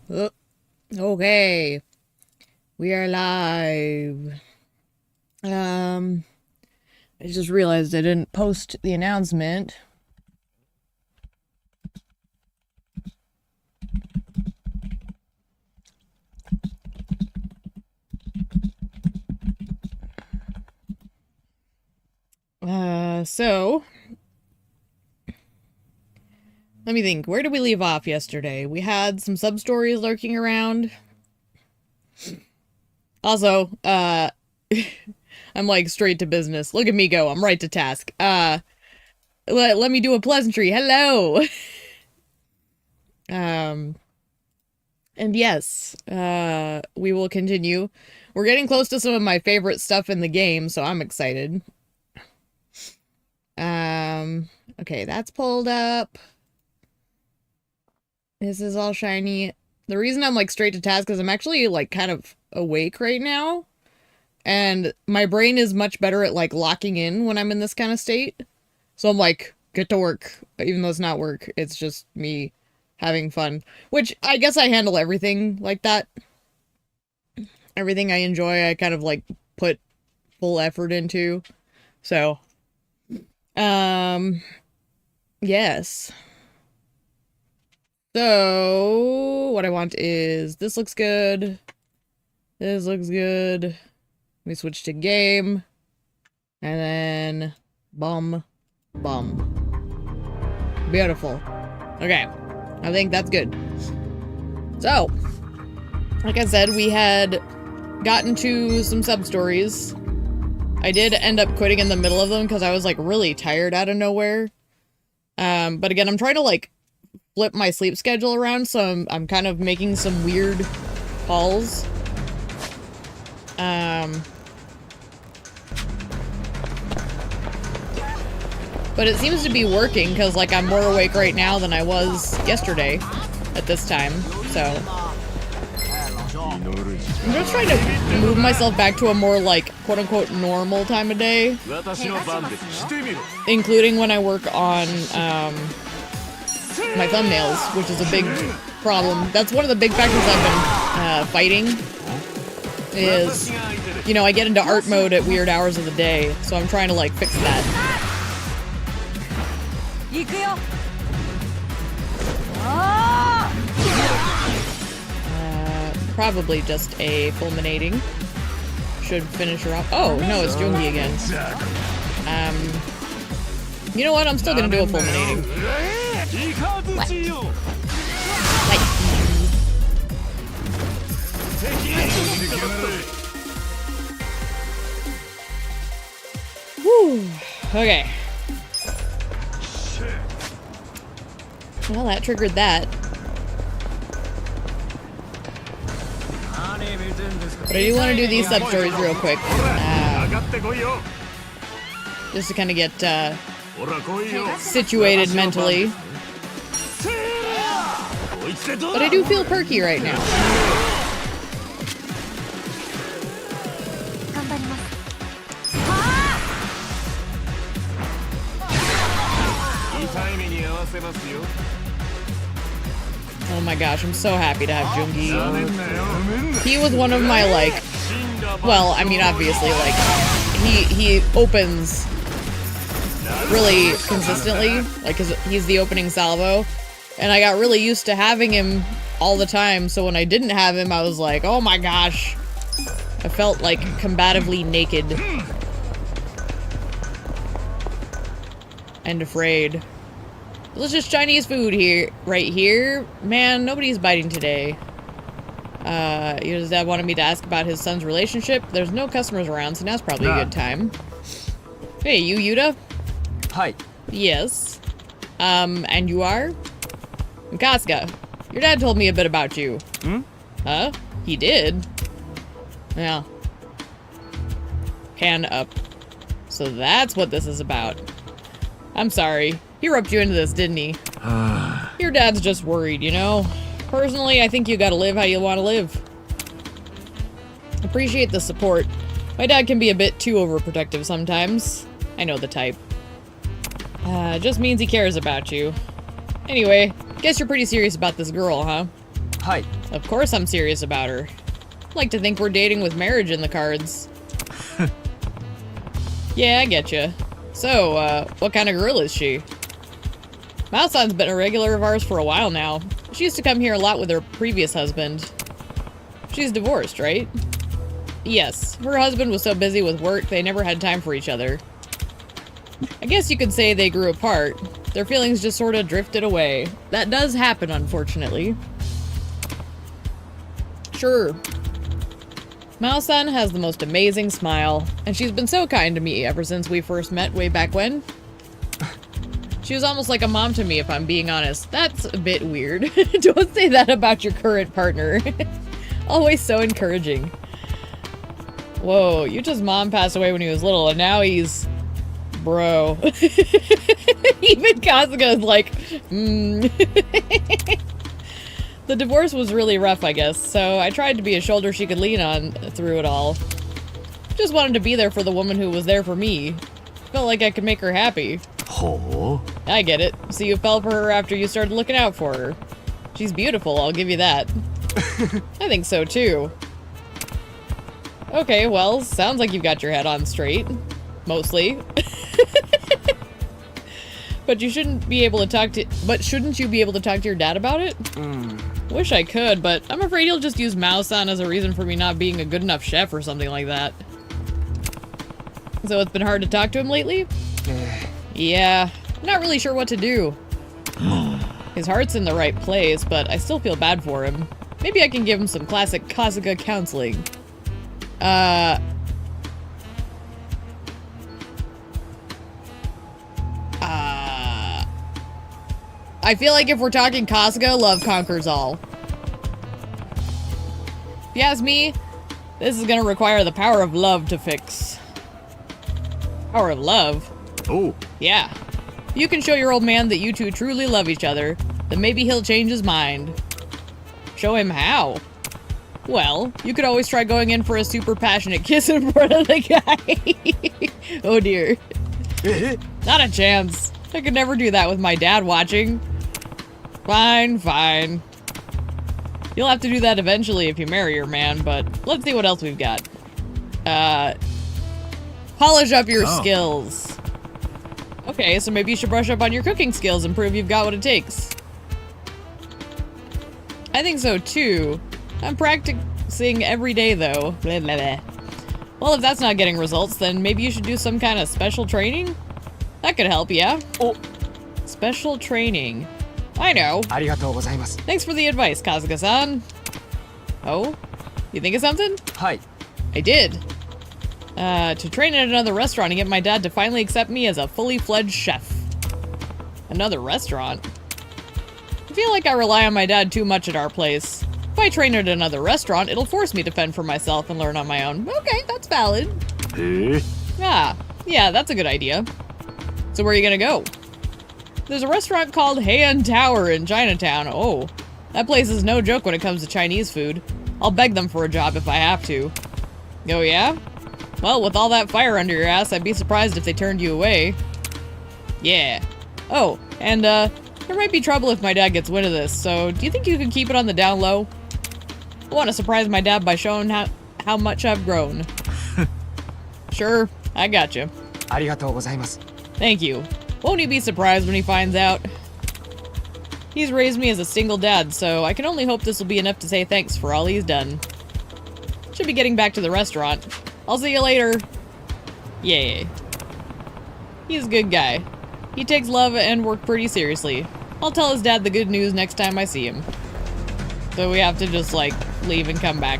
Oh, okay. We are live. I just realized I didn't post the announcement. So let me think. Where did we leave off yesterday? We had some sub-stories lurking around. Also, I'm like straight to business. Look at me go. I'm right to task. Let me do a pleasantry. Hello. And yes, we will continue. We're getting close to some of my favorite stuff in the game, so I'm excited. Okay, that's pulled up. This is all shiny. The reason I'm like straight to task is I'm actually like kind of awake right now. And my brain is much better at like locking in when I'm in this kind of state. So I'm like, get to work. Even though it's not work, it's just me having fun. Which I guess I handle everything like that. Everything I enjoy, I kind of like put full effort into. So, yes. So, what I want is, this looks good. This looks good. Let me switch to game. And then, bum. Beautiful. Okay. I think that's good. So, like I said, we had gotten to some sub-stories. I did end up quitting in the middle of them because I was like really tired out of nowhere. But again, I'm trying to like flip my sleep schedule around, so I'm kind of making some weird calls. But it seems to be working because like I'm more awake right now than I was yesterday at this time, so I'm just trying to move myself back to a more like quote-unquote normal time of day, including when I work on my thumbnails, which is a big problem. That's one of the big factors I've been fighting, is, you know, I get into art mode at weird hours of the day, so I'm trying to like fix that. Probably just a fulminating. Should finish her off. Oh, no, it's Jungi again. You know what? I'm still gonna do a fulminating. What? Whew. Okay. Well, that triggered that. But I do want to do these sub-stories real quick. Just to kind of get situated mentally. But I do feel perky right now. Oh my gosh, I'm so happy to have Jungi. He was one of my, like, well, I mean, obviously, like, he opens really consistently, like, 'cause he's the opening salvo, and I got really used to having him all the time, so when I didn't have him, I was like, oh my gosh. I felt, like, combatively naked. And afraid. Delicious Chinese food here, right here. Man, nobody's biting today. His dad wanted me to ask about his son's relationship. There's no customers around, so now's probably a good time. Hey, you Yuta? Hi. Yes. And you are? I'm Casca. Your dad told me a bit about you. Hmm? Huh? He did? Yeah. Hand up. So that's what this is about. I'm sorry. He roped you into this, didn't he? Your dad's just worried, you know? Personally, I think you gotta live how you want to live. Appreciate the support. My dad can be a bit too overprotective sometimes. I know the type. Just means he cares about you. Anyway, guess you're pretty serious about this girl, huh? Of course I'm serious about her. I'd like to think we're dating with marriage in the cards. Yeah, I getcha. So, what kind of girl is she? Mao-san's been a regular of ours for a while now. She used to come here a lot with her previous husband. She's divorced, right? Yes. Her husband was so busy with work, they never had time for each other. I guess you could say they grew apart. Their feelings just sort of drifted away. That does happen, unfortunately. Sure. Mao-san has the most amazing smile, and she's been so kind to me ever since we first met way back when. She was almost like a mom to me, if I'm being honest. That's a bit weird. Don't say that about your current partner. Always so encouraging. Whoa, Yuta's mom passed away when he was little, and now he's... Bro. Even Kasuga is like, The divorce was really rough, I guess, so I tried to be a shoulder she could lean on through it all. Just wanted to be there for the woman who was there for me. Felt like I could make her happy. Oh. I get it. So you fell for her after you started looking out for her. She's beautiful, I'll give you that. I think so, too. Okay, well, sounds like you've got your head on straight. Mostly. But you shouldn't be able to talk to- But shouldn't you be able to talk to your dad about it? Wish I could, but I'm afraid he'll just use Mao-san as a reason for me not being a good enough chef or something like that. So it's been hard to talk to him lately? Yeah, I'm not really sure what to do. His heart's in the right place, but I still feel bad for him. Maybe I can give him some classic Kasuga counseling. I feel like if we're talking Kasuga, love conquers all. If you ask me, this is gonna require the power of love to fix. Power of love? Oh. Yeah. You can show your old man that you two truly love each other, then maybe he'll change his mind. Show him how? Well, you could always try going in for a super passionate kiss in front of the guy. Oh dear. Not a chance. I could never do that with my dad watching. Fine, fine. You'll have to do that eventually if you marry your man, but let's see what else we've got. Polish up your skills. Okay, so maybe you should brush up on your cooking skills and prove you've got what it takes. I think so too. I'm practicing every day though. Blah, blah, blah. Well, if that's not getting results, then maybe you should do some kind of special training? That could help, yeah? Oh. Special training. I know. Thanks for the advice, Kasuga-san. Oh? You think of something? Hi. I did. To train at another restaurant and get my dad to finally accept me as a fully fledged chef. Another restaurant? I feel like I rely on my dad too much at our place. If I train at another restaurant, it'll force me to fend for myself and learn on my own. Okay, that's valid. Ah, yeah, that's a good idea. So where are you gonna go? There's a restaurant called Heian Tower in Chinatown. Oh, that place is no joke when it comes to Chinese food. I'll beg them for a job if I have to. Oh yeah? Well, with all that fire under your ass, I'd be surprised if they turned you away. Yeah. Oh, and there might be trouble if my dad gets wind of this, so do you think you can keep it on the down low? I want to surprise my dad by showing how much I've grown. Sure, I got you. Thank you. Won't he be surprised when he finds out? He's raised me as a single dad, so I can only hope this will be enough to say thanks for all he's done. Should be getting back to the restaurant. I'll see you later. Yay. He's a good guy. He takes love and work pretty seriously. I'll tell his dad the good news next time I see him. So we have to just, like, leave and come back.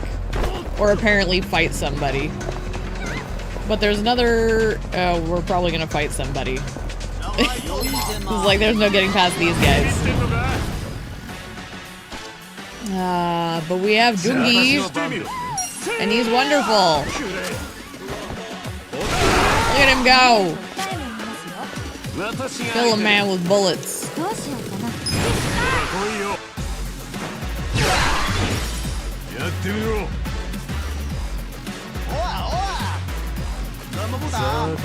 Or apparently fight somebody. But there's another... Oh, we're probably gonna fight somebody. It's like there's no getting past these guys. But we have Jungi. And he's wonderful. Look at him go. Kill a man with bullets. Ow.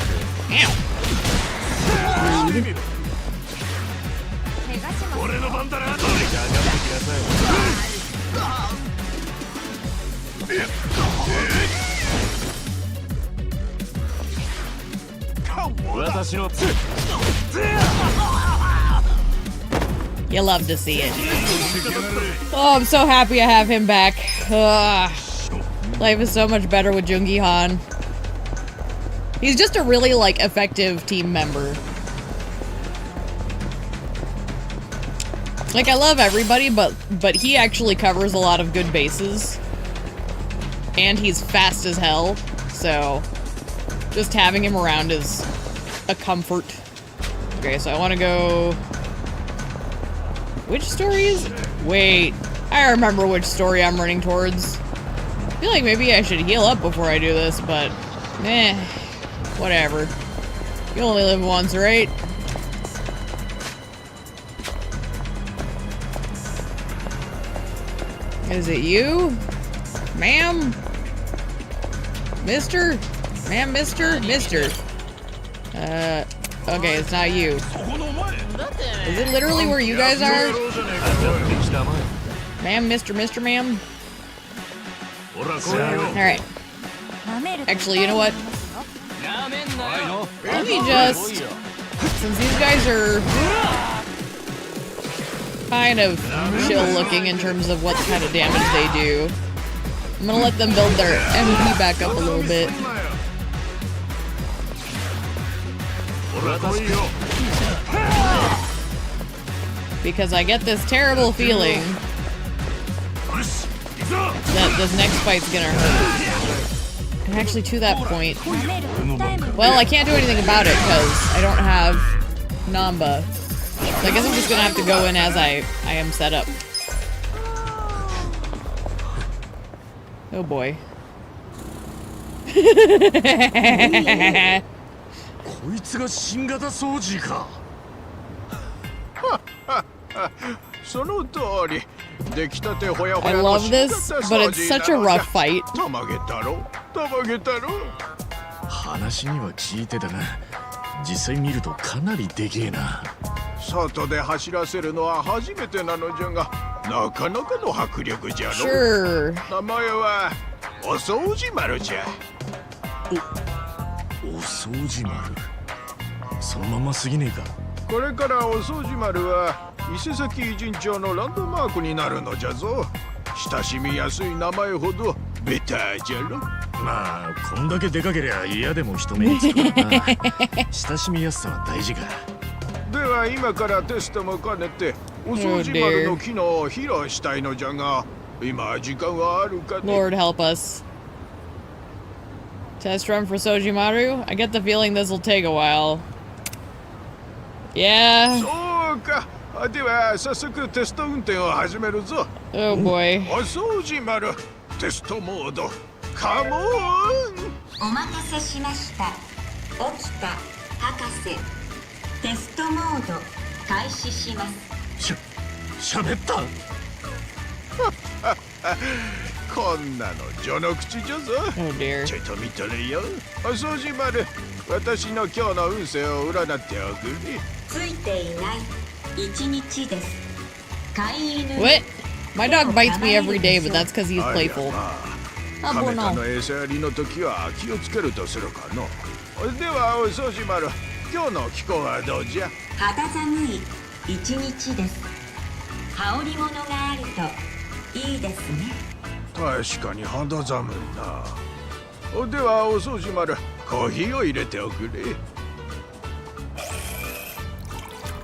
You love to see it. Oh, I'm so happy I have him back. Ugh. Life is so much better with Jungi Han. He's just a really, like, effective team member. Like, I love everybody, but he actually covers a lot of good bases. And he's fast as hell, so just having him around is a comfort. Okay, so I want to go... Which story is... Wait, I remember which story I'm running towards. I feel like maybe I should heal up before I do this, but... whatever. You only live once, right? Is it you? Ma'am? Mister? Ma'am, mister? Mister. Okay, it's not you. Is it literally where you guys are? Ma'am, mister, ma'am? Alright. Actually, you know what? Let me just... Since these guys are... kind of chill looking in terms of what kind of damage they do, I'm gonna let them build their MP back up a little bit. Because I get this terrible feeling that this next fight's gonna hurt. And actually, to that point, well, I can't do anything about it because I don't have Namba. So I guess I'm just gonna have to go in as I am set up. Oh boy. こいつが新型掃除か。その通り。出来たてほやほや I の love 新 this, 型掃 but 除 it's such a rough fight. たまげたろ。話には聞いてたが、実際見るとかなりでけえな。外で走らせるのは初めてなのじゃが、なかなかの迫力じゃろ。Sure. 名前はお掃除丸じゃ。お掃除丸。そのまますぎねえか。これからお掃除丸は伊勢崎偉人町のランドマークになるのじゃぞ。親しみやすい名前ほどベターじゃろ。まあこんだけでかけりゃ嫌でも人目につくからな。親しみやすさは大事か。では今からテストも兼ねてお掃除丸の機能を披露したいのじゃが、今時間はあるかね。 Lord help us. Test run for Sojimaru? I get the feeling this will take a while. Yeah. そうか。では早速テスト運転を始めるぞ。Oh boy. お掃除丸テストモードカモン。お待たせしました。起きた博士。テストモード開始します。しゃべった。こんなの序の口じゃぞ。Oh dear. ちょっと見とれよ。お掃除丸、私の今日の運勢を占っておくれ。ついていない一日です。飼い犬。 What? My dog bites me every day, but that's because he's playful. カメカの餌やりの時は気をつけるとするかの。ではお掃除丸、今日の気候はどうじゃ。肌寒い一日です。羽織物があるといいですね。確かに肌寒いな。ではお掃除丸、コーヒーを入れておくれ。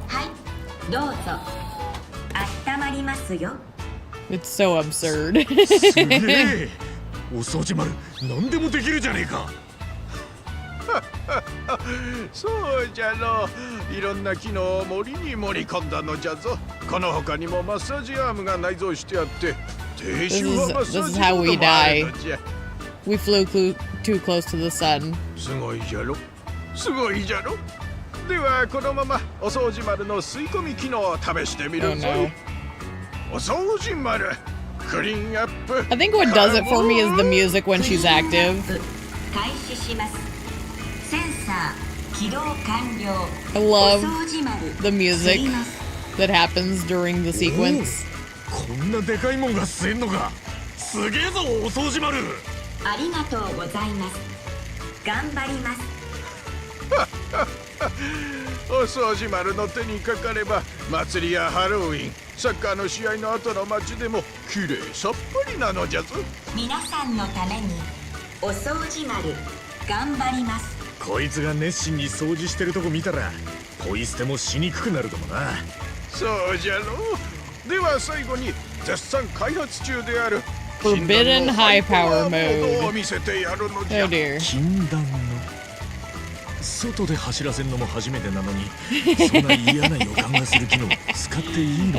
はい、どうぞ。温まりますよ。 It's so absurd. すげえ。お掃除丸、何でもできるじゃねえか。そうじゃの。いろんな機能を森に盛り込んだのじゃぞ。この他にもマッサージアームが内蔵してあって、低周波マッサージモードもあるのじゃ。 We flew too close to the sun. すごいじゃろ。すごいじゃろ。ではこのままお掃除丸の吸い込み機能を試してみるぞ。お掃除丸、クリーンアップ。 I think what does it for me is the music when she's active. 開始します。センサー起動完了。 I love お掃除丸 the music 吸います。 that happens during the sequence. こんなでかいもんが吸えんのか。すげえぞお掃除丸。ありがとうございます。頑張ります。お掃除丸の手にかかれば祭りやハロウィンサッカーの試合の後の街でもきれいさっぱりなのじゃぞ。皆さんのためにお掃除丸頑張ります。こいつが熱心に掃除してるとこ見たらポイ捨てもしにくくなるかもな。そうじゃろう。では最後に絶賛開発中である Forbidden High Power Mode を見せてやるのじゃ。 Oh dear. 禁断の外で走らせんのも初めてなのにそんな嫌な予感がする機能使っていいのか。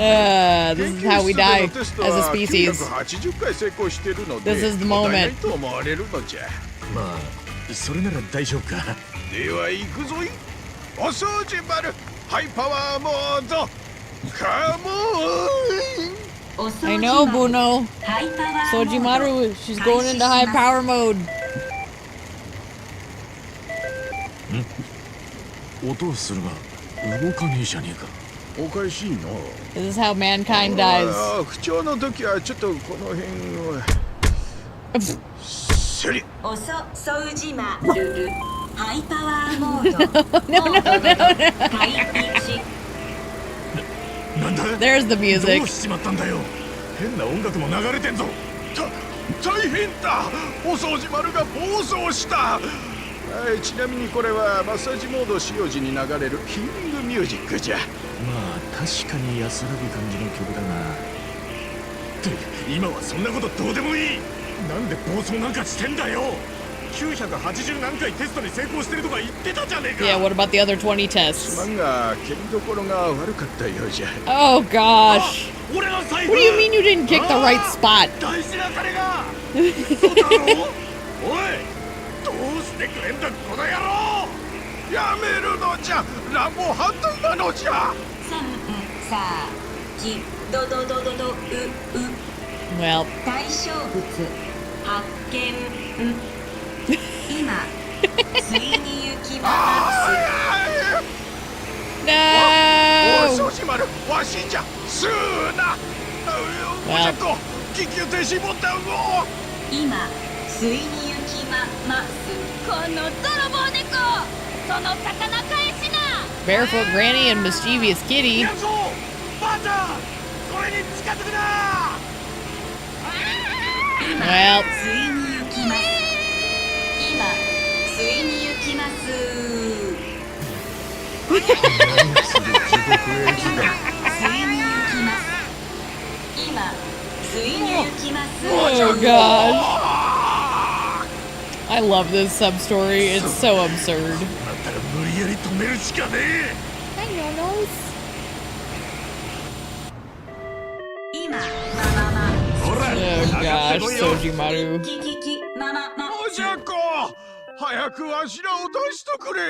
This is how we die as a species. 980回成功してるので This is the 問題ない moment. と思われるのじゃ。まあそれなら大丈夫か。では行くぞい。お掃除丸ハイパワーモードカモン。お掃除 I know, 丸 Bruno. ハイパワーモード Sojimaru, she's going into high power mode. 音をするが動かねえじゃねえか。おかしいな。 This is how mankind dies. ああ不調の時はちょっとこの辺をセリ。お掃除丸ハイパワーモードモードで開始。なんだ There's the ど music. うしちまったんだよ。変な音楽も流れてんぞ。大変だ。お掃除丸が暴走した。ちなみにこれはマッサージモード使用時に流れるヒーリングミュージックじゃ。まあ確かに安らぐ感じの曲だな。って今はそんなことどうでもいい。なんで暴走なんかしてんだよ。980何回テストに成功してるとか言ってたじゃねえか。 Yeah, what about the other 20 tests? すまんが蹴りどころが悪かったようじゃ。 Oh gosh. 俺の財布。 What do you mean you didn't kick the right spot? 大事な金が。そうだろ。おいどうしてくれんだこの野郎。やめるのじゃ。乱暴反対なのじゃ。3、さきどどどどどう Well, 対象物発見。今ついに行きます。お no! 掃除丸わしじゃ。すーな。おじゃこ緊急停止ボタンを。今ついに行きます。この泥棒猫その魚返しな。 Barefoot Granny and Mischievous Kitty. やるぞばあちゃんそれに近づくな。Well, ついに行きます。今ついに行きます。ついに行きます。今ついに行きます。 oh gosh. I love this sub-story. It's so absurd. だったら無理やり止めるしかねえ。Hi, Nonos. 今マママ Oh gosh, Sojimaru. キキキマママおじゃこ早くわしらを出しとくれ。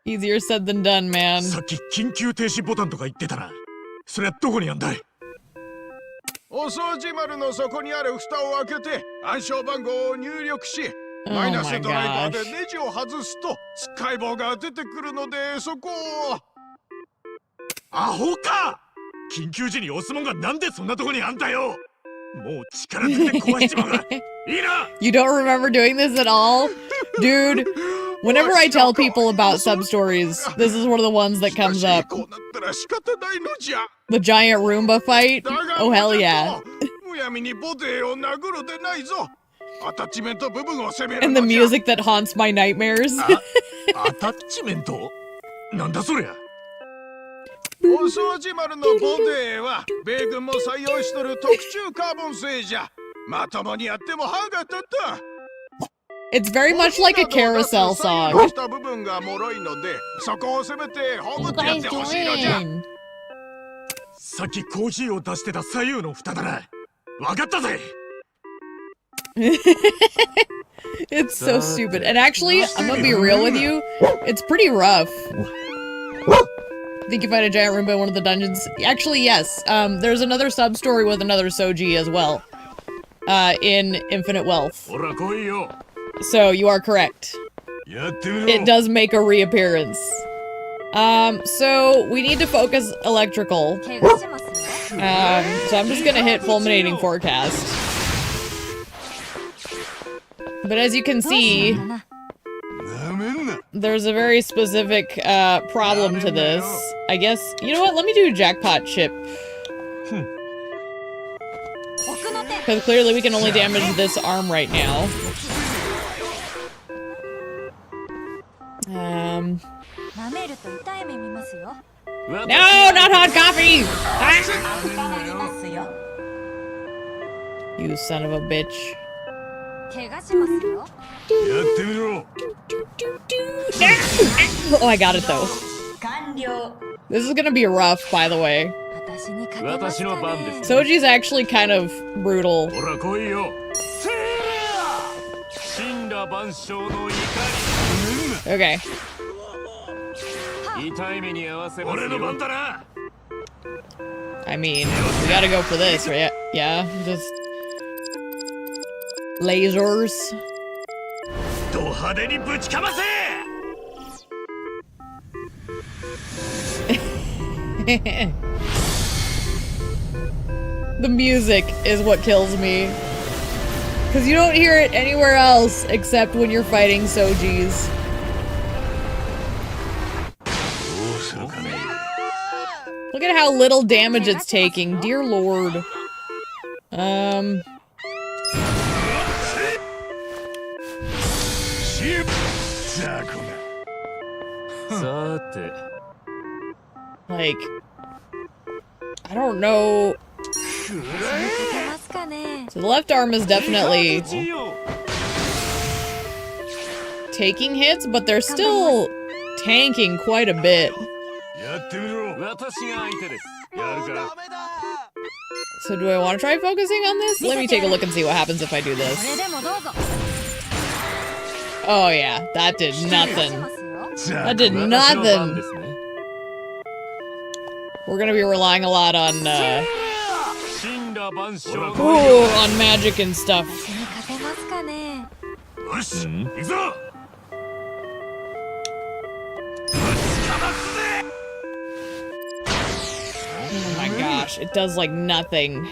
Easier said than done, man. さっき緊急停止ボタンとか言ってたな。それはどこにあんだい。お掃除丸の底にある蓋を開けて暗証番号を入力し、 Oh マイナス my ドライバー gosh. でネジを外すと使い棒が出てくるので、そこを。アホか。緊急時に押すもんがなんでそんなとこにあんだよ。もう力ずくで壊しちまうがいいな。 You don't remember doing this at all? Dude, whenever I tell people about sub-stories, this is one of the ones that comes up. こうなったら仕方ないのじゃ。 The giant Roomba fight? だが Oh, hell yeah. むやみにボディを殴るでないぞ。アタッチメント部分を攻める And the のじゃ。 music that haunts my nightmares. アタッチメントなんだそりゃ。お掃除丸のボディは米軍も採用しとる特注カーボン製じゃ。まともにやっても歯が立った。 It's very much like a carousel 採 song. 用した部分が脆いので、そこを攻めてほぐってやってほしいのじゃ。 さっきコーヒーを出してた左右の蓋だな。わかったぜ。 It's so stupid. And actually, I'm gonna be real with you, it's pretty rough. I think you find a giant Roomba in one of the dungeons. Actually, yes. There's another sub-story with another Soji as well. In Infinite Wealth. ほら来いよ。 So, you are correct. やってみろ。 It does make a reappearance. So, we need to focus electrical. So I'm just gonna hit fulminating forecast. But as you can see, なめんな。there's a very specific problem to this. I guess, you know what? Let me do jackpot chip. Because clearly we can only damage this arm right now. No, not hot coffee! Ah! You son of a bitch. Oh, I got it though. This is gonna be rough, by the way. Soji's actually kind of brutal. Okay. I mean, we gotta go for this, right? Yeah, just... lasers. The music is what kills me. Because you don't hear it anywhere else except when you're fighting Sojis. Look at how little damage it's taking. Dear Lord. Like, I don't know. So the left arm is definitely taking hits, but they're still tanking quite a bit. So do I want to try focusing on this? Let me take a look and see what happens if I do this. Oh yeah, that did nothing. That did nothing. We're gonna be relying a lot on, on magic and stuff. Oh my gosh, it does like nothing.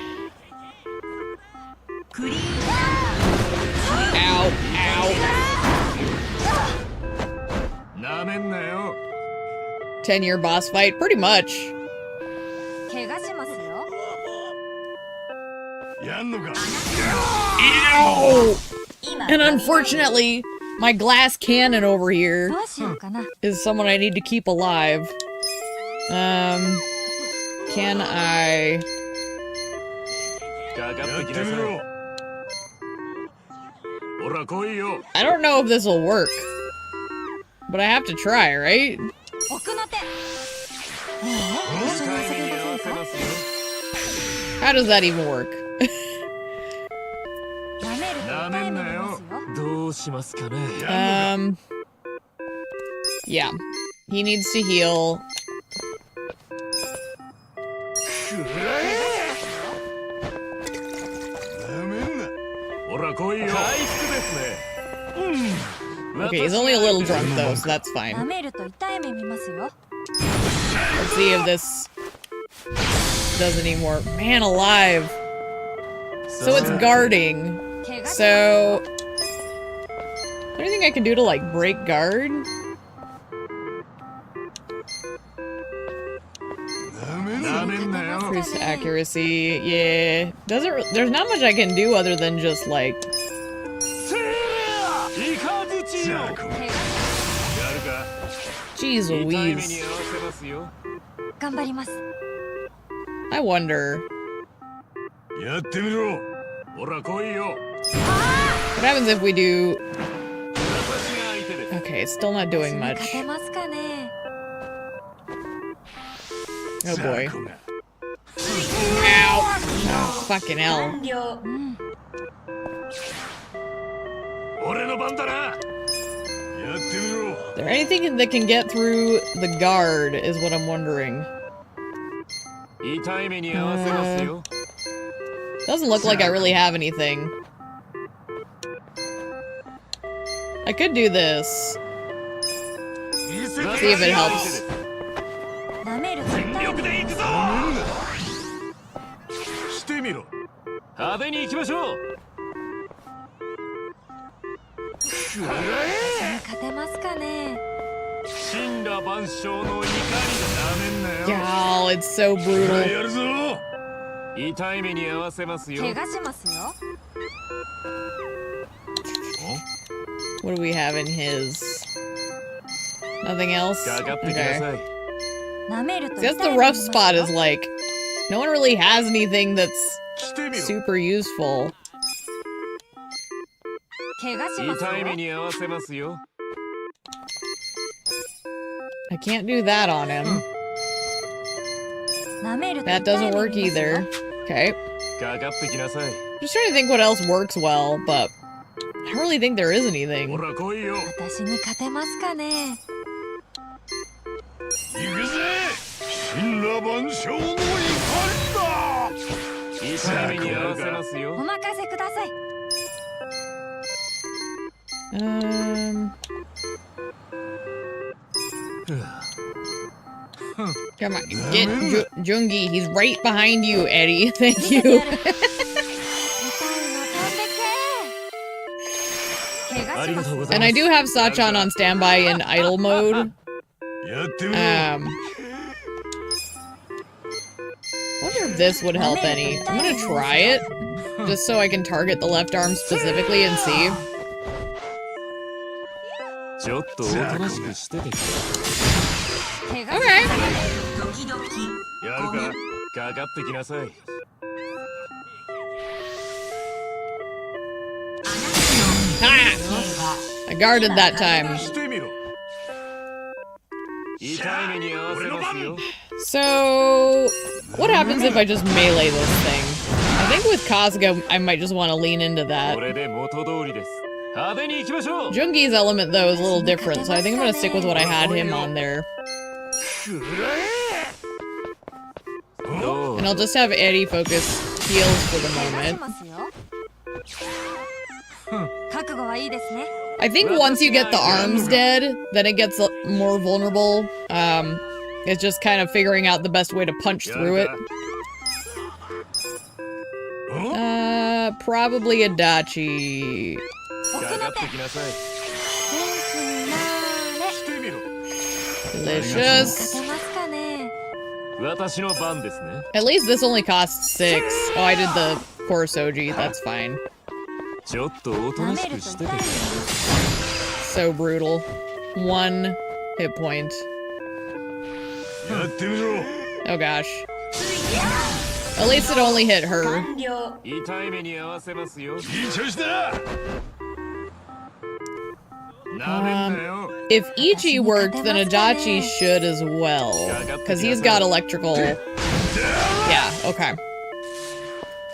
Ow, ow. 10-year boss fight, pretty much. Ow! And unfortunately, my glass cannon over here is someone I need to keep alive. Can I... I don't know if this will work. But I have to try, right? How does that even work? Yeah. He needs to heal. Okay, he's only a little drunk though, so that's fine. Let's see if this does any more. Man alive! So it's guarding. So... anything I can do to, like, break guard? Increase accuracy, yeah. There's not much I can do other than just, like... Jeez Louise. I wonder... what happens if we do... Okay, it's still not doing much. Oh boy. Ow! Oh, fucking hell. Is there anything that can get through the guard, is what I'm wondering. Doesn't look like I really have anything. I could do this. See if it helps. 勝てますかね。 Y'all, it's so brutal. 怪我しますよ。 What do we have in his? Nothing else? Okay. 舐めると See, that's the rough spot is like, no one really has anything that's super useful. 怪我しますよ。 I can't do that on him. 舐めると That doesn't work either. Okay. Just trying to think what else works well, but I don't really think there is anything. 私に勝てますかね。 お任せください。 Come on, get Jungi. He's right behind you, Eddie. Thank you. And I do have Sachan on standby in idle mode. I wonder if this would help any. I'm gonna try it, just so I can target the left arm specifically and see. Okay. Ah! I guarded that time. So, what happens if I just melee this thing? I think with Kasuga, I might just want to lean into that. Jungi's element, though, is a little different, so I think I'm going to stick with what I had him on there. And I'll just have Eddie focus heals for the moment. I think once you get the arms dead, then it gets more vulnerable. It's just kind of figuring out the best way to punch through it. Probably Adachi. Delicious. At least this only costs 6. Oh, I did the Korosoji. That's fine. So brutal. 1 hit point. Oh gosh. At least it only hit her. If Ichi worked, then Adachi should as well. Because he's got electrical. Yeah, okay.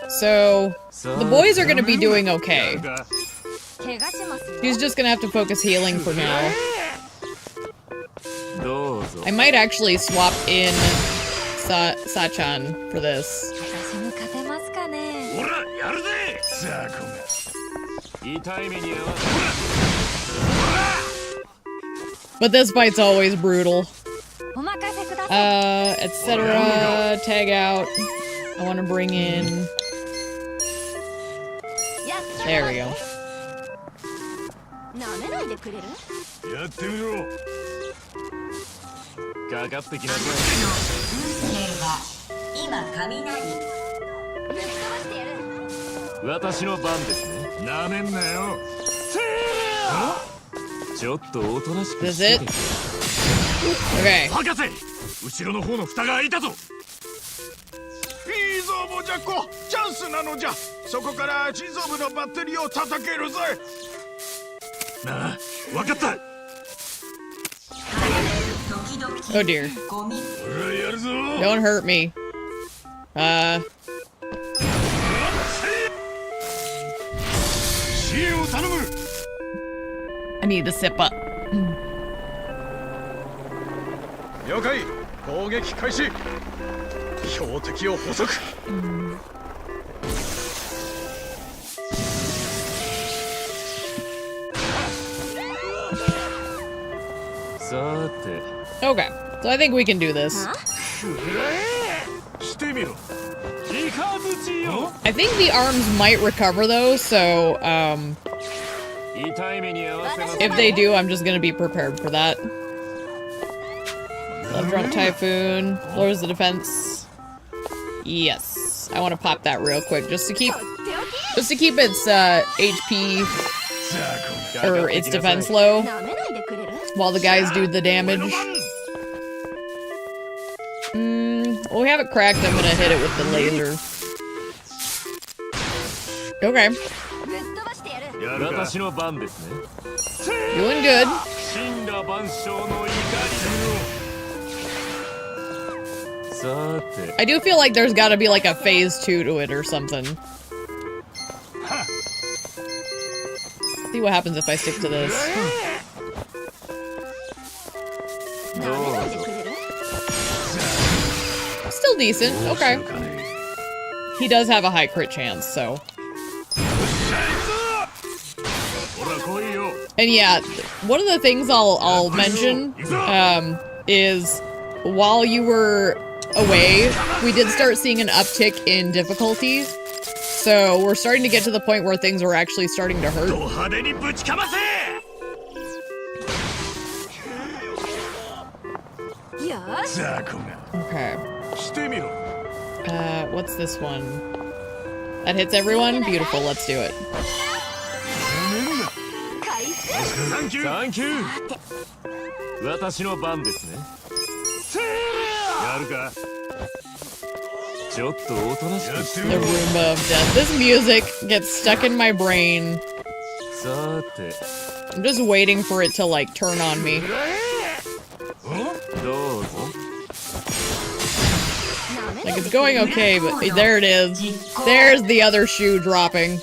So, the boys are gonna be doing okay. He's just gonna have to focus healing for now. I might actually swap in Sachan for this. But this fight's always brutal. Etc. Tag out. I want to bring in... There we go. This is it? Okay. いいぞもじゃこチャンスなのじゃそこから地蔵部のバッテリーを叩けるぜなあ分かった Oh dear. 俺やるぞ Don't hurt me. I need to sip up. 了解攻撃開始標的を捕捉さて Okay, so I think we can do this. してみろイカズチよ I think the arms might recover though, so, If they do, I'm just gonna be prepared for that. Love drunk typhoon. Lowers the defense. Yes. I want to pop that real quick just to keep its HP or its defense low while the guys do the damage. Well, we have it cracked. I'm gonna hit it with the laser. Okay. Doing good. I do feel like there's gotta be like a phase 2 to it or something. See what happens if I stick to this. Still decent, okay. He does have a high crit chance, so. And yeah, one of the things I'll mention is while you were away, we did start seeing an uptick in difficulty. So we're starting to get to the point where things are actually starting to hurt. Okay. What's this one? That hits everyone? Beautiful, let's do it. Thank you. Thank you. The Roomba of Death. This music gets stuck in my brain. I'm just waiting for it to like turn on me. Like it's going okay, but there it is. There's the other shoe dropping.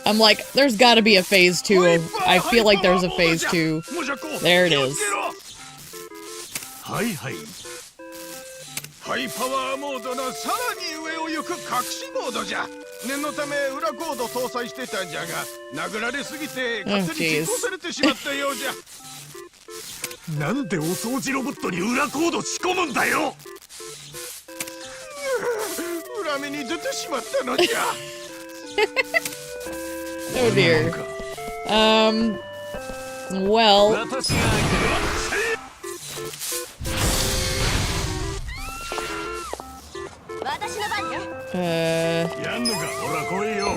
I'm like, there's gotta be a phase 2. I feel like there's a phase 2. There it is. High power mode のさらに上を行く隠しモードじゃ。念のため裏コード搭載してたんじゃが、殴られすぎて勝手に実行されてしまったようじゃ。なんでお掃除ロボットに裏コード仕込むんだよ。裏目に出てしまったのじゃ。Oh dear. Well. Do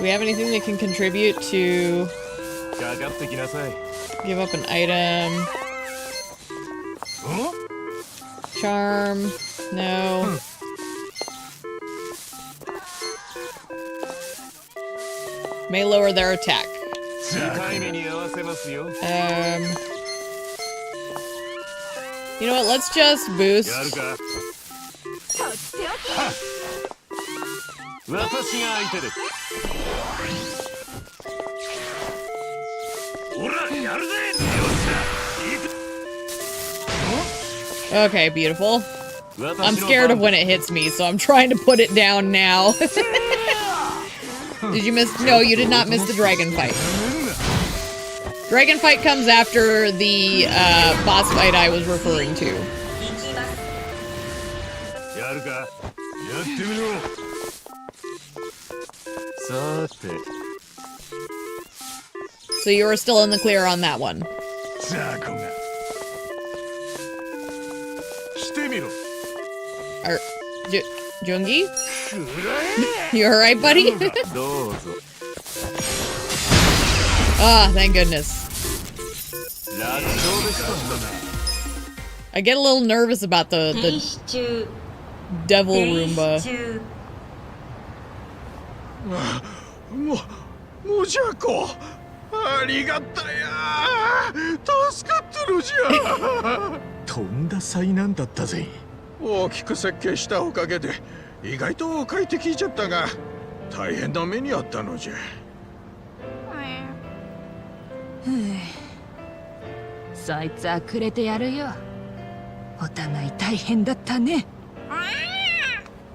we have anything that can contribute to give up an item? Charm? No. May lower their attack. You know what? Let's just boost. Okay, beautiful. I'm scared of when it hits me, so I'm trying to put it down now. Did you miss? No, you did not miss the dragon fight. Dragon fight comes after the boss fight I was referring to. So you are still in the clear on that one. Jungi? You alright, buddy? Ah, thank goodness. I get a little nervous about the devil Roomba. もじゃこ、ありがたや、助かってるじゃ。とんだ災難だったぜ。大きく設計したおかげで意外と快適いちゃったが、大変な目にあったのじゃ。そいつはくれてやるよ。お互い大変だったね。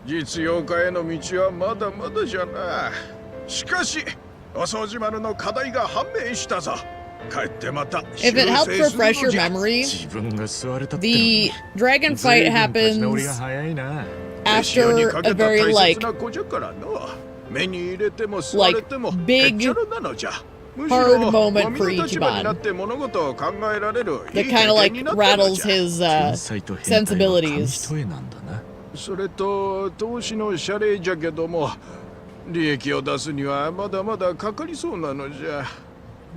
実用化への道はまだまだじゃな。しかし、お掃除丸の課題が判明したぞ。帰ってまた。If it helps refresh your memory, the dragon fight happens after a very like 目に入れても吸われても big へっちゃらなのじゃ。むし hard ろ moment ゴミ for の立場にな Ichiban って物事を考えられるいい that kind of 経 like 験になったの rattles じゃ。 his 天才と変態は紙 sensibilities. 一重なんだな。それと投資の謝礼じゃけども利益を出すにはまだまだかかりそうなのじゃ。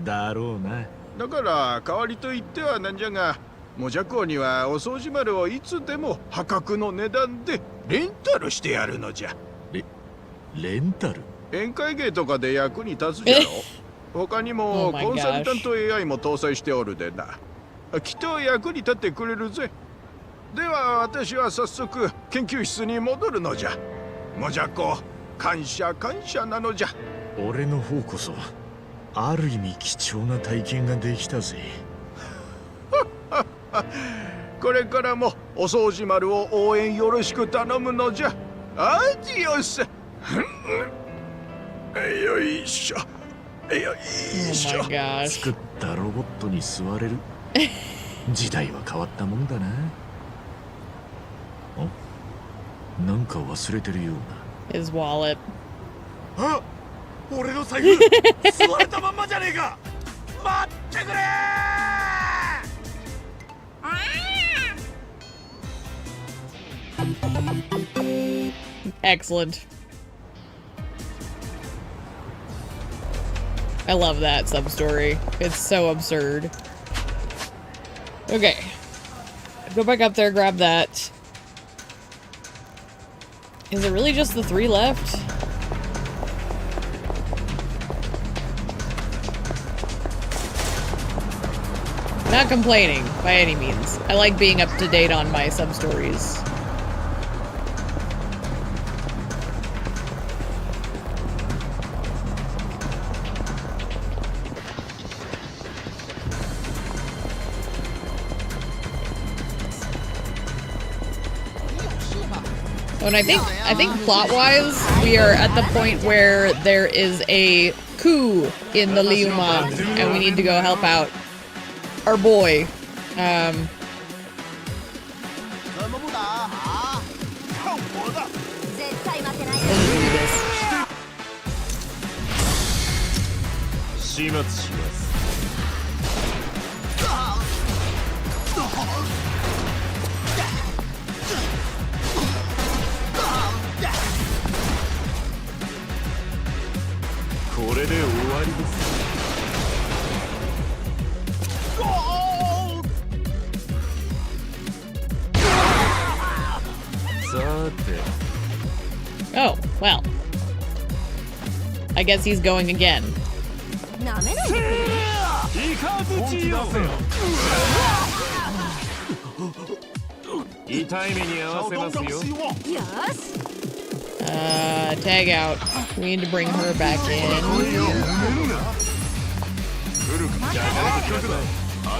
だろうな。だから代わりと言ってはなんじゃが、もじゃこうにはお掃除丸をいつでも破格の値段でレンタルしてやるのじゃ。レンタル？宴会芸とかで役に立つじゃろ。他にも Oh my コンサルタン gosh. ト AI も搭載しておるでな。きっと役に立ってくれるぜ。では私は早速研究室に戻るのじゃ。もじゃこ感謝感謝なのじゃ。俺の方こそある意味貴重な体験ができたぜ。これからもお掃除丸を応援よろしく頼むのじゃ。アディオス。よいしょ。よいし Oh ょ。 my gosh. 作ったロボットに座れる。時代は変わったもんだな。なんか忘れてるよう His wallet. な。あ、俺の財布座れたまんまじゃねえか。待ってくれー。 Excellent. I love that sub-story. It's so absurd. Okay. Go back up there, grab that. Is it really just the 3 left? Not complaining, by any means. I like being up to date on my sub-stories. And I think plot-wise, we are at the point where there is a coup in the Liumang, and we need to go help out our boy. Let's do this. これで終わりです。さて。 Oh, well. I guess he's going again. イカズチよ。痛い目に遭わせますよ。Tag out. We need to bring her back in.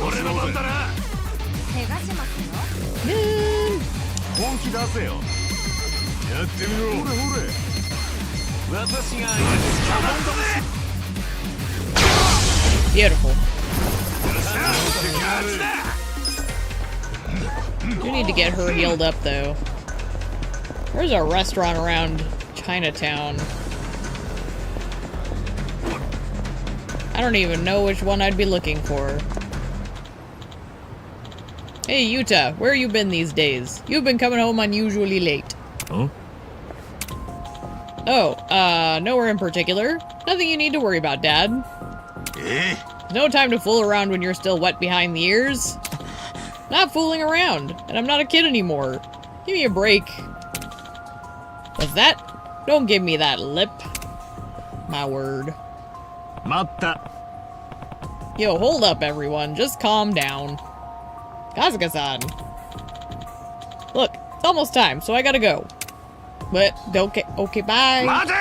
俺の番だな。本気出せよ。やってみろ。ほれほれ。私が Beautiful. We need to get her healed up, though. There's a restaurant around Chinatown. I don't even know which one I'd be looking for. Hey, Yuta, where you been these days? You've been coming home unusually late. Huh? Oh, nowhere in particular. Nothing you need to worry about, Dad. No time to fool around when you're still wet behind the ears. Not fooling around, and I'm not a kid anymore. Give me a break. What's that? Don't give me that lip. My word. 待った。 Yo, hold up, everyone. Just calm down. Kazuka-san. Look, it's almost time, so I gotta go. But, okay, bye. 待て。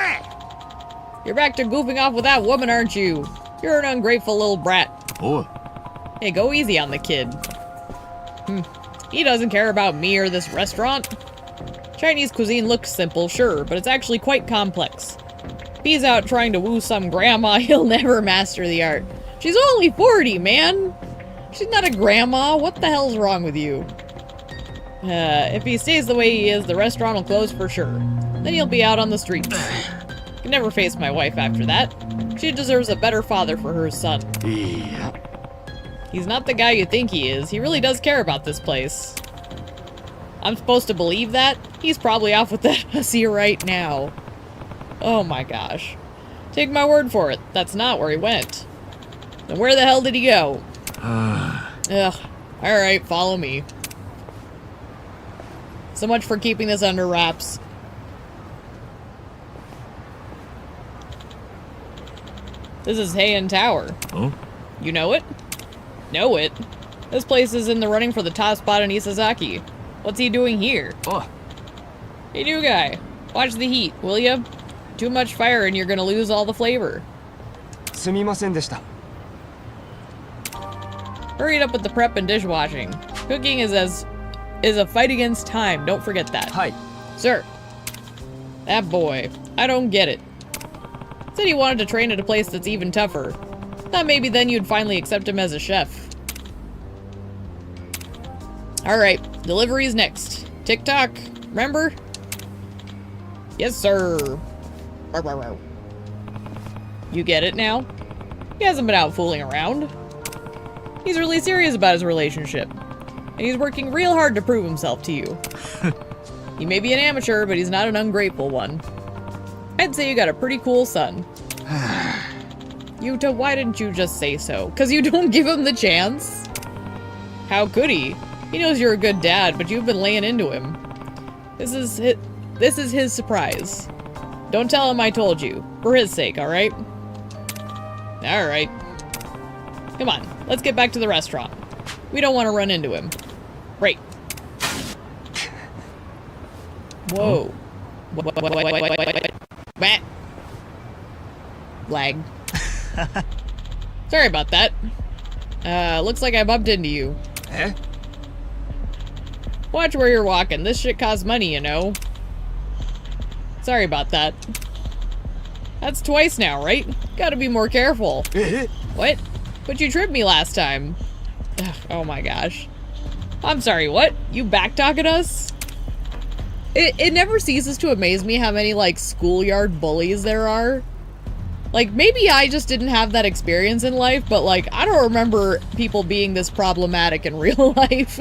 You're back to goofing off with that woman, aren't you? You're an ungrateful little brat. おい。 Hey, go easy on the kid. He doesn't care about me or this restaurant. Chinese cuisine looks simple, sure, but it's actually quite complex. If he's out trying to woo some grandma, he'll never master the art. She's only 40, man! She's not a grandma. What the hell's wrong with you? If he stays the way he is, the restaurant will close for sure. Then he'll be out on the streets. Can never face my wife after that. She deserves a better father for her son. Yeah. He's not the guy you think he is. He really does care about this place. I'm supposed to believe that? He's probably off with that hussy right now. Oh my gosh. Take my word for it. That's not where he went. Then where the hell did he go? Ugh. Alright, follow me. So much for keeping this under wraps. This is Heian Tower. Huh? You know it? Know it? This place is in the running for the top spot in Isazaki. What's he doing here? Oh. Hey, new guy. Watch the heat, will ya? Too much fire and you're gonna lose all the flavor. すみませんでした。 Hurry it up with the prep and dishwashing. Cooking is a fight against time. Don't forget that. はい。 Sir. That boy. I don't get it. Said he wanted to train at a place that's even tougher. Thought maybe then you'd finally accept him as a chef. Alright, delivery's next. TikTok, remember? Yes, sir. You get it now? He hasn't been out fooling around. He's really serious about his relationship. And he's working real hard to prove himself to you. He may be an amateur, but he's not an ungrateful one. I'd say you got a pretty cool son. Yuta, why didn't you just say so? 'Cause you don't give him the chance? How could he? He knows you're a good dad, but you've been laying into him. This is his surprise. Don't tell him I told you. For his sake, alright? Alright. Come on, let's get back to the restaurant. We don't want to run into him. Right. Whoa. What? Lag. Sorry about that. Looks like I bumped into you. Eh? Watch where you're walking. This shit costs money, you know. Sorry about that. That's twice now, right? Gotta be more careful. What? But you tripped me last time. Ugh, oh my gosh. I'm sorry, what? You backtalking us? It never ceases to amaze me how many, like, schoolyard bullies there are. Like, maybe I just didn't have that experience in life, but, like, I don't remember people being this problematic in real life.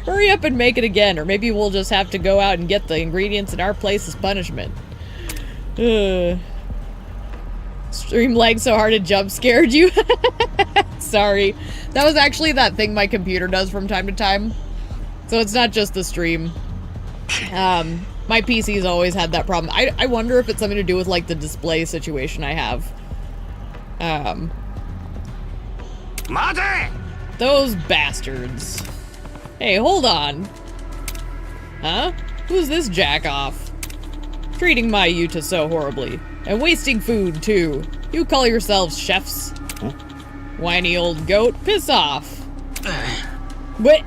Hurry up and make it again, or maybe we'll just have to go out and get the ingredients in our place as punishment. Stream lagged so hard it jump scared you. Sorry. That was actually that thing my computer does from time to time. So it's not just the stream. My PC's always had that problem. I wonder if it's something to do with, like, the display situation I have. Those bastards. Hey, hold on. Huh? Who's this jack-off? Treating my Yuta so horribly. And wasting food, too. You call yourselves chefs? Huh? Whiny old goat, piss off. What?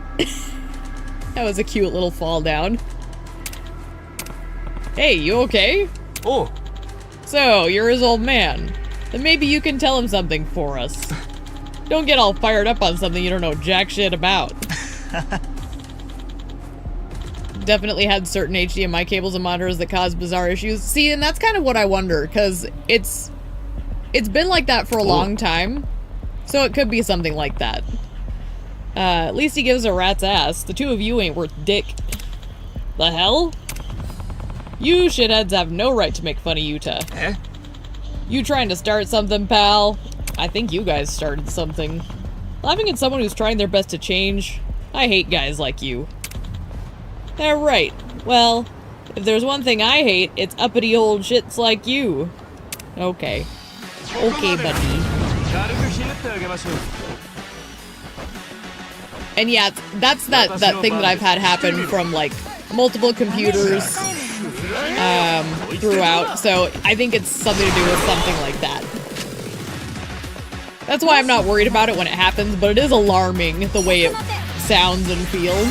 That was a cute little fall down. Hey, you okay? Oh. So, you're his old man. Then maybe you can tell him something for us. Don't get all fired up on something you don't know jack shit about. Definitely had certain HDMI cables and monitors that cause bizarre issues. See, and that's kind of what I wonder, because it's been like that for a long time. So it could be something like that. At least he gives a rat's ass. The two of you ain't worth dick. The hell? You shitheads have no right to make fun of Yuta. Eh? You trying to start something, pal? I think you guys started something. Laughing at someone who's trying their best to change? I hate guys like you. Right. Well, if there's one thing I hate, it's uppity old shits like you. Okay. Okay, buddy. And yeah, that's that thing that I've had happen from, like, multiple computers throughout, so I think it's something to do with something like that. That's why I'm not worried about it when it happens, but it is alarming the way it sounds and feels.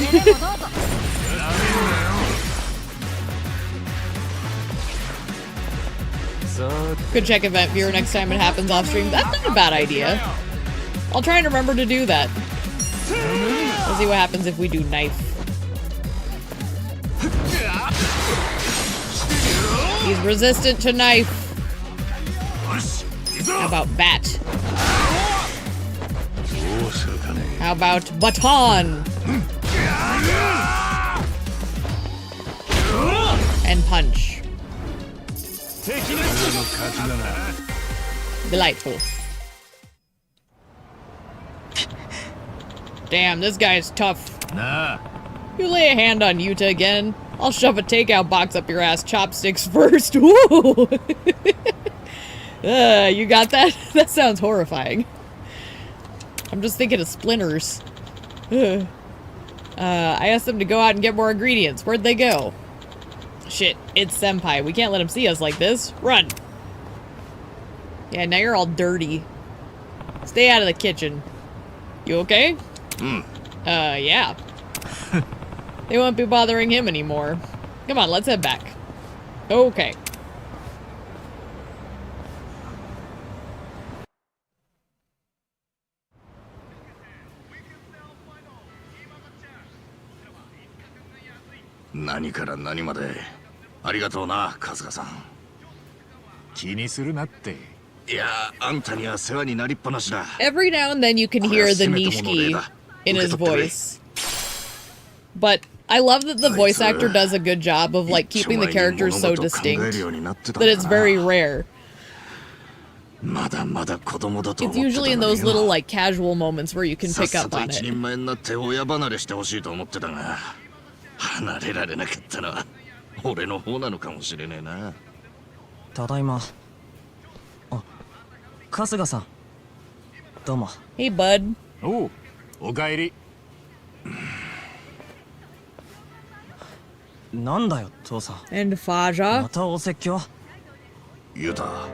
Could check event viewer next time it happens off stream. That's not a bad idea. I'll try and remember to do that. We'll see what happens if we do knife. He's resistant to knife. How about bat? How about baton? And punch. Delightful. Damn, this guy's tough. Nah. You lay a hand on Yuta again, I'll shove a takeout box up your ass chopsticks first. Woo! You got that? That sounds horrifying. I'm just thinking of splinters. I asked them to go out and get more ingredients. Where'd they go? Shit, it's Senpai. We can't let him see us like this. Run! Yeah, now you're all dirty. Stay out of the kitchen. You okay? Yeah. They won't be bothering him anymore. Come on, let's head back. Okay.何から何までありがとうな、春日さん。気にするなって。いや、あんたには世話になりっぱなしだ。Every now and then you can hear the Nishiki in his voice. But I love that the voice actor does a good job of like keeping the characters so distinct that it's very rare. It's usually in those little like casual moments where you can pick up on it. 離れられなかったのは俺の方なのかもしれねえな。ただいま。あ、春日さん。どうも。Hey, bud. おう、おかえり。なんだよ、父さん。And Faja. またお説教？ユタ、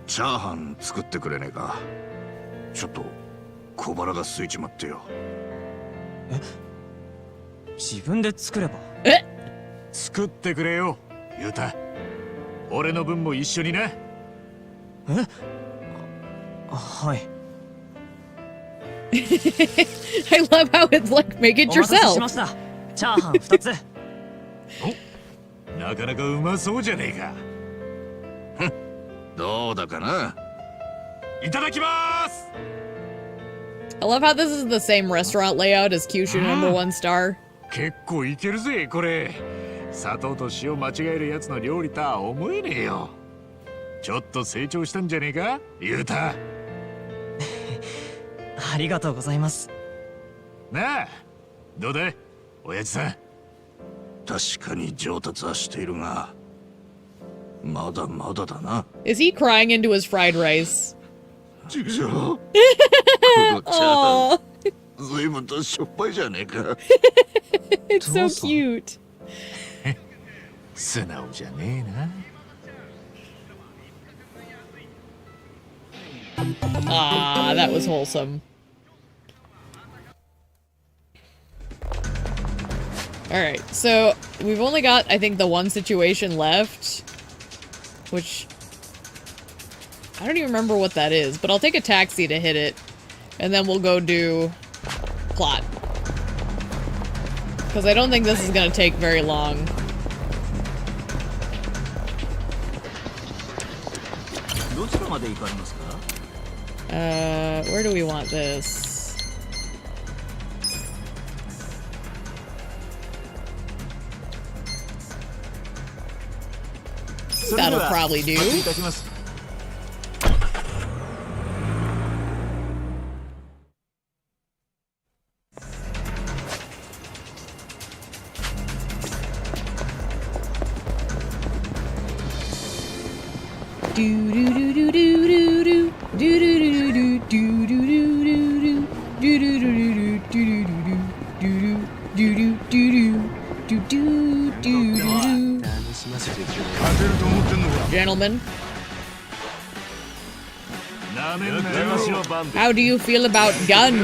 チャーハン作ってくれねえか。ちょっと小腹が空いちまってよ。え？自分で作れば。え？作ってくれよ、ユタ。俺の分も一緒にな。え？はい。I love how it's like make it お待たせ yourself. しました。チャーハン2つ。お、なかなかうまそうじゃねえか。どうだかな。いただきます。I love how this is the same restaurant layout as Kyushu #1 star. 結構いけるぜこれ。砂糖と塩間違えるやつの料理とは思えねえよ。ちょっと成長したんじゃねえか、ユータ。ありがとうございます。なあ、どうだ親父さん。確かに上達はしているがまだまだだな。 Is he crying into his fried rice? ちくしょう。このチャーハン随分としょっぱいじゃねえか。It's so cute. 素直じゃねえな。Ah, that was wholesome. Alright, so we've only got, I think, the one situation left, which I don't even remember what that is, but I'll take a taxi to hit it, and then we'll go do plot. Because I don't think this is going to take very long. Where do we want this? That'll probably do. Gentlemen, how do you feel about guns?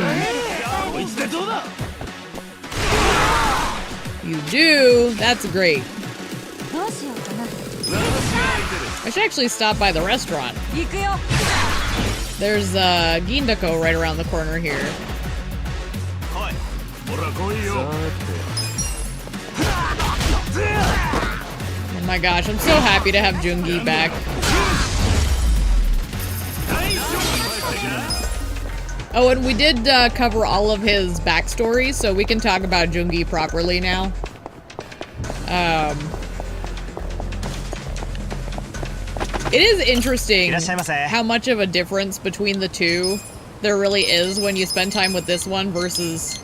You do? That's great. I should actually stop by the restaurant. There's Gindako right around the corner here. And my gosh, I'm so happy to have Jungi back. Oh, and we did cover all of his backstory, so we can talk about Jungi properly now. It is interesting how much of a difference between the two there really is when you spend time with this one versus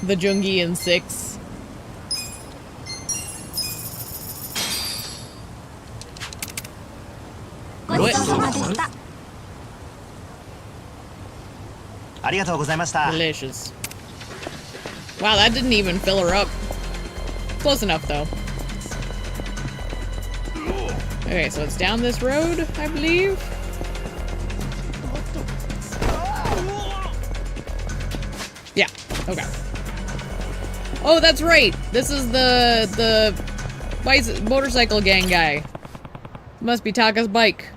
the Jungi in 6. What? Delicious. Wow, that didn't even fill her up. Close enough, though. Okay, so it's down this road, I believe. Yeah, okay. Oh, that's right! This is the motorcycle gang guy. Must be Taka's bike.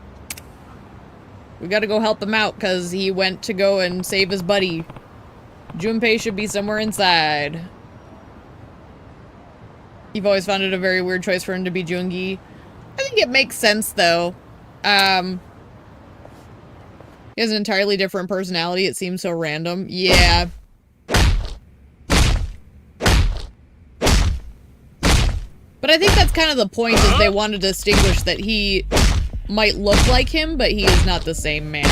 We gotta go help him out, because he went to go and save his buddy. Junpei should be somewhere inside. You've always found it a very weird choice for him to be Jungi. I think it makes sense, though. He has an entirely different personality. It seems so random. Yeah. But I think that's kind of the point, is they want to distinguish that he might look like him, but he is not the same man.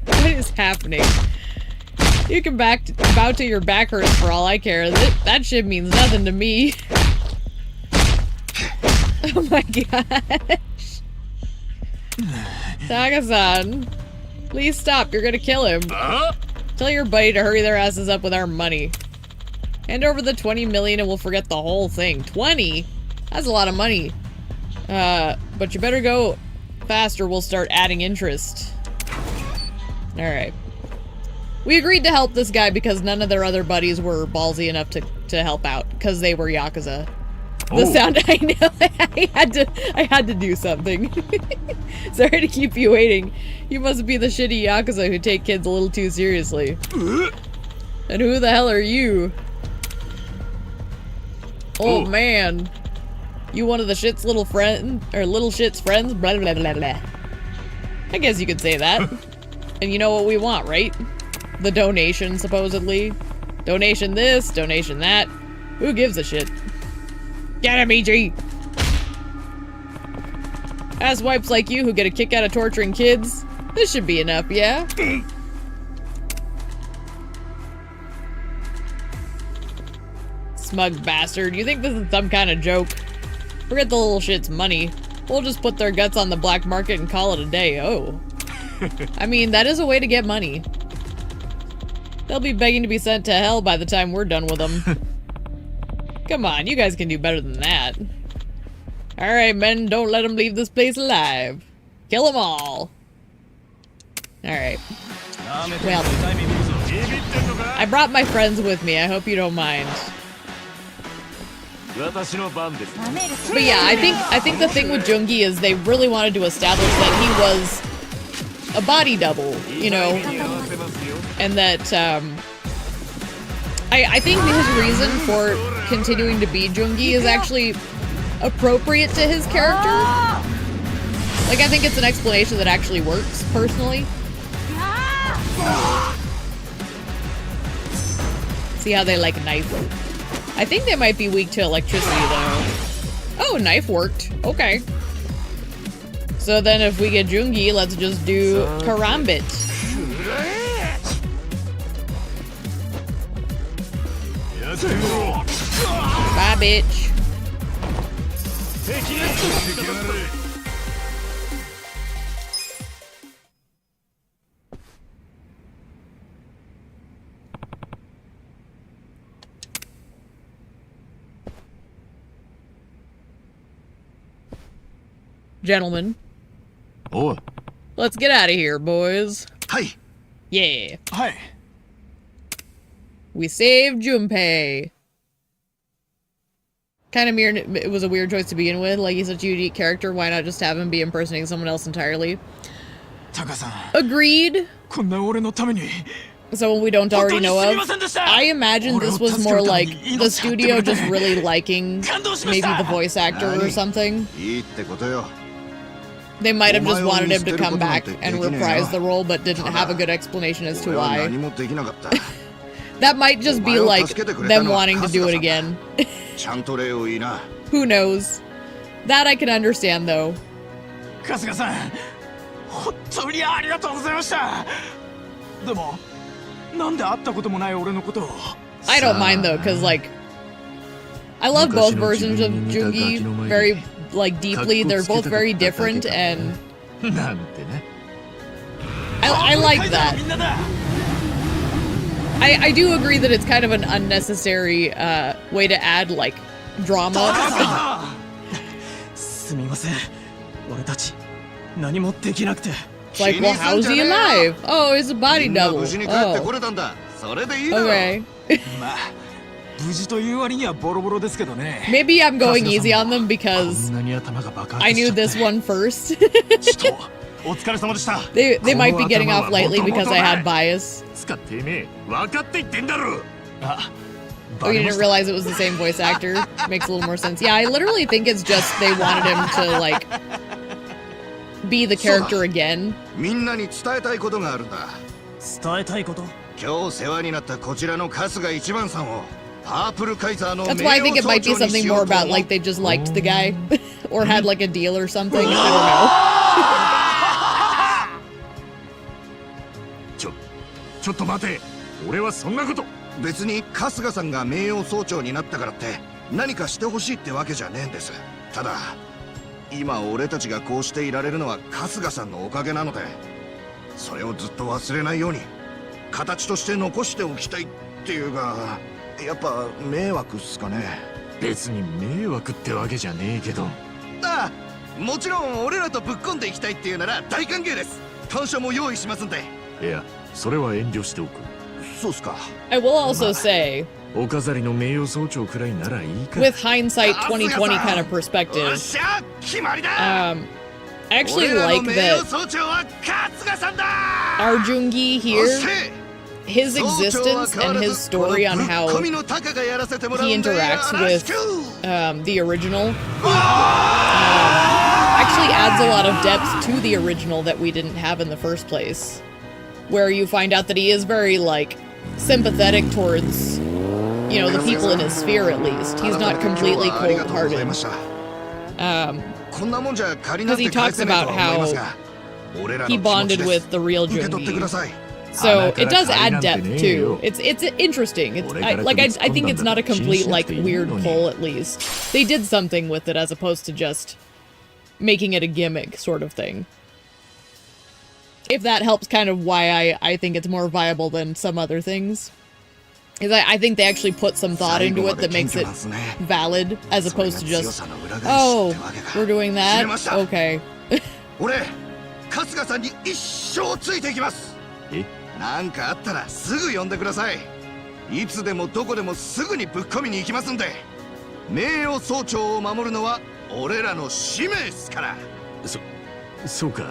What is happening? You can bow to your back hurts for all I care. That shit means nothing to me. Oh my gosh. Taka-san, please stop. You're gonna kill him. Tell your buddy to hurry their asses up with our money. Hand over the 20 million and we'll forget the whole thing. 20? That's a lot of money. But you better go fast or we'll start adding interest. Alright. We agreed to help this guy because none of their other buddies were ballsy enough to help out, because they were Yakuza. The sound, I know, I had to do something. Sorry to keep you waiting. You must be the shitty Yakuza who take kids a little too seriously. And who the hell are you? Oh man. You one of the shit's little friend, or little shit's friends? Blah blah blah blah. I guess you could say that. And you know what we want, right? The donation, supposedly. Donation this, donation that. Who gives a shit? Get him, EG! Asswipes like you who get a kick out of torturing kids. This should be enough, yeah? Smug bastard. You think this is some kind of joke? Forget the little shit's money. We'll just put their guts on the black market and call it a day. Oh. I mean, that is a way to get money. They'll be begging to be sent to hell by the time we're done with them. Come on, you guys can do better than that. Alright, men, don't let them leave this place alive. Kill them all. Alright. Well, I brought my friends with me. I hope you don't mind. But yeah, I think the thing with Jungi is they really wanted to establish that he was a body double, you know, and that I think his reason for continuing to be Jungi is actually appropriate to his character. Like, I think it's an explanation that actually works, personally. See how they like knife? I think they might be weak to electricity, though. Oh, knife worked. Okay. So then if we get Jungi, let's just do Karambit. Bye, bitch. Gentlemen. Oh. Let's get out of here, boys. Hi. Yeah. Hi. We saved Junpei. Kind of weird. It was a weird choice to begin with. Like, he's such a unique character. Why not just have him be impersonating someone else entirely? Taka-san. Agreed. こんな俺のために someone we don't already know of. I imagine this was more like the studio just really liking maybe the voice actor or something. いいってことよ。 They might have just wanted him to come back and reprise the role, but didn't have a good explanation as to 俺は why. 何もできなかった。 That might just be like them wanting to do it again. ちゃんと礼を言いな。 Who knows? That I can understand though. 春日さん、本当にありがとうございました。でも、なんで会ったこともない俺のことを。I don't mind though, cause like I love both versions of Jungi very like deeply. They're both very different, and なんてね。 I like that. I do agree that it's kind of an unnecessary way to add like drama. すみません。俺たち何もできなくて。 It's like, well, how's he alive? Oh, it's a body みんな double. 無事に帰ってこ Oh, れたんだ。それでいいだろ。 okay. まあ、無事という割にはボロボロですけどね。 Maybe I'm going easy on them こ because んなに頭が爆発 I しちゃ knew って。 this one first. ちょっと、お疲れ様でした。 They might be getting off lightly because I had bias. 使ってねえ。分かって言ってんだろ。あ、 Oh, you didn't realize it was the same voice actor? Makes a little more sense. Yeah, I literally think it's just they wanted him to, like, be the character again. みんなに伝えたいことがあるんだ。伝えたいこと。今日世話になったこちらの春日一番さんをパープルカイザーの That's 名 why I 誉 think it 総 might be 長に something しよ more うと about, 思う like, they just liked the guy. Or had, like, a deal or something. I ちょっと待て。俺はそんなこと。別に春日さんが名誉総長になったからって何かしてほしいってわけじゃねえんです。ただ今俺たちがこうしていられるのは春日さんのおかげなので、それをずっと忘れないように形として残しておきたいっていうか、やっぱ迷惑っすかね。別に迷惑ってわけじゃねえけど。ああ、もちろん俺らとぶっ込んでいきたいっていうなら大歓迎です。感謝も用意しますんで。いや、それは遠慮しておく。そうっすか。 will also say, お飾りの名誉総長くらいならいいか。 with hindsight 2020 kind of よっ perspective, しゃ、決まりだ。 I actually 俺らの like 名 that 誉総長は春日さんだ。 our Jungi そ here, して his existence and his story on how he interacts with the original actually adds a lot of depth to the original that we didn't have in the first place, where you find out that he is very like sympathetic towards, you know, the people in his sphere. At least he's not completely cold-hearted, because he talks about how he bonded with the real Jungi. So it does add depth too. It's interesting. It's I think it's not a complete like weird pull. At least they did something with it as opposed to just making it a gimmick sort of thing. If that helps kind of why I think it's more viable than some other things. Because I think they actually put some thought into it that makes it valid as opposed to just, oh, we're doing that? Okay. 俺、春日さんに一生ついていきます。え？なんかあったらすぐ呼んでください。いつでもどこでもすぐにぶっ込みに行きますんで。名誉総長を守るのは俺らの使命っすから。そうか。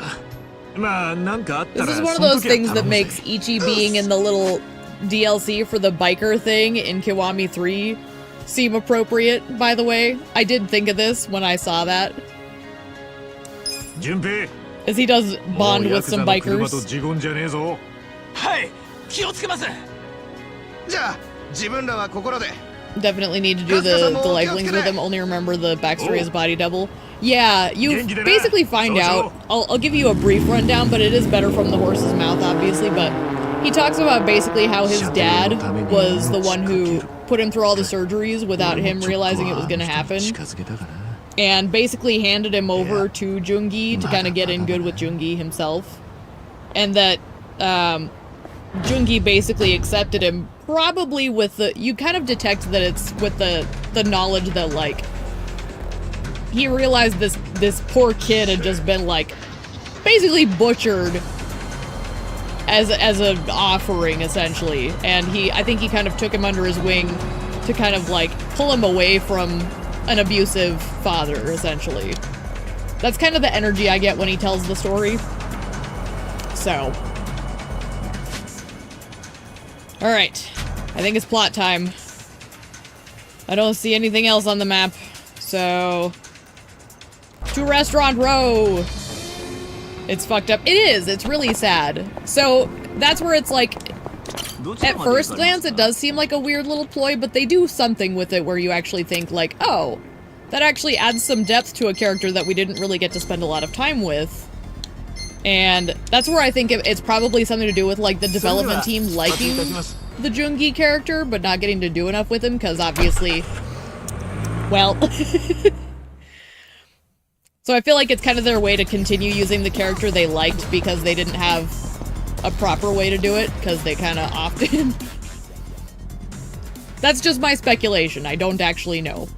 まあなんかあったら。 This is one of those things that makes Ichi being in the little DLC for the biker thing in Kiwami 3 seem appropriate, by the way. I did think of this when I saw that. 順平。 As he does bond with some bikers. はい、気をつけます。じゃあ自分らはここらで。 Definitely need to do the lifelings with him. Only remember the backstory as body double. Yeah, you basically find out. I'll give you a brief rundown, but it is better from the horse's mouth, obviously. But he talks about basically how his dad was the one who put him through all the surgeries without him realizing it was going to happen, and basically handed him over to Jungi to kind of get in good with Jungi himself, and that Jungi basically accepted him, probably with the, you kind of detect that it's with the knowledge that like he realized this poor kid had just been like basically butchered as an offering essentially, and I think he kind of took him under his wing to kind of like pull him away from an abusive father essentially. That's kind of the energy I get when he tells the story. So Alright. I think it's plot time. I don't see anything else on the map. So... to Restaurant Row! It's fucked up. It is! It's really sad. So, that's where it's like... at first glance, it does seem like a weird little ploy, but they do something with it where you actually think like, oh, that actually adds some depth to a character that we didn't really get to spend a lot of time with. And that's where I think it's probably something to do with, like, the development team liking the Jungi character, but not getting to do enough with him, because obviously, well... So I feel like it's kind of their way to continue using the character they liked because they didn't have a proper way to do it, because they kind of often... That's just my speculation, I don't actually know.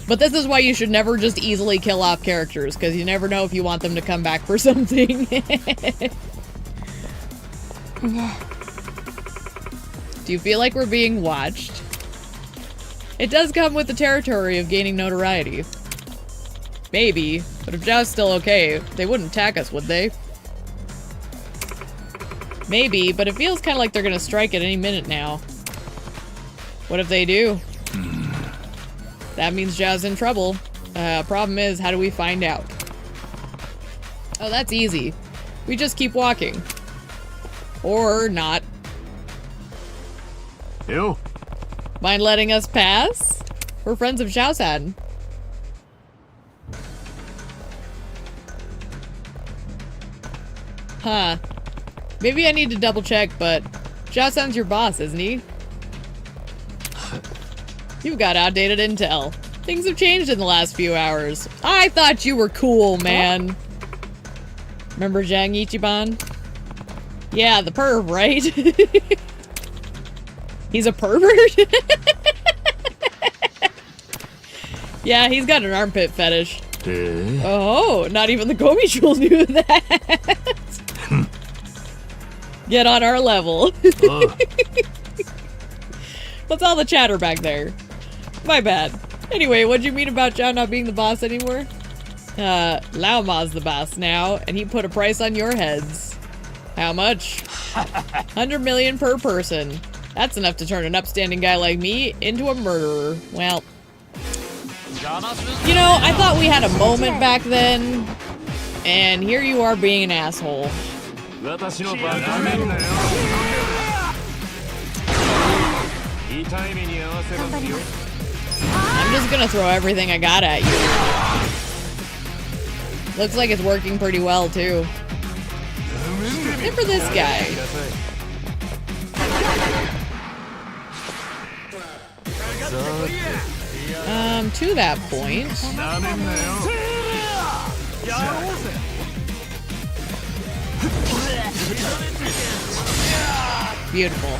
But this is why you should never just easily kill off characters, because you never know if you want them to come back for something. Do you feel like we're being watched? It does come with the territory of gaining notoriety. Maybe, but if Zhao's still okay, they wouldn't attack us, would they? Maybe, but it feels kind of like they're gonna strike at any minute now. What if they do? That means Zhao's in trouble. Problem is, how do we find out? Oh, that's easy. We just keep walking. Or not. Yo. Mind letting us pass? We're friends of Zhao-san. Huh. Maybe I need to double check, but Zhao-san's your boss, isn't he? You've got outdated intel. Things have changed in the last few hours. I thought you were cool, man. Remember Zhang Ichiban? Yeah, the perv, right? He's a pervert? Yeah, he's got an armpit fetish. Oh, not even the Gomichul knew that. Get on our level. What's all the chatter back there? My bad. Anyway, what'd you mean about Zhao not being the boss anymore? Lao Ma's the boss now, and he put a price on your heads. How much? 100 million per person. That's enough to turn an upstanding guy like me into a murderer. Well, you know, I thought we had a moment back then, and here you are being an asshole. I'm just gonna throw everything I got at you. Looks like it's working pretty well, too. Except for this guy. To that point. Beautiful.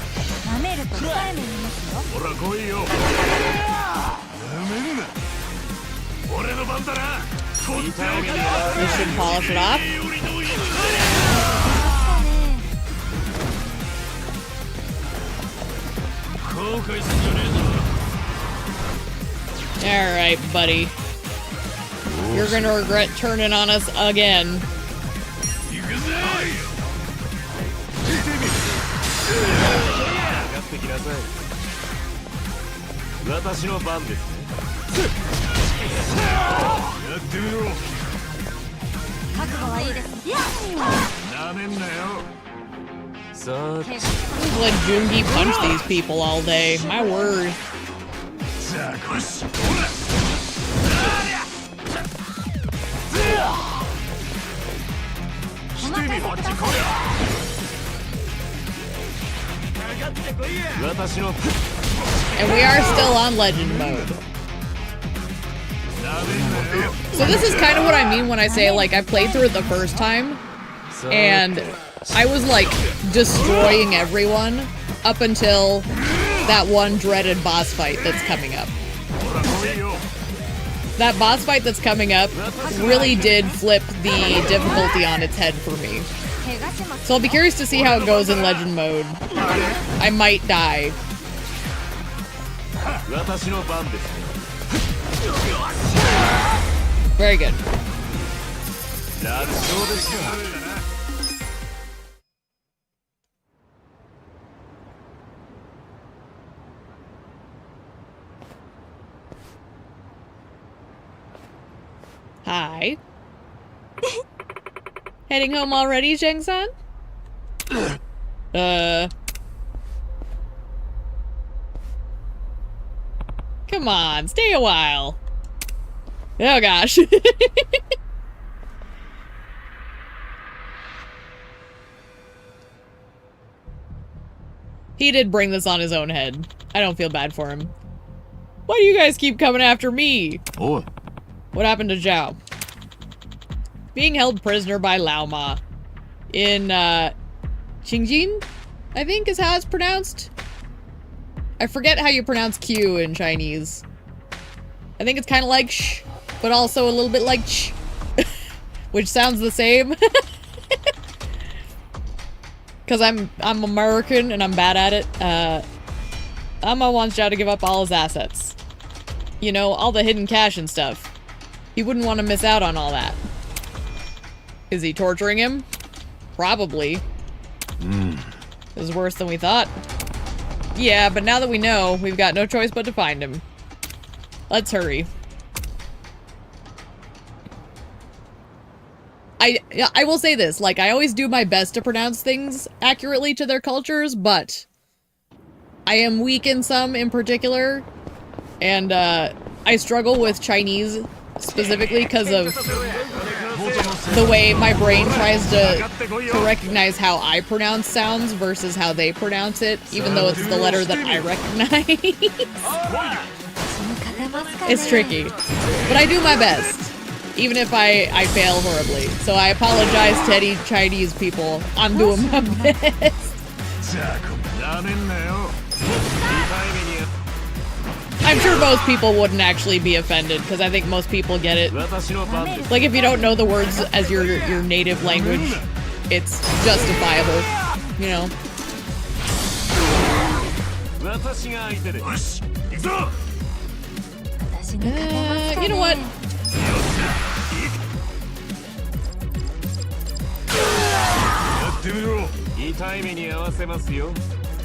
We should polish it off. Alright, buddy. You're gonna regret turning on us again. Just let Jungi punch these people all day. My word. And we are still on legend mode. So this is kind of what I mean when I say, like, I played through it the first time, and I was, like, destroying everyone up until that one dreaded boss fight that's coming up. That boss fight that's coming up really did flip the difficulty on its head for me. So I'll be curious to see how it goes in legend mode. I might die. Very good. Hi. Heading home already, Zheng-san? Come on, stay a while. Oh gosh. He did bring this on his own head. I don't feel bad for him. Why do you guys keep coming after me? Oh. What happened to Zhao? Being held prisoner by Lao Ma in Qingjin, I think is how it's pronounced. I forget how you pronounce Q in Chinese. I think it's kind of like sh, but also a little bit like ch, which sounds the same. Because I'm American and I'm bad at it. Amma wants Zhao to give up all his assets. You know, all the hidden cash and stuff. He wouldn't want to miss out on all that. Is he torturing him? Probably. This is worse than we thought. Yeah, but now that we know, we've got no choice but to find him. Let's hurry. I will say this, like, I always do my best to pronounce things accurately to their cultures, but I am weak in some in particular, and I struggle with Chinese specifically because of the way my brain tries to recognize how I pronounce sounds versus how they pronounce it, even though it's the letter that I recognize. It's tricky, but I do my best. Even if I fail horribly. So I apologize to any Chinese people. I'm doing my best. I'm sure most people wouldn't actually be offended, because I think most people get it. Like, if you don't know the words as your native language, it's justifiable, you know? You know what?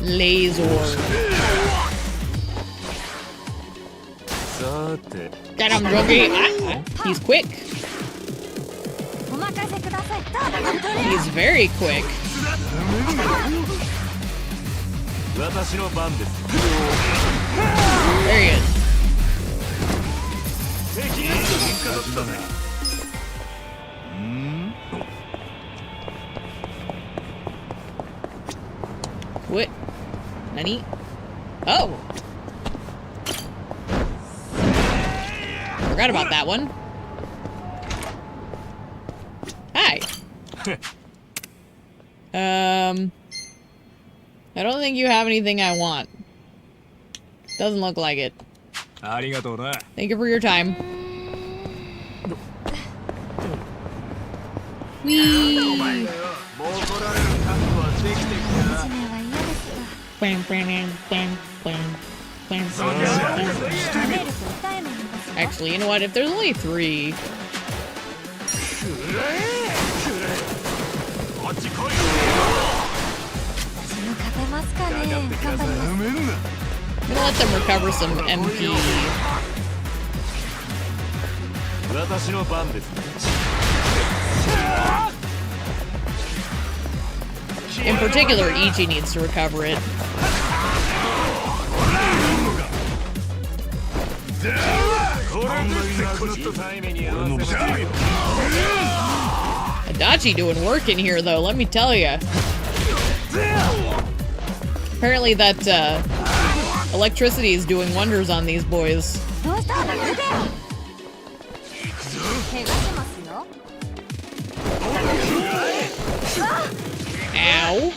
Laser. Get him, Jogi. He's quick. He's very quick. There he is. What? Nani? Oh! Forgot about that one. Hi! I don't think you have anything I want. Doesn't look like it. Thank you for your time. Whee! Actually, you know what? If there's only 3... I'm gonna let them recover some MP. In particular, Ichi needs to recover it. Adachi doing work in here, though, let me tell ya. Apparently that, electricity is doing wonders on these boys. Ow.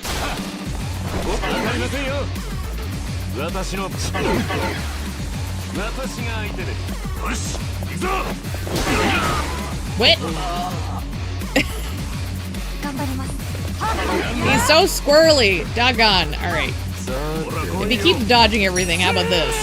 What? He's so squirrely. Doggone. Alright. If he keeps dodging everything, how about this?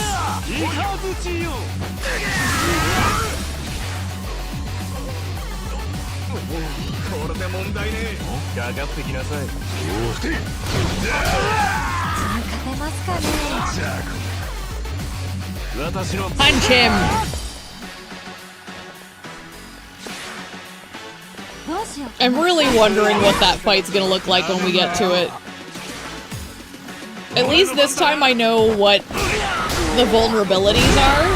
Punch him! I'm really wondering what that fight's gonna look like when we get to it. At least this time I know what the vulnerabilities are.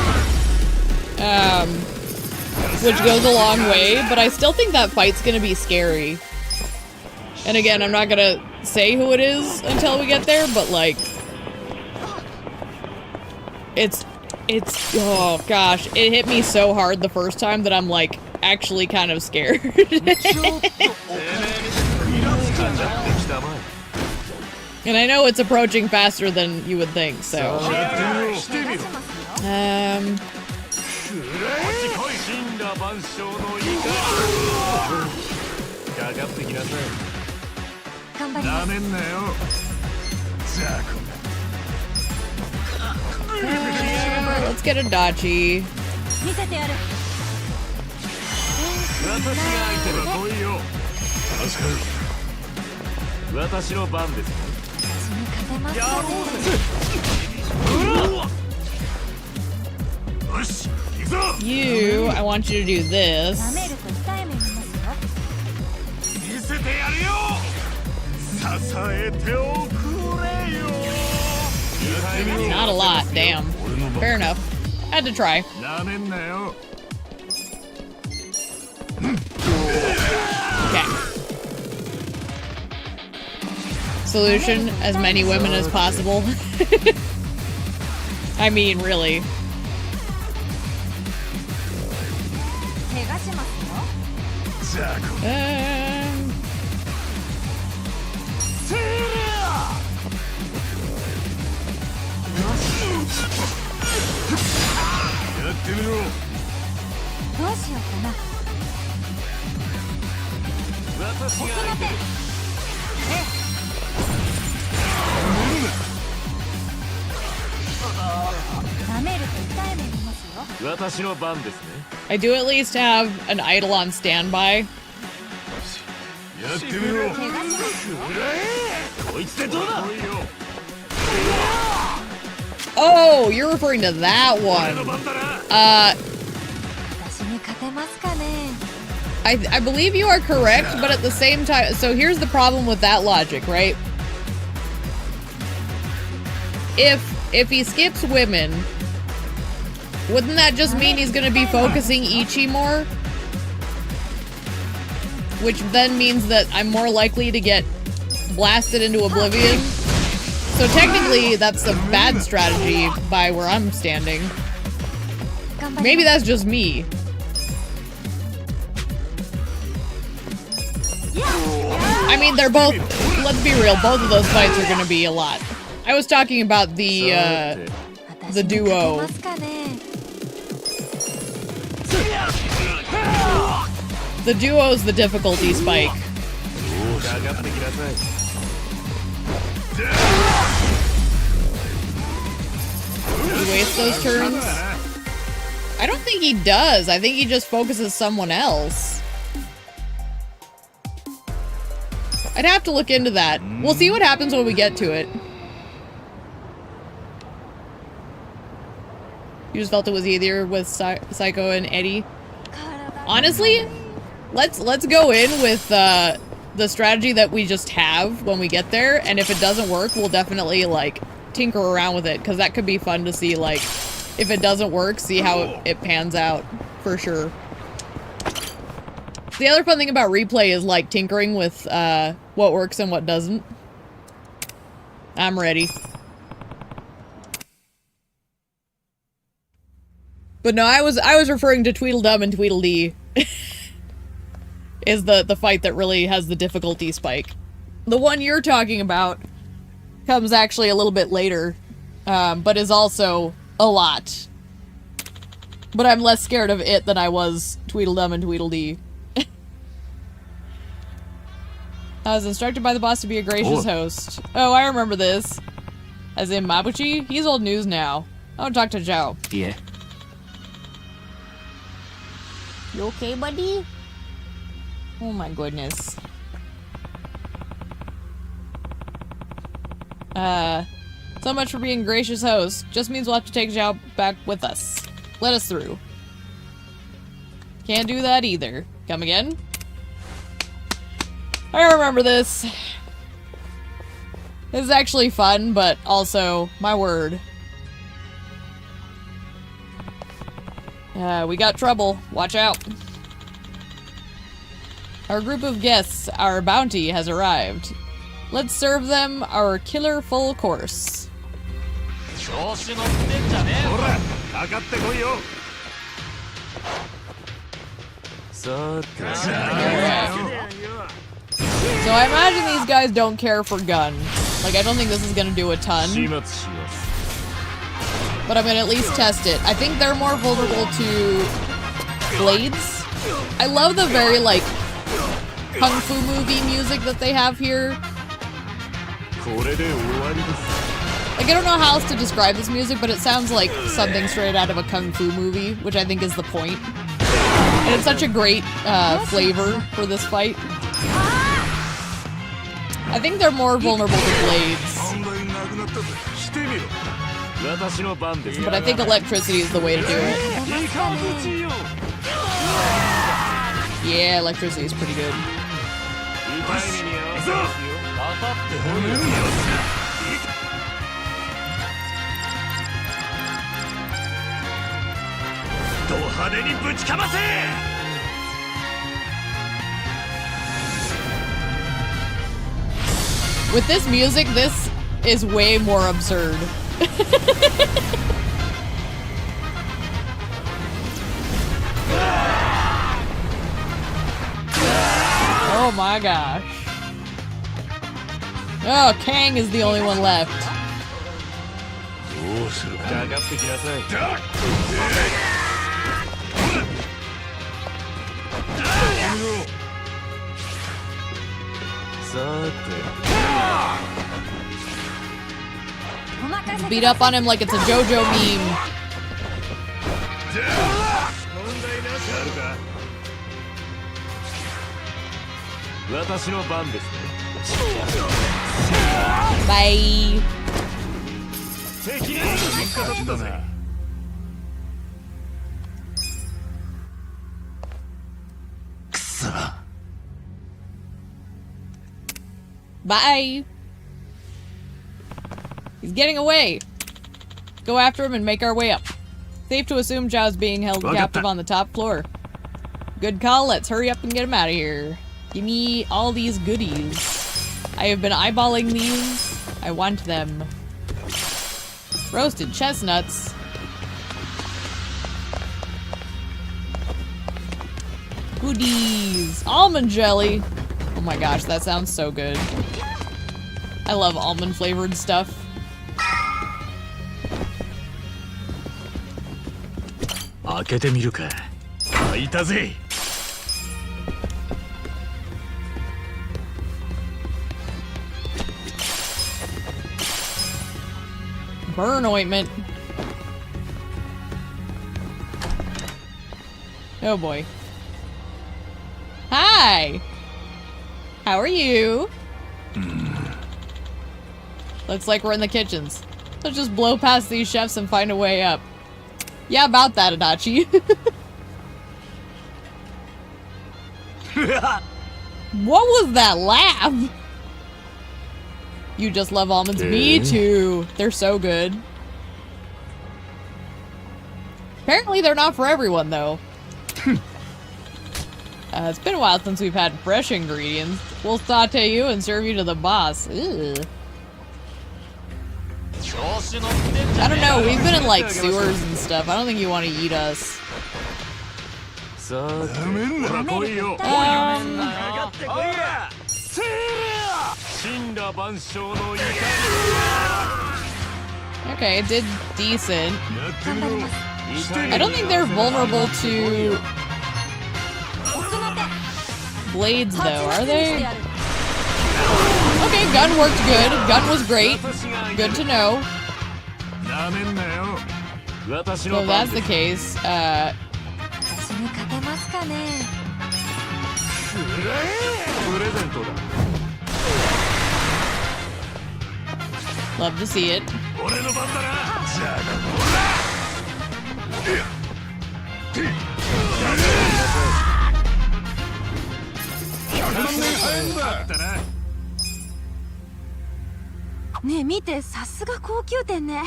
Which goes a long way, but I still think that fight's gonna be scary. And again, I'm not gonna say who it is until we get there, but like... It's, oh gosh, it hit me so hard the first time that I'm like, actually kind of scared. And I know it's approaching faster than you would think, so... let's get a Dachi. You, I want you to do this. Not a lot, damn. Fair enough. Had to try. Okay. Solution, as many women as possible. I mean, really. I do at least have an idol on standby. Oh, you're referring to that one. I believe you are correct, but at the same time, so here's the problem with that logic, right? If he skips women, wouldn't that just mean he's gonna be focusing Ichi more? Which then means that I'm more likely to get blasted into oblivion. So technically, that's a bad strategy by where I'm standing. Maybe that's just me. I mean, they're both, let's be real, both of those fights are gonna be a lot. I was talking about the duo. The duo's the difficulty spike. Does he waste those turns? I don't think he does. I think he just focuses someone else. I'd have to look into that. We'll see what happens when we get to it. You just felt it was easier with Psycho and Eddie. Honestly, let's go in with the strategy that we just have when we get there, and if it doesn't work, we'll definitely like tinker around with it, because that could be fun to see, like, if it doesn't work, see how it pans out, for sure. The other fun thing about replay is like tinkering with what works and what doesn't. I'm ready. But no, I was referring to Tweedledum and Tweedledee. Is the fight that really has the difficulty spike. The one you're talking about comes actually a little bit later, but is also a lot. But I'm less scared of it than I was Tweedledum and Tweedledee. I was instructed by the boss to be a gracious host. Oh, I remember this. As in Mabuchi? He's old news now. I'll talk to Joe. Yeah. You okay, buddy? Oh my goodness. So much for being gracious host. Just means we'll have to take Zhao back with us. Let us through. Can't do that either. Come again? I remember this. This is actually fun, but also, my word. We got trouble. Watch out. Our group of guests, our bounty has arrived. Let's serve them our killer full course. 調子乗ってんじゃねえよ。ほら、かかってこいよ。さて。 So I imagine these guys don't care for guns. Like, I don't think this is gonna do a ton. But I'm gonna at least test it. I think they're more vulnerable to blades. I love the very, like, kung fu movie music that they have here. Like, I don't know how else to describe this music, but it sounds like something straight out of a kung fu movie, which I think is the point. And it's such a great flavor for this fight. I think they're more vulnerable to blades. But I think electricity is the way to do it. Yeah, electricity is pretty good. With this music, this is way more absurd. Oh my gosh. Oh, Kang is the only one left. Beat up on him like it's a JoJo meme. Bye. Bye. He's getting away. Go after him and make our way up. Safe to assume Zhao's being held captive on the top floor. Good call, let's hurry up and get him out of here. Give me all these goodies. I have been eyeballing these. I want them. Roasted chestnuts. Goodies. Almond jelly. Oh my gosh, that sounds so good. I love almond flavored stuff. Burn ointment. Oh boy. Hi! How are you? Looks like we're in the kitchens. Let's just blow past these chefs and find a way up. Yeah, about that, Adachi. What was that laugh? You just love almonds? Me too. They're so good. Apparently they're not for everyone, though. It's been a while since we've had fresh ingredients. We'll saute you and serve you to the boss. Ew. I don't know, we've been in like sewers and stuff. I don't think you want to eat us. Okay, it did decent. I don't think they're vulnerable to blades though, are they? Okay, gun worked good. Gun was great. Good to know. So if that's the case, love to see it. 見て、さすが高級店ね。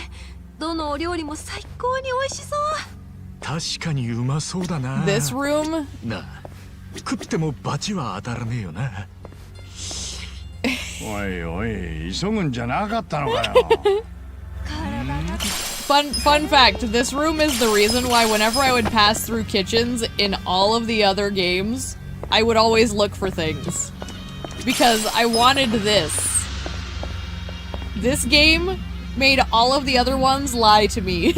どのお料理も最高に美味しそう。確かにうまそうだな。 This room? なあ、食っても罰は当たらねえよな。おいおい、急ぐんじゃなかったのかよ。Fun fact, this room is the reason why whenever I would pass through kitchens in all of the other games, I would always look for things. Because I wanted this. This game made all of the other ones lie to me.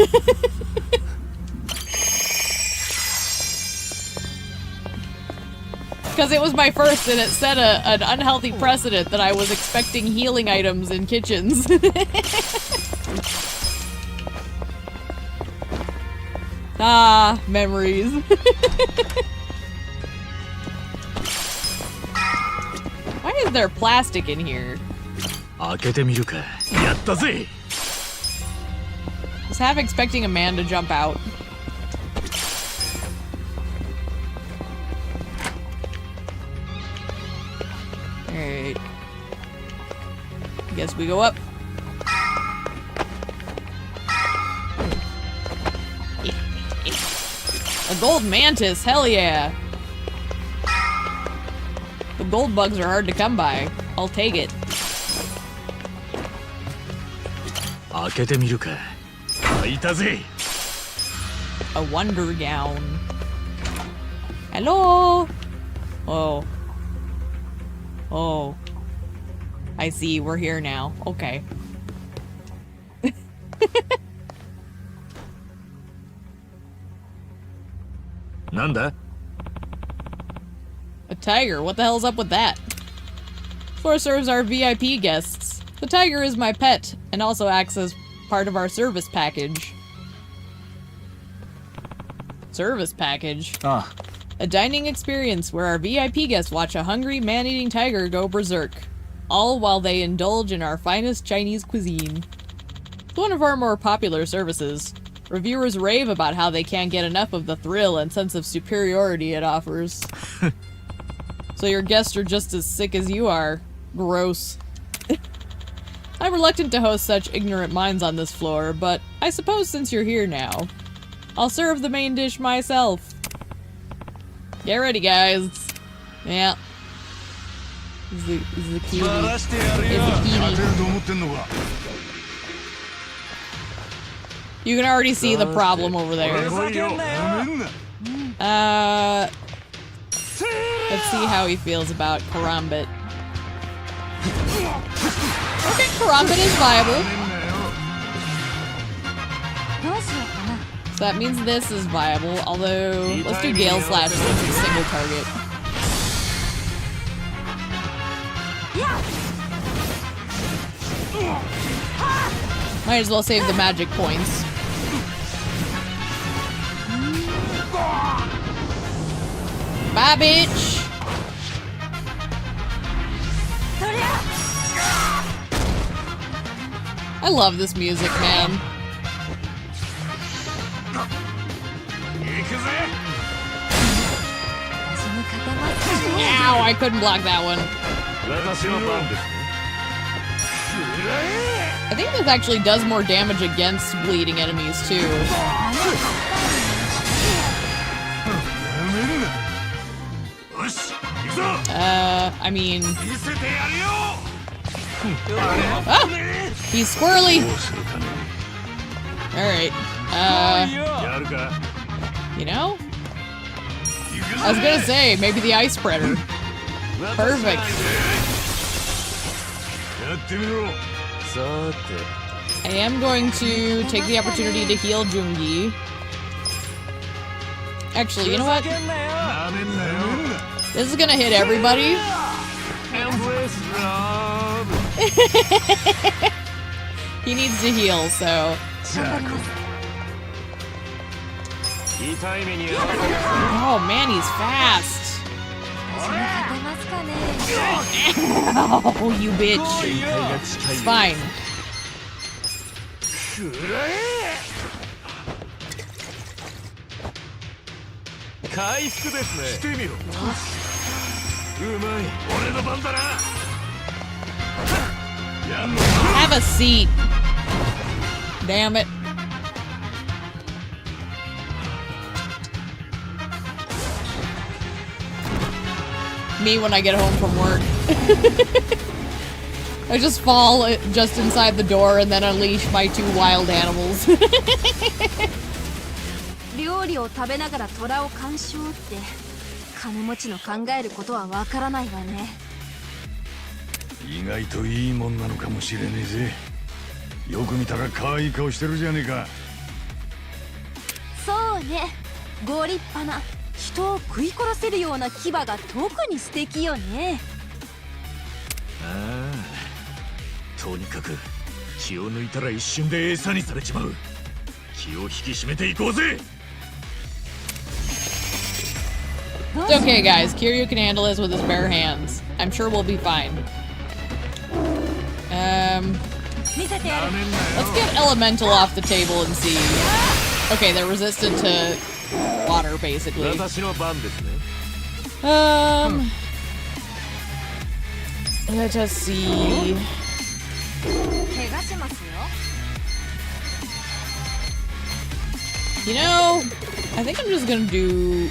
Because it was my first and it set an unhealthy precedent that I was expecting healing items in kitchens. Ah, memories. Why is there plastic in here? 開けてみるか。やったぜ。 I was half expecting a man to jump out. Alright. Guess we go up. A gold mantis, hell yeah! The gold bugs are hard to come by. I'll take it. 開けてみるか。開いたぜ。 A wonder gown. Hello? Oh. Oh. I see, we're here now. Okay. Nanda? A tiger, what the hell's up with that? Floor serves our VIP guests. The tiger is my pet, and also acts as part of our service package. Service package? Ah, A dining experience where our VIP guests watch a hungry, man-eating tiger go berserk. All while they indulge in our finest Chinese cuisine. It's one of our more popular services. Reviewers rave about how they can't get enough of the thrill and sense of superiority it offers. So your guests are just as sick as you are. Gross. I'm reluctant to host such ignorant minds on this floor, but I suppose since you're here now, I'll serve the main dish myself. Get ready, guys. Yeah. Is the cutie. バラしてやるよ。 Is a 当て cutie. ると思ってんのか。 You can already see the problem over there. 来いよ。なめんな。 Let's see how he feels about Karambit. Okay, Karambit is viable. どうしようかな。 So that means this is viable, although let's do Gale Slash since it's single target. Might as well save the magic points. Bye, bitch! I love this music, man. 行くぜ。 Ow, I couldn't block that one. 私の番ですね。 I think this actually does more damage against bleeding enemies, too. なめんな。よし、行くぞ。 I mean... 見せてやるよ。 Ah! He's squirrely! どうするかね。 Alright. やるか。 You know? I was gonna say, maybe the ice spreader. Perfect. やってみろ。 さて。 I am going to take the opportunity to heal Jungi. Actually, you know what? なめんなよ。 This is gonna hit everybody. He needs to heal, so... 痛い目に遭う。 Oh man, he's fast. 勝てますかね。 Oh, you bitch. It's fine. 回復ですね。してみろ。うまい。俺の番だな。Have a seat. Damn it. Me when I get home from work. I just fall just inside the door and then unleash my 2 wild animals. 料理を食べながら虎を鑑賞って金持ちの考えることはわからないわね。意外といいもんなのかもしれねえぜ。よく見たら可愛い顔してるじゃねえか。そうね、ご立派な人を食い殺せるような牙が特に素敵よね。ああ、とにかく気を抜いたら一瞬で餌にされちまう。気を引き締めていこうぜ。 It's okay, guys. Kiryu can handle this with his bare hands. I'm sure we'll be fine. Let's get Elemental off the table and see. Okay, they're resistant to water, basically. Let us see. You know, I think I'm just gonna do...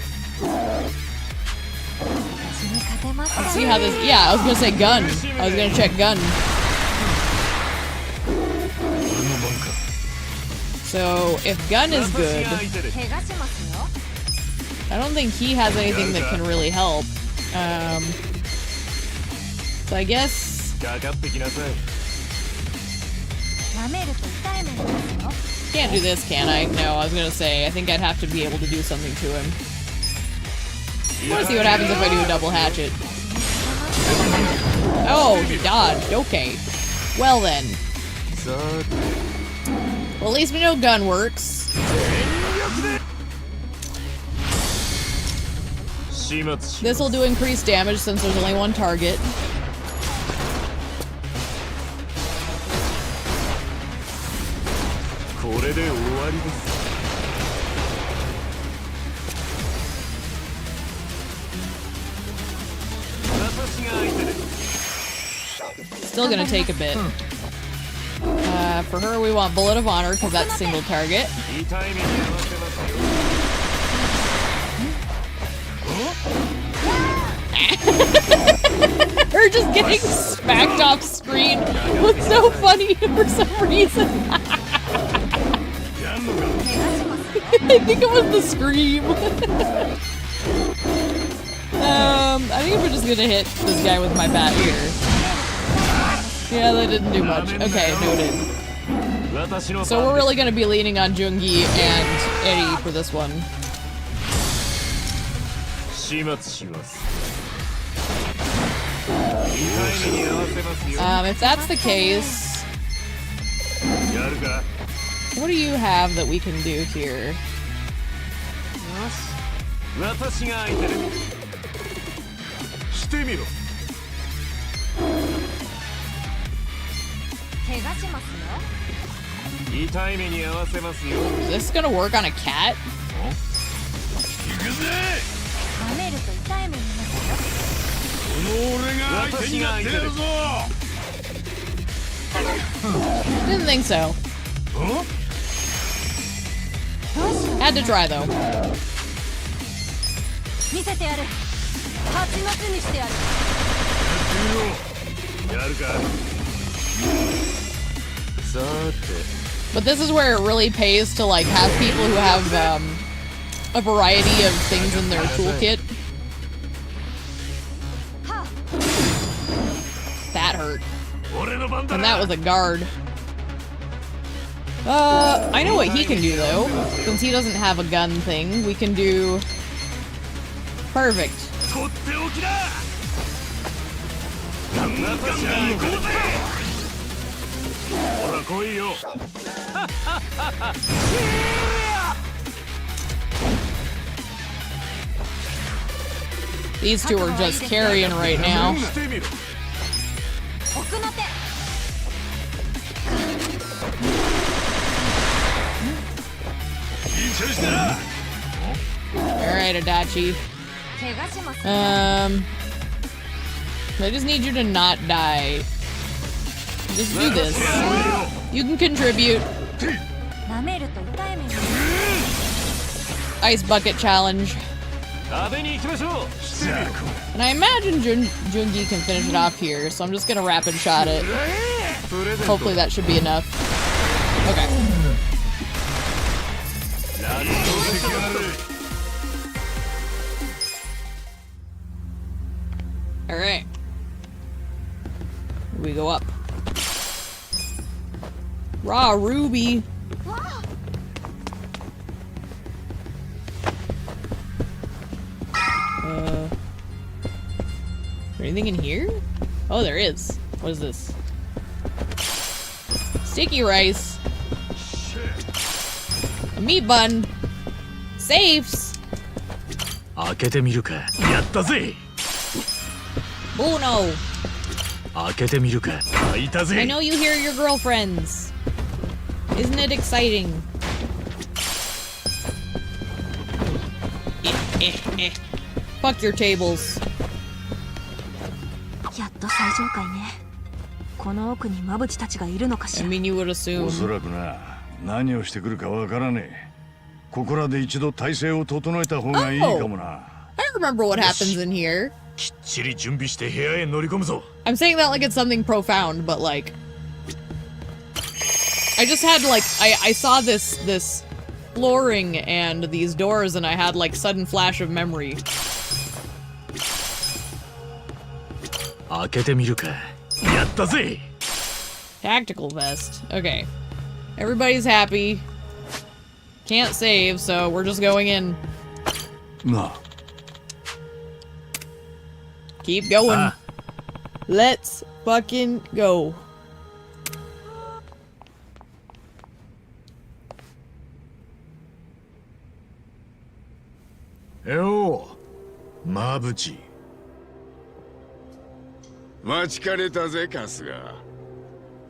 Let's see how this... Yeah, I was gonna say gun. I was gonna check gun. So, if gun is good... I don't think he has anything that can really help. So I guess... Can't do this, can I? No, I was gonna say, I think I'd have to be able to do something to him. I wanna see what happens if I do a double hatchet. Oh, he dodged. Okay. Well then. Well, at least we know gun works. This will do increased damage since there's only 1 target. Still gonna take a bit. For her, we want Bullet of Honor because that's single target. Her just getting smacked off screen was so funny for some reason. I think it was the scream. I think we're just gonna hit this guy with my bat here. Yeah, that didn't do much. Okay, noted. So we're really gonna be leaning on Jungi and Eddie for this one. If that's the case, what do you have that we can do here? Is this gonna work on a cat? Didn't think so. Had to try though. But this is where it really pays to like have people who have a variety of things in their toolkit. That hurt. And that was a guard. I know what he can do though. Since he doesn't have a gun thing, we can do... Perfect. These two are just carrying right now. Alright, Adachi. I just need you to not die. Just do this. You can contribute. 舐めると痛い目に Ice bucket challenge. 食べに行きましょう。 And I imagine Jungi can finish it off here, so I'm just gonna rapid shot it. Hopefully that should be enough. Okay. Alright. We go up. Raw Ruby. Is there anything in here? Oh, there is. What is this? Sticky rice. A meat bun. Safes. 開けてみるか。やったぜ。 Uno. 開けてみるか。開いた I ぜ。 know you hear your girlfriends. Isn't it exciting? Fuck your tables. やっと最上階ね。この奥にマブチたちがいるのかし I ら。 mean, you would お assume. そらくな、何をしてくるかわからねえ。ここらで一度体勢を整えた方がいいかもな。I remember what happens in here. きっちり準備して部屋へ乗り込むぞ。 I'm saying that like it's something profound, but like I just had like I saw this flooring and these doors and I had like sudden flash of memory. 開けてみるか。やったぜ。 Tactical vest. Okay. Everybody's happy. Can't save, so we're just going in. なあ。 Keep going. Let's fucking go.よう。マブチ。待ちかねたぜ春日。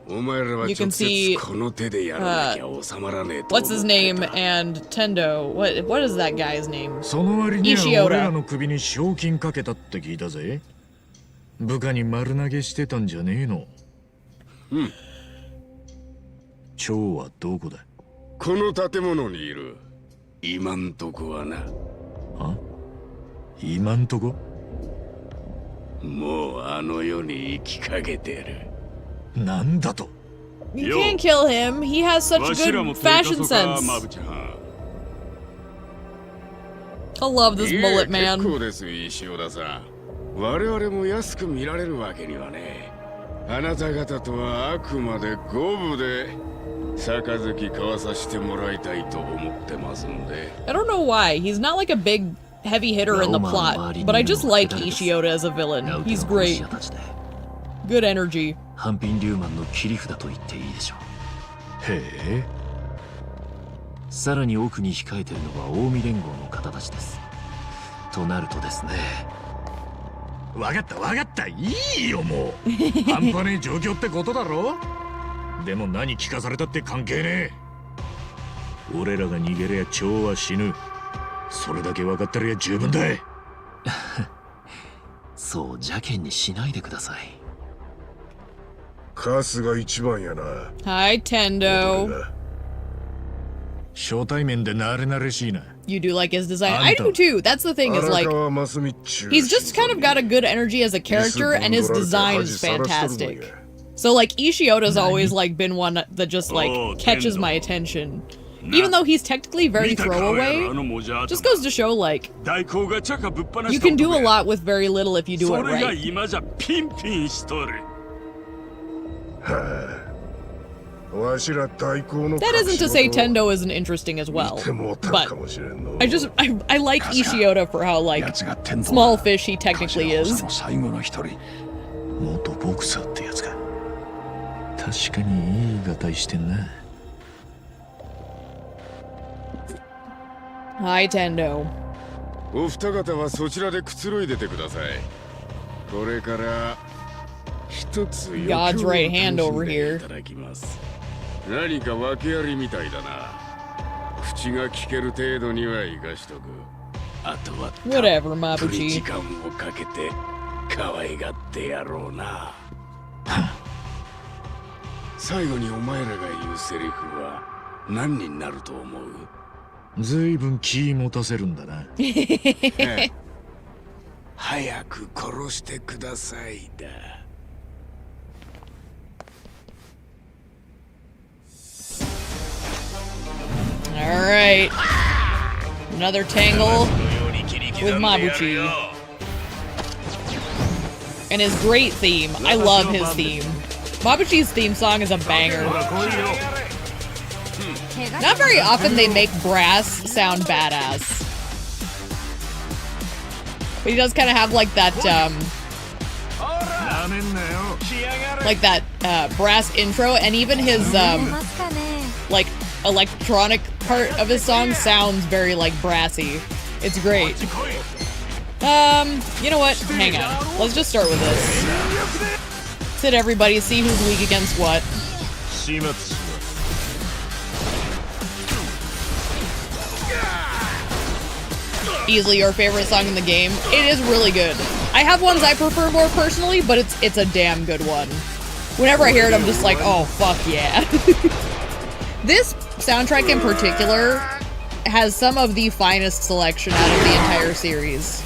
お前らは You can 直 see, 接この手でやらなきゃ収まらねえと What's 思 his って name た。 and Tendo. What is that guy's name? その割に Ishioda は俺らの首に賞金かけたって聞いたぜ。部下に丸投げしてたんじゃねえの。うん。蝶はどこだ。この建物にいる。今んとこはな。あ？今んとこ？もうあの世に生きかけてる。なんだと？ You can't kill him. He has such わしら good も手に fashion 出そうか、 sense. マブちゃん。 I love this いえ mullet 結 man. 構です石尾田さん。我々も安く見られるわけにはね。あなた方とはあくまで五分で杯交わさせてもらいたいと思ってますんで。 I don't know why. He's not like a big heavy hitter in the plot, but I just like Ishioda as a villain. He's great. Good energy. ハンピン・リューマンの切り札と言っていいでしょう。へえ。さらに奥に控えてるのは近江連合の方たちです。となるとですね。わかったわかった、いいよもう。半端ねえ状況ってことだろ。でも何聞かされたって関係ねえ。俺らが逃げりゃ蝶は死ぬ。それだけ分かってりゃ十分だ。そう邪険にしないでください。カスが一番やな。Hi, Tendo. 初対面で慣れ慣れしいな。 You do like his design. I do too. That's the thing is like he's just kind of got a good energy as a character and his design is fantastic. So like Ishioda's always like been one that just like catches my attention. Even though he's technically very throwaway, just goes to show like you can do a lot with very little if you do it right. That isn't to say Tendo isn't interesting as well, but I like Ishioda for how like small fish he technically is. 元ボクサーってやつか。確かにいいがたいしてんな。Hi, Tendo. お二方はそちらでくつろいでてください。これから一つ God's right hand over here. いただきます。何か訳ありみたいだな。口が聞ける程度には生かしとく。あとは Whatever, たっぷり Mabuchi. 時間をかけて可愛がってやろうな。最後にお前らが言うセリフは何になると思う？ずいぶん気持たせるんだな。早く殺してくださいだ。Alright. Another tangle with Mabuchi. And his great theme. I love his theme. Mabuchi's theme song is a banger. Not very often they make brass sound badass. But he does kind of have like that, brass intro, and even his, like, electronic part of his song sounds very, like, brassy. It's great. You know what? Hang on. Let's just start with this. Sit everybody, see who's weak against what. Easily your favorite song in the game. It is really good. I have ones I prefer more personally, but it's a damn good one. Whenever I hear it, I'm just like, oh, fuck yeah. This soundtrack in particular has some of the finest selection out of the entire series.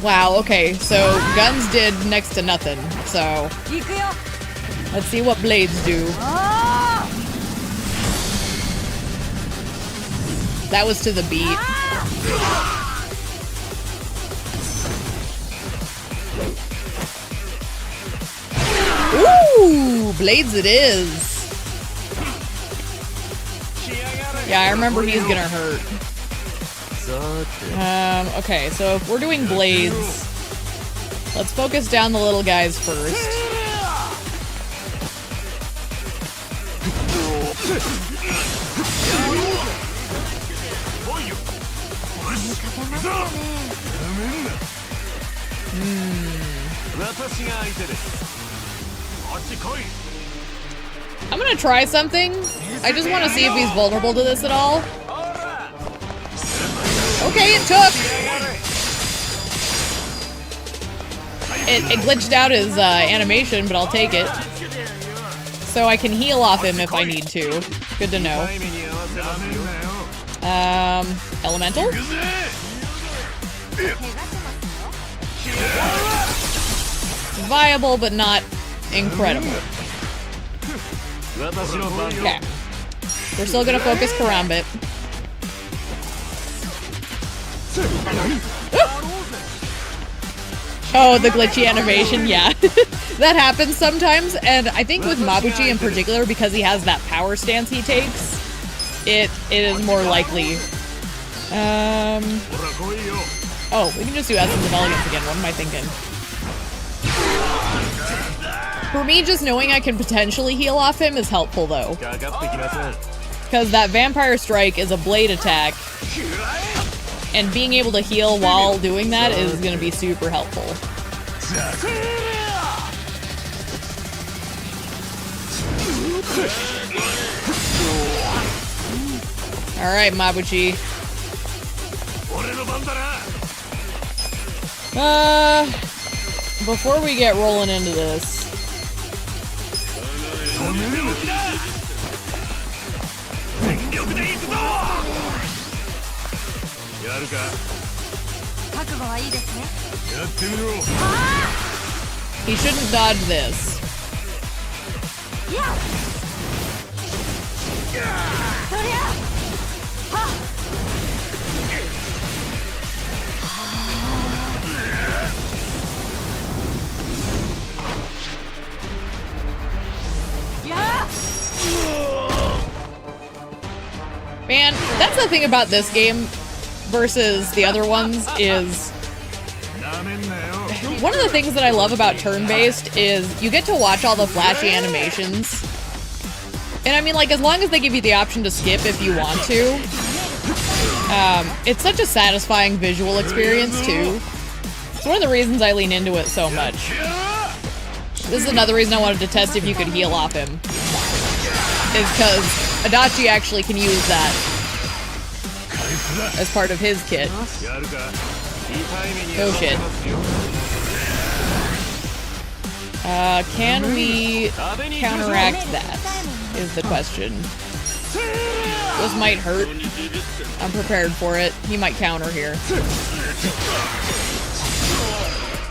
Wow, okay, so guns did next to nothing, so let's see what blades do. That was to the beat. Ooh, blades it is. Yeah, I remember he's gonna hurt. Okay, so if we're doing blades, let's focus down the little guys first. I'm gonna try something. I just want to see if he's vulnerable to this at all. Okay, it took. It glitched out his animation, but I'll take it. So I can heal off him if I need to. Good to know. Elemental? Viable, but not incredible. Okay. We're still gonna focus Karambit. Oh, the glitchy animation, yeah. That happens sometimes, and I think with Mabuchi in particular, because he has that power stance he takes, it is more likely. Oh, we can just do Essence of Elegance again. What am I thinking? For me, just knowing I can potentially heal off him is helpful, though. Because that Vampire Strike is a blade attack, and being able to heal while doing that is going to be super helpful. Alright, Mabuchi. Before we get rolling into this... He shouldn't dodge this. Man, that's the thing about this game versus the other ones is... One of the things that I love about turn-based is you get to watch all the flashy animations. And I mean, like, as long as they give you the option to skip if you want to, it's such a satisfying visual experience, too. It's one of the reasons I lean into it so much. This is another reason I wanted to test if you could heal off him. Is because Adachi actually can use that as part of his kit. Oh shit. Can we counteract that? Is the question. This might hurt. I'm prepared for it. He might counter here.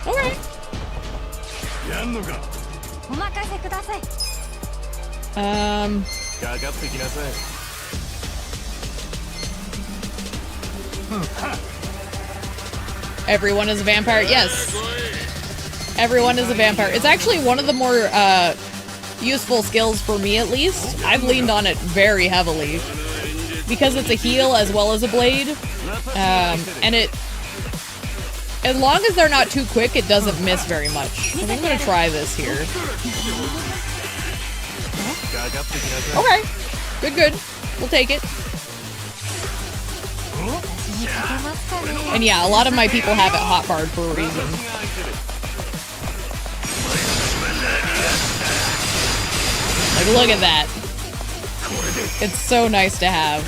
Okay. Everyone is a vampire. Yes. Everyone is a vampire. It's actually one of the more useful skills for me, at least. I've leaned on it very heavily because it's a heal as well as a blade, and it, as long as they're not too quick, it doesn't miss very much. I think I'm gonna try this here. Okay, good. We'll take it. And yeah, a lot of my people have it hotbarred for a reason. Like, look at that. It's so nice to have.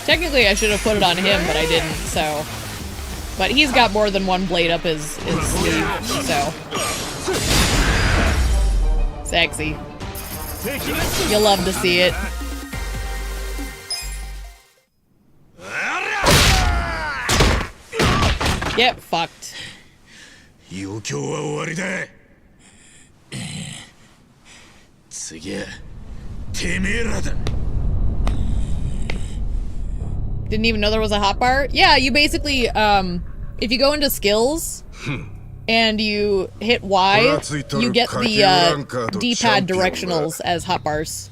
Technically, I should have put it on him, but I didn't, so. But he's got more than one blade up his sleeve, so. Sexy. You'll love to see it. Get fucked. Didn't even know there was a hotbar? Yeah, you basically, if you go into skills and you hit Y, you get the D-pad directionals as hotbars.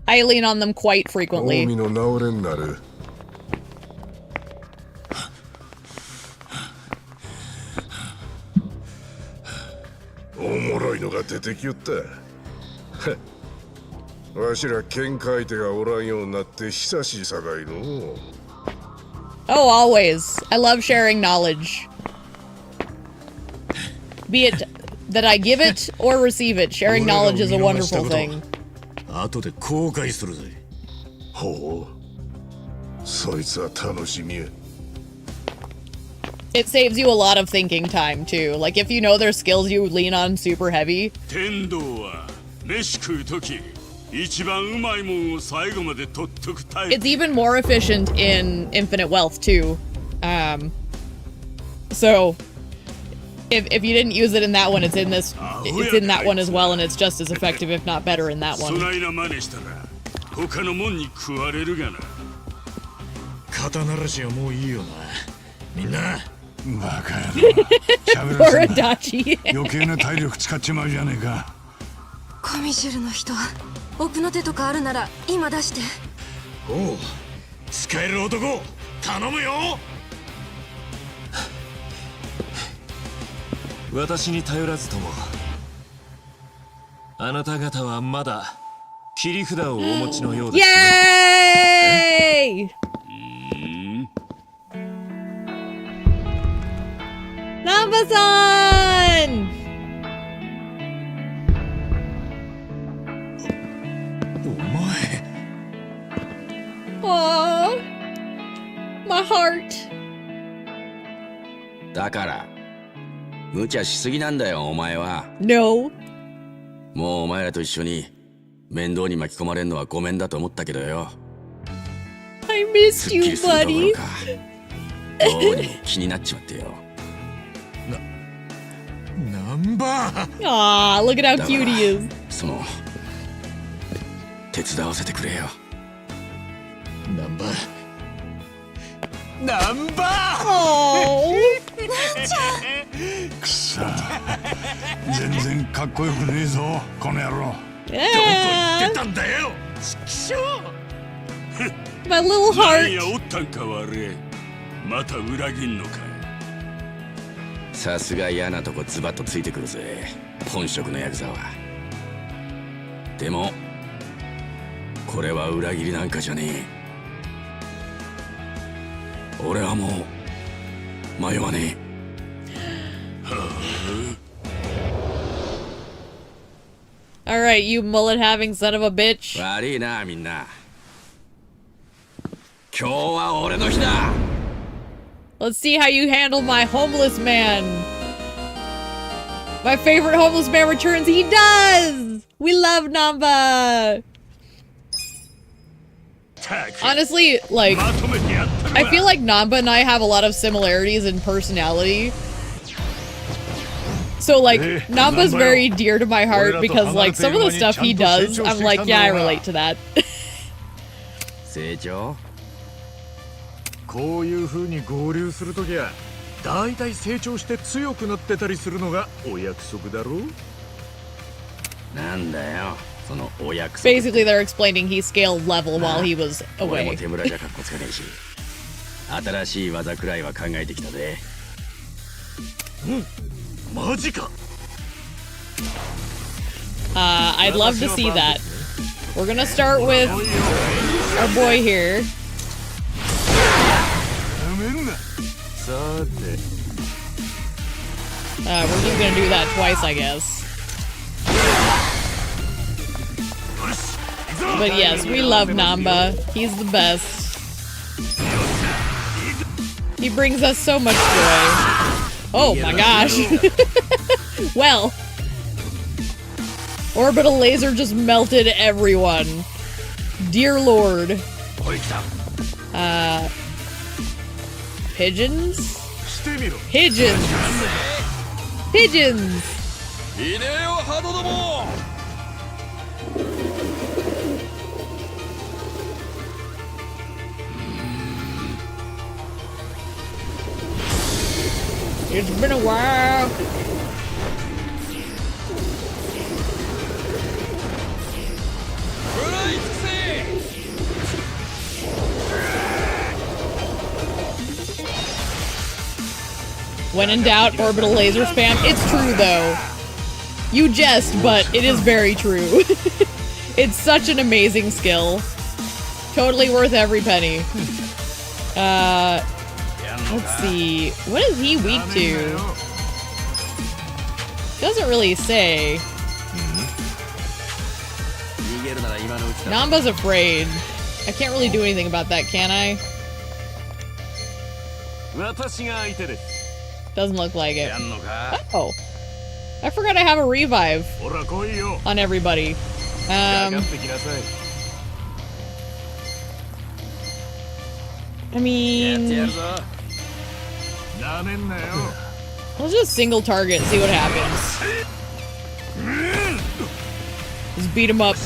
I lean on them quite frequently. Oh, always. I love sharing knowledge. Be it that I give it or receive it, sharing knowledge is a wonderful thing. It saves you a lot of thinking time, too. Like, if you know there's skills you lean on super heavy. It's even more efficient in Infinite Wealth, too. So, if you didn't use it in that one, it's in this. It's in that one as well, and it's just as effective, if not better, in that one. Poor Adachi. コミシュルの人、奥の手とかあるなら今出して。おう、使える男、頼むよ。私に頼らずとも、あなた方はまだ切り札をお持ちのようですね。ナンバさん。Oh, my heart. だから無茶しすぎなんだよお前は。No. もうお前らと一緒に面倒に巻き込まれるのはごめんだと思ったけどよ。I missed you, buddy. どうにも気になっちまってよ。ナンバー。Aw, look at how cute he is. その手伝わせてくれよ。ナンバー。ナンバー。Oh. くさ。全然かっこよくねえぞこの野郎。どこ行ってたんだよ。ちくしょう。 My little heart. 何やおったんか悪い。また裏切んのか。さすが嫌なとこズバッとついてくるぜ本職のヤクザは。でもこれは裏切りなんかじゃねえ。俺はもう迷わねえ。Alright, you mullet having son of a bitch. 悪いなみんな。Let's see how you handle my homeless man. My favorite homeless man returns. He does! We love Namba! Honestly, like, I feel like Namba and I have a lot of similarities in personality. So, like, Namba's very dear to my heart because, like, some of the stuff he does, I'm like, yeah, I relate to that. 成長こういう風に合流するときはだいたい成長して強くなってたりするのがお約束だろう。なんだよそのお約束。 Basically, they're explaining he scaled level while he was 俺も away. 手ぶらじゃかっこつかねえし新しい技くらいは考えてきたぜ。マジか。I'd love to see that. We're gonna start with our boy here. さて We're just gonna do that twice, I guess. But yes, we love Namba. He's the best. He brings us so much joy. Oh my gosh. Well. Orbital laser just melted everyone. Dear Lord. Pigeons? Pigeons! Pigeons! It's been a while. When in doubt, orbital laser spam. It's true, though. You jest, but it is very true. It's such an amazing skill. Totally worth every penny. Let's see. What is he weak to? Doesn't really say. Namba's afraid. I can't really do anything about that, can I? Doesn't look like it. Oh. I forgot I have a revive on everybody. I mean... let's just single target and see what happens. Just beat him up.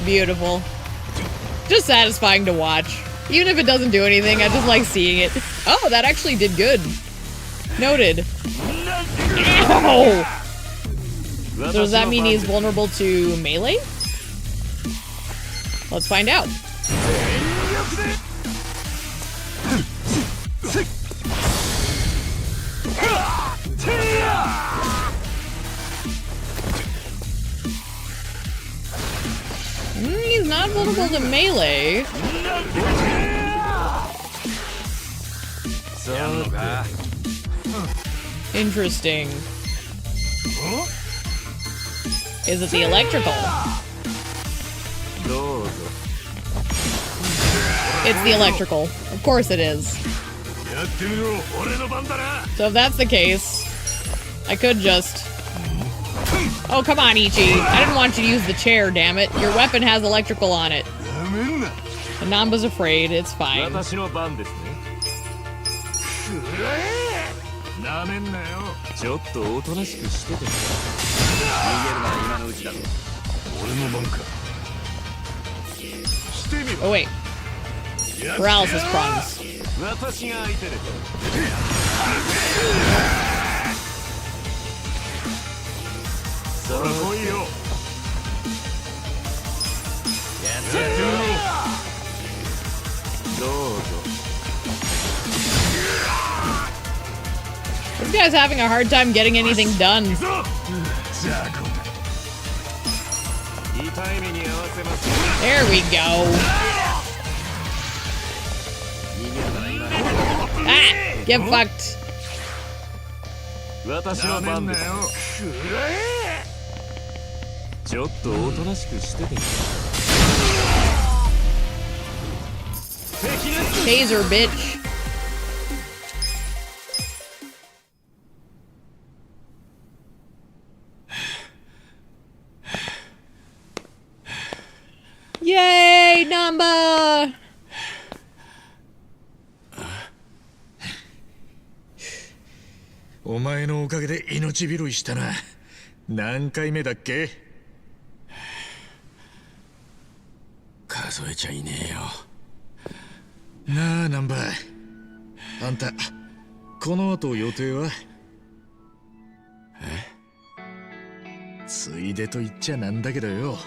Beautiful. Just satisfying to watch. Even if it doesn't do anything, I just like seeing it. Oh, that actually did good. Noted. Ow! So does that mean he's vulnerable to melee? Let's find out. He's not vulnerable to melee. Interesting. Is it the electrical? It's the electrical. Of course it is. So if that's the case, I could just... Oh, come on, Ichi. I didn't want you to use the chair, damn it. Your weapon has electrical on it. And Namba's afraid. It's fine. Oh, wait. Paralysis prongs. This guy's having a hard time getting anything done. There we go. Ah! Get fucked. ちょっとおとなしくしてて。 Taser, bitch. Yay, number. お前のおかげで命拾いしたな。何回目だっけ？数えちゃいねえよ。なあ、ナンバー。あんた、この後予定は？ついでと言っちゃなんだけどよ。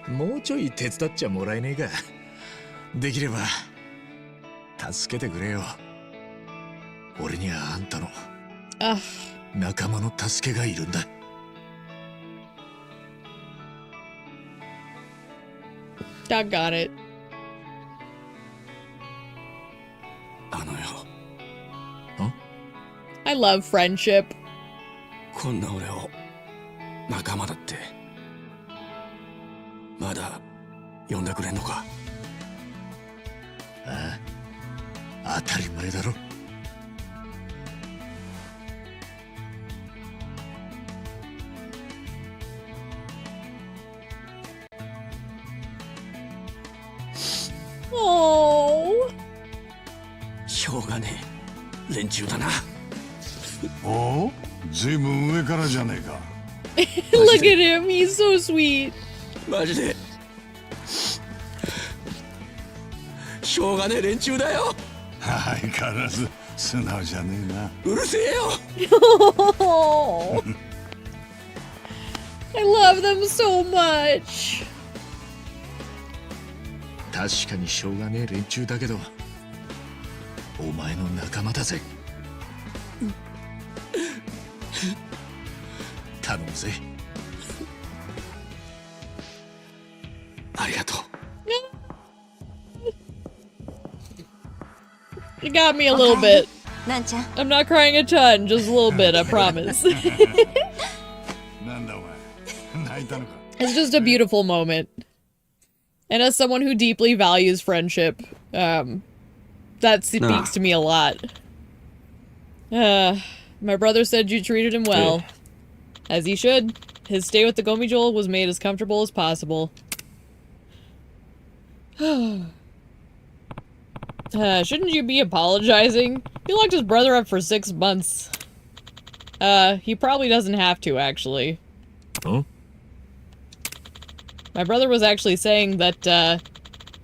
もうちょい手伝っちゃもらえねえか。できれば、助けてくれよ。俺にはあんたの仲間の助けがいるんだ。I got it. あのよ。I love friendship. こんな俺を仲間だってまだ呼んでくれんのか？ああ、当たり前だろ。Oh. しょうがねえ連中だな。おお、ずいぶん上からじゃねえか。Look at him. He's so sweet. マジでしょうがねえ連中だよ。相変わらず素直じゃねえな。うるせえよ。Oh. I love them so much. 確かにしょうがねえ連中だけど、お前の仲間だぜ。頼むぜ。ありがとう。You got me a little bit. なんちゃん I'm not crying a ton, just a little bit, I promise. なんだお前、泣いたのか。 It's just a beautiful moment. And as someone who deeply values friendship, that speaks to me a lot. My brother said you treated him well. As he should. His stay with the Gomijul was made as comfortable as possible. Shouldn't you be apologizing? He locked his brother up for 6 months. He probably doesn't have to, actually. Huh? My brother was actually saying that,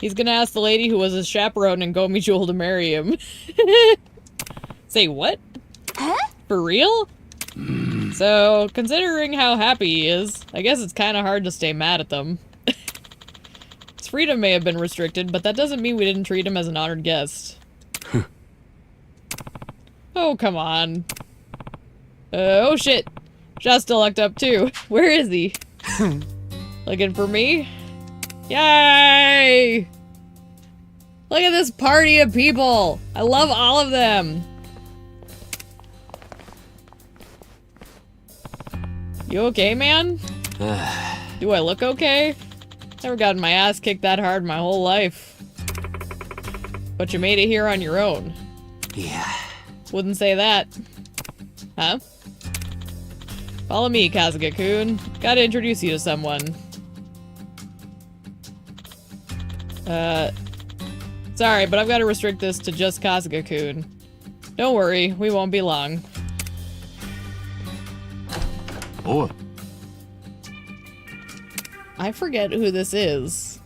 he's gonna ask the lady who was his chaperone in Gomijul to marry him. Say what? Huh? For real? So, considering how happy he is, I guess it's kinda hard to stay mad at them. His freedom may have been restricted, but that doesn't mean we didn't treat him as an honored guest. Oh, come on. Oh shit. Shot's still locked up too. Where is he? Looking for me? Yay! Look at this party of people! I love all of them! You okay, man? Do I look okay? Never gotten my ass kicked that hard my whole life. But you made it here on your own. Yeah. Wouldn't say that. Huh? Follow me, Kasuga-kun. Gotta introduce you to someone. Sorry, but I've gotta restrict this to just Kasuga-kun. Don't worry, we won't be long. Oh. I forget who this is.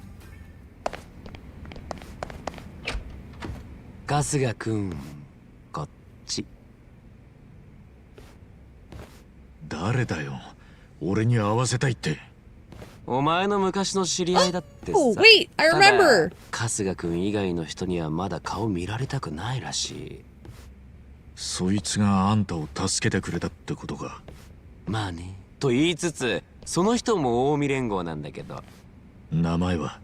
春日くん、こっち。誰だよ。俺に会わせたいって。お前の昔の知り合いだってさ。Oh, wait, I remember. 春日くん以外の人にはまだ顔見られたくないらしい。そいつがあんたを助けてくれたってことか。まあね。と言いつつ、その人も近江連合なんだけど。名前は？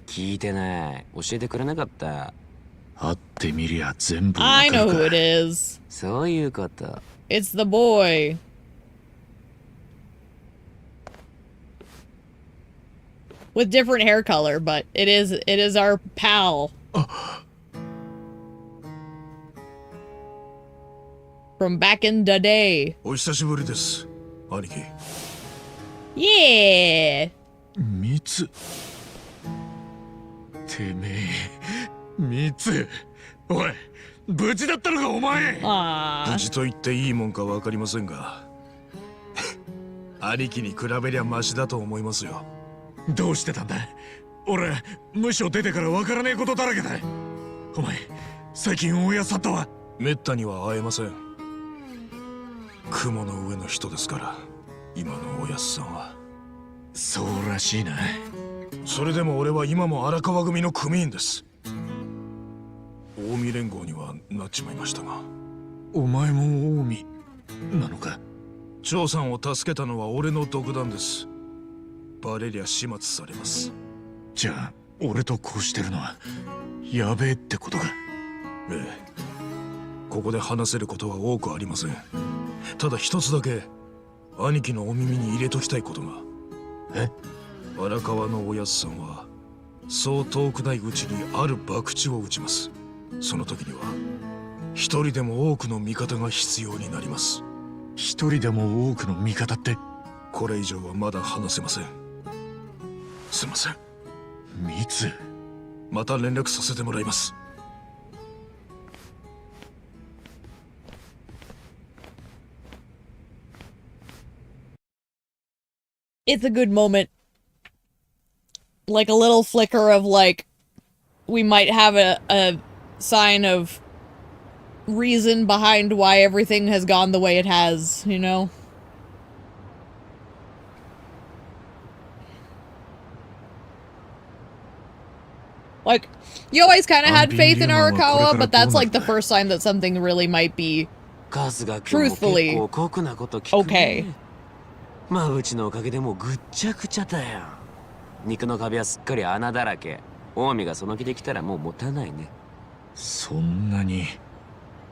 聞いてない。教えてくれなかった。会ってみりゃ全部わか I るか。 know who it is. そういうこと。It's the boy. with different hair color, but it is our pal. From back in the day. お久しぶりです、兄貴。Yeah. ミツ。てめえ、ミツ。おい、無事だったのかお前。無事と言っていいもんかわかりませんが、兄貴に比べりゃマシだと思いますよ。どうしてたんだ。俺、無所出てからわからねえことだらけだ。お前、最近親さんとは。めったには会えません。雲の上の人ですから、今のおやすさんは。そうらしいな。それでも俺は今も荒川組の組員です。近江連合にはなっちまいましたが。お前も近江なのか。張さんを助けたのは俺の独断です。バレりゃ始末されます。じゃあ俺とこうしてるのはやべえってことか。ええ、ここで話せることは多くありません。ただ一つだけ兄貴のお耳に入れときたいことが。え？荒川のおやすさんはそう遠くないうちにある博打を打ちます。その時には一人でも多くの味方が必要になります。一人でも多くの味方って。これ以上はまだ話せません。すいません。ミツ。また連絡させてもらいます。It's a good moment. Like a little flicker of like, we might have a sign of reason behind why everything has gone the way it has, you know? Like, you always kind of had faith in Arakawa, but that's like the first sign that something really might be truthfully okay. まあうちのおかげでもうぐっちゃぐちゃだよ。肉の壁はすっかり穴だらけ。近江がその気で来たらもう持たないね。そんなに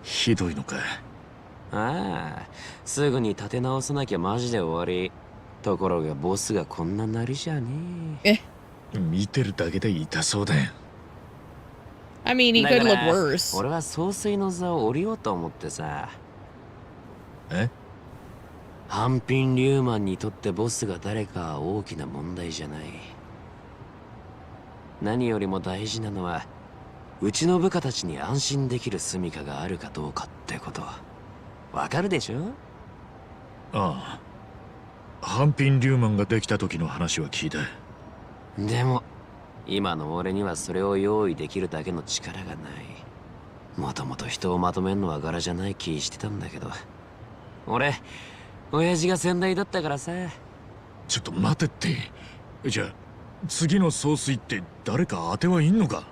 ひどいのか。ああ、すぐに立て直さなきゃマジで終わり。ところがボスがこんななりじゃねえ。見てるだけで痛そうだよ。I mean, he could look worse. 俺は総帥の座を降りようと思ってさ。え？ハピン・リューマンにとってボスが誰かは大きな問題じゃない。何よりも大事なのは、うちの部下たちに安心できる住処があるかどうかってこと。わかるでしょ？ああ。ハンピン・リューマンができた時の話は聞いた。でも、今の俺にはそれを用意できるだけの力がない。もともと人をまとめんのは柄じゃない気してたんだけど。俺、親父が先代だったからさ。ちょっと待てって。じゃあ次の総帥って誰か当てはいんのか。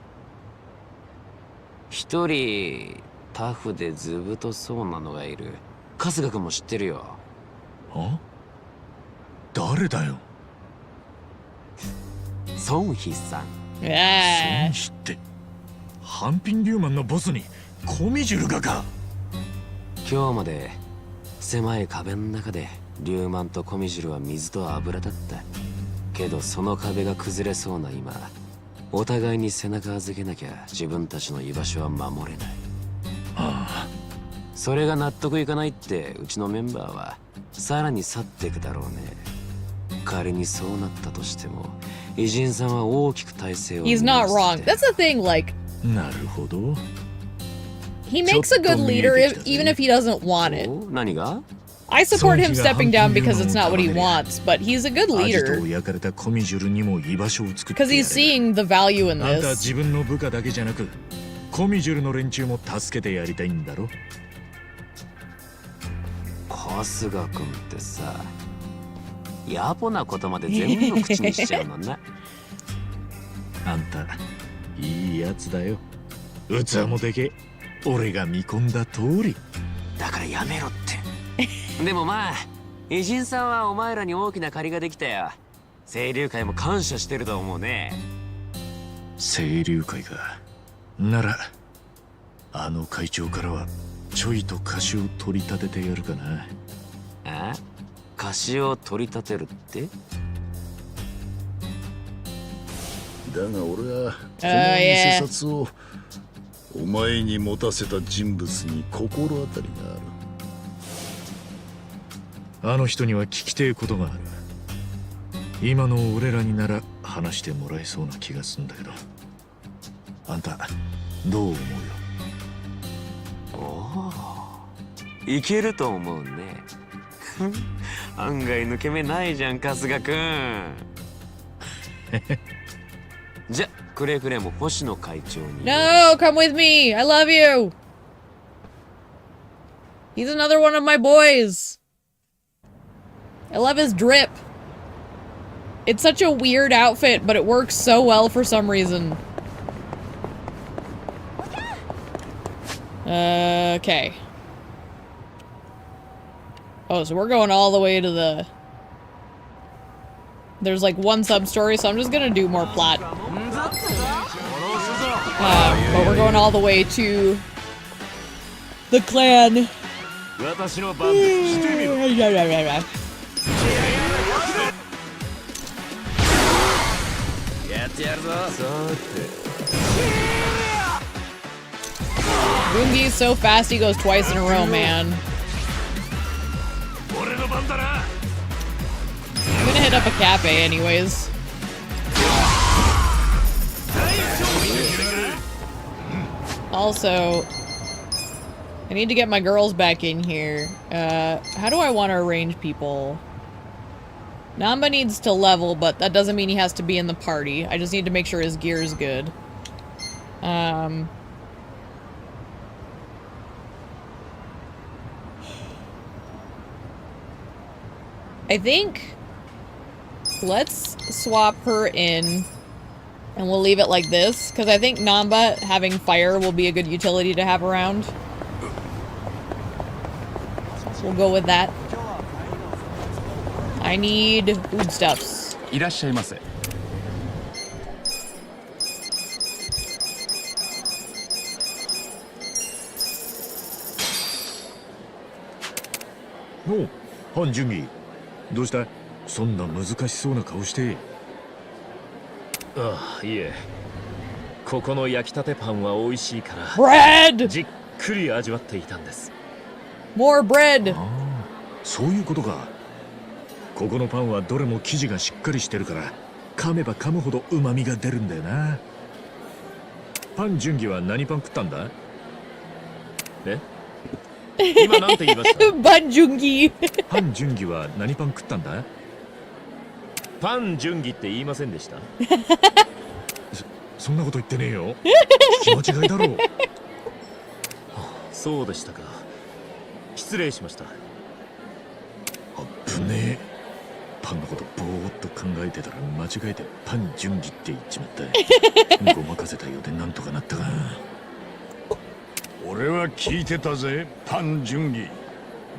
一人タフで図太そうなのがいる。春日君も知ってるよ。あ？誰だよ。孫妃さん。孫妃ってハンピン・リューマンのボスにコミジュルがか。今日まで狭い壁の中でリューマンとコミジュルは水と油だった。けどその壁が崩れそうな今、お互いに背中預けなきゃ自分たちの居場所は守れない。ああ。それが納得いかないってうちのメンバーはさらに去っていくだろうね。仮にそうなったとしても、イジンさんは大きく体制を。He's not wrong. That's the thing, like. なるほど。He makes a good leader even if he doesn't want it. 何が？ I support him stepping down because it's not what he wants, but he's a good leader. Because he's seeing the value in あんた this. 自分の部下だけじゃなく、コミジュルの連中も助けてやりたいんだろ。春日君ってさ、野暮なことまで全部口にしちゃうのな。あんたいいやつだよ。器もでけ。俺が見込んだ通り。だからやめろって。でもまあ、偉人さんはお前らに大きな借りができたよ。清流会も感謝してると思うね。清流会か。ならあの会長からはちょいと貸しを取り立ててやるかな。あ？貸しを取り立てるって？だが俺はこの偽札をお前に持たせた人物に心当たりがある。あの人には聞きてえことがある。今の俺らになら話してもらえそうな気がするんだけど、あんたどう思うよ？おお、いけると思うね。案外抜け目ないじゃん春日くん。じゃくれぐれも星野会長に。 No, come with me. I love you. He's another one of my boys. I love his drip. It's such a weird outfit, but it works so well for some reason. Okay. Oh, so we're going all the way to the... There's like one sub-story, so I'm just gonna do more plot. But we're going all the way to... the clan. Bungi's so fast he goes twice in a row, man. I'm gonna hit up a cafe anyways. Also, I need to get my girls back in here. How do I want to arrange people? Namba needs to level, but that doesn't mean he has to be in the party. I just need to make sure his gear is good. I think let's swap her in and we'll leave it like this, because I think Namba having fire will be a good utility to have around. We'll go with that. I need foodstuffs. いらっしゃいませ。おう、ハン・ジュンギ、どうした？そんな難しそうな顔して。ああ、いえ。ここの焼きたてパンは美味しいから。Bread! じっくり味わっていたんです。More bread! ああ、そういうことか。ここのパンはどれも生地がしっかりしてるから、噛めば噛むほど旨味が出るんだよな。パン・ジュンギは何パン食ったんだ？え？今なんて言いました？パン・ジュンギ。パン・ジュンギは何パン食ったんだ？パン・ジュンギって言いませんでした？そんなこと言ってねえよ。聞き間違いだろう。そうでしたか。失礼しました。あぶねえ。パンのことぼーっと考えてたら間違えてパン・ジュンギって言っちまった。ごまかせたようでなんとかなったが。俺は聞いてたぜ、パン・ジュンギ。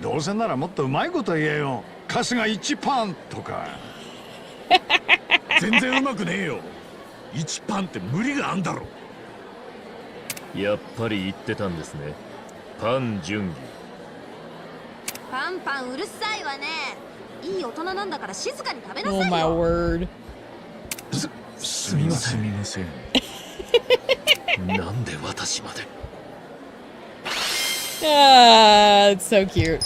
どうせならもっとうまいこと言えよ。春日1パンとか。全然うまくねえよ。1パンって無理があんだろ。やっぱり言ってたんですね。パン・ジュンギ。パンパンうるさいわね。いい大人なんだから静かに食べなさいよ。 Oh my word. すみません。すみません。なんで私まで。Ah, it's so cute.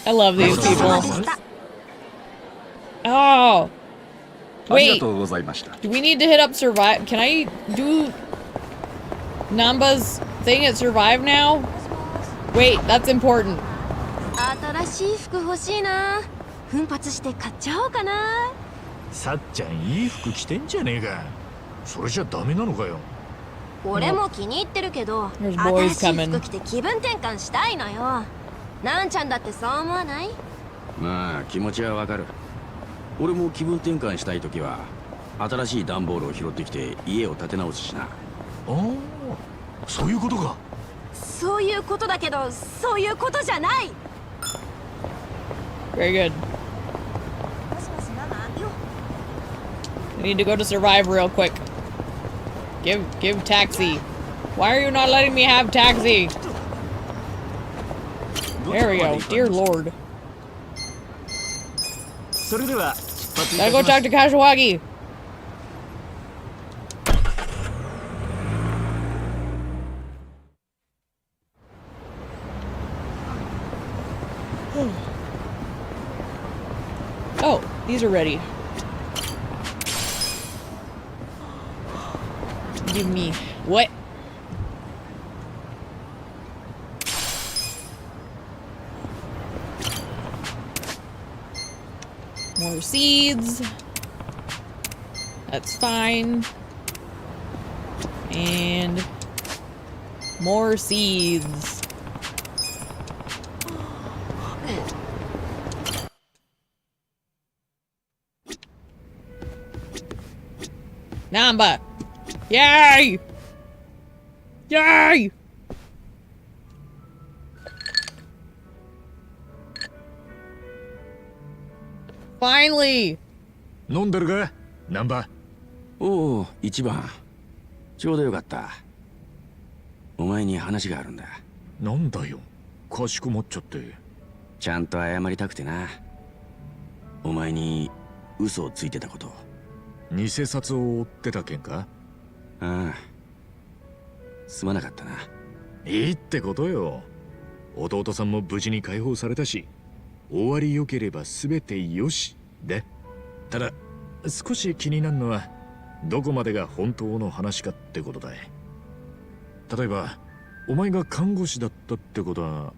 I love these people. Oh. Wait. Do we need to hit up survive? Can I do Namba's thing at survive now? Wait, that's important. 新しい服欲しいな。奮発して買っちゃおうかな。さっちゃんいい服着てんじゃねえか。それじゃダメなのかよ。俺も気に入ってるけど、 There's boys 新しい coming. 服着て気分転換したいのよ。なんちゃんだってそう思わない？まあ気持ちはわかる。俺も気分転換したい時は新しい段ボールを拾ってきて家を建て直すしな。ああ、そういうことか。そういうことだけど、そういうことじゃない。 Very good. I need to go to survive real quick. Give taxi. Why are you not letting me have taxi? There we go. Dear Lord. Gotta go talk to Kashiwagi. Oh, these are ready. Give me what? More seeds. That's fine. And more seeds. Namba! Yay! Yay! Finally! 飲んでるかナンバおお、一番。ちょうどよかった。お前に話があるんだ。なんだよ、かしこまっちゃって。ちゃんと謝りたくてな。お前に嘘をついてたこと。偽札を追ってた件か？ああ。すまなかったな。いいってことよ。弟さんも無事に解放されたし、終わりよければ全てよしで。ただ少し気になるのはどこまでが本当の話かってことだ。例えばお前が看護師だったってことは。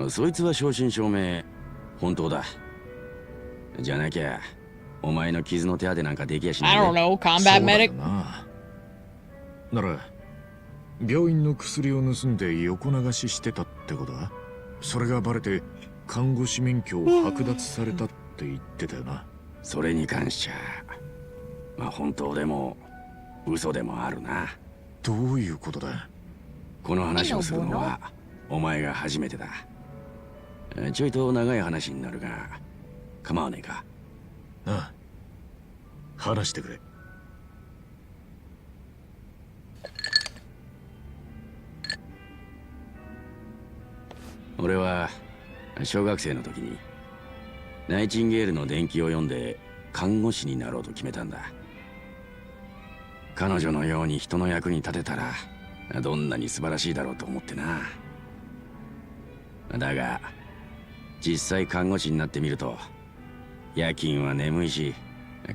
そいつは正真正銘本当だ。じゃなきゃお前の傷の手当てなんかできやしない。 I don't know, combat medic? なら病院の薬を盗んで横流ししてたってことだ。それがバレて看護師免許を剥奪されたって言ってたよな。それに関しちゃまあ本当でも嘘でもあるな。どういうことだ？この話をするのはお前が初めてだ。ちょいと長い話になるが構わねえか？ああ、話してくれ。俺は小学生の時にナイチンゲールの伝記を読んで看護師になろうと決めたんだ。彼女のように人の役に立てたらどんなに素晴らしいだろうと思ってな。だが実際看護師になってみると夜勤は眠いし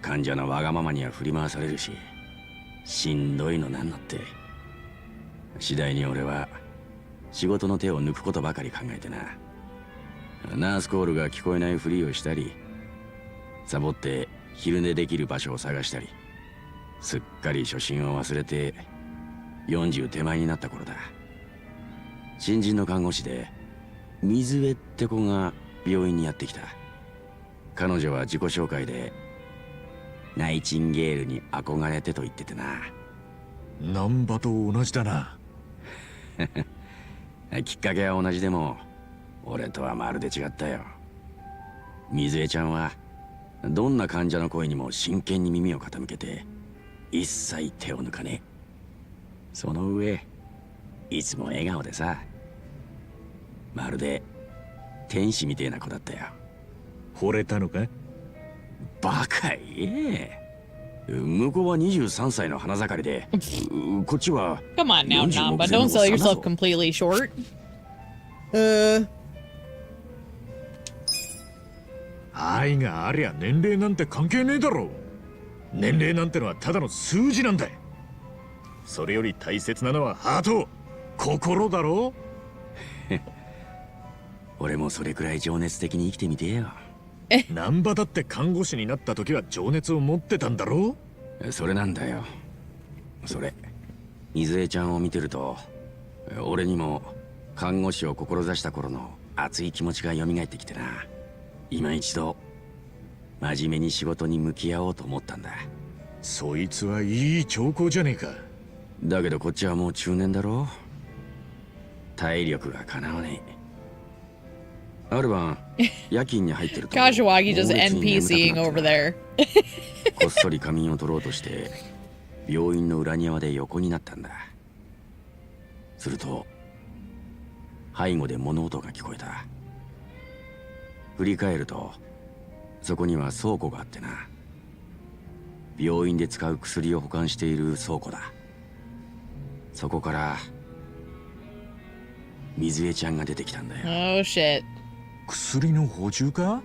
患者のわがままには振り回されるししんどいのなんのって。次第に俺は仕事の手を抜くことばかり考えてな。ナースコールが聞こえないふりをしたりサボって昼寝できる場所を探したり、すっかり初心を忘れて40手前になった頃だ。新人の看護師で水江って子が病院にやってきた。彼女は自己紹介でナイチンゲールに憧れてと言っててな。難波と同じだな。きっかけは同じでも俺とはまるで違ったよ。水江ちゃんはどんな患者の声にも真剣に耳を傾けて一切手を抜かねえ。その上いつも笑顔でさ、まるで天使みてえな子だったよ。惚れたのか？バカ言え。向こうは23歳の花盛りでこっちは Come on now, 40 Namba. 目前 Don't の sell 幼 yourself ぞ。 completely short. 愛がありゃ年齢なんて関係ねえだろ。年齢なんてのはただの数字なんだ。それより大切なのはハート、心だろ。俺もそれくらい情熱的に生きてみてえよ。難波だって看護師になった時は情熱を持ってたんだろ。それなんだよ。それ水江ちゃんを見てると俺にも看護師を志した頃の熱い気持ちが蘇ってきてな。今一度真面目に仕事に向き合おうと思ったんだ。そいつはいい兆候じゃねえか。だけどこっちはもう中年だろ。体力がかなわねえ。ある晩夜勤に入ってると Kashiwagi just 猛烈に眠たく NPCing なって over な there. こっそり仮眠を取ろうとして病院の裏庭で横になったんだ。すると背後で物音が聞こえた。振り返るとそこには倉庫があってな。病院で使う薬を保管している倉庫だ。そこから水江ちゃんが出てきたんだよ。Oh shit. 薬の補充か？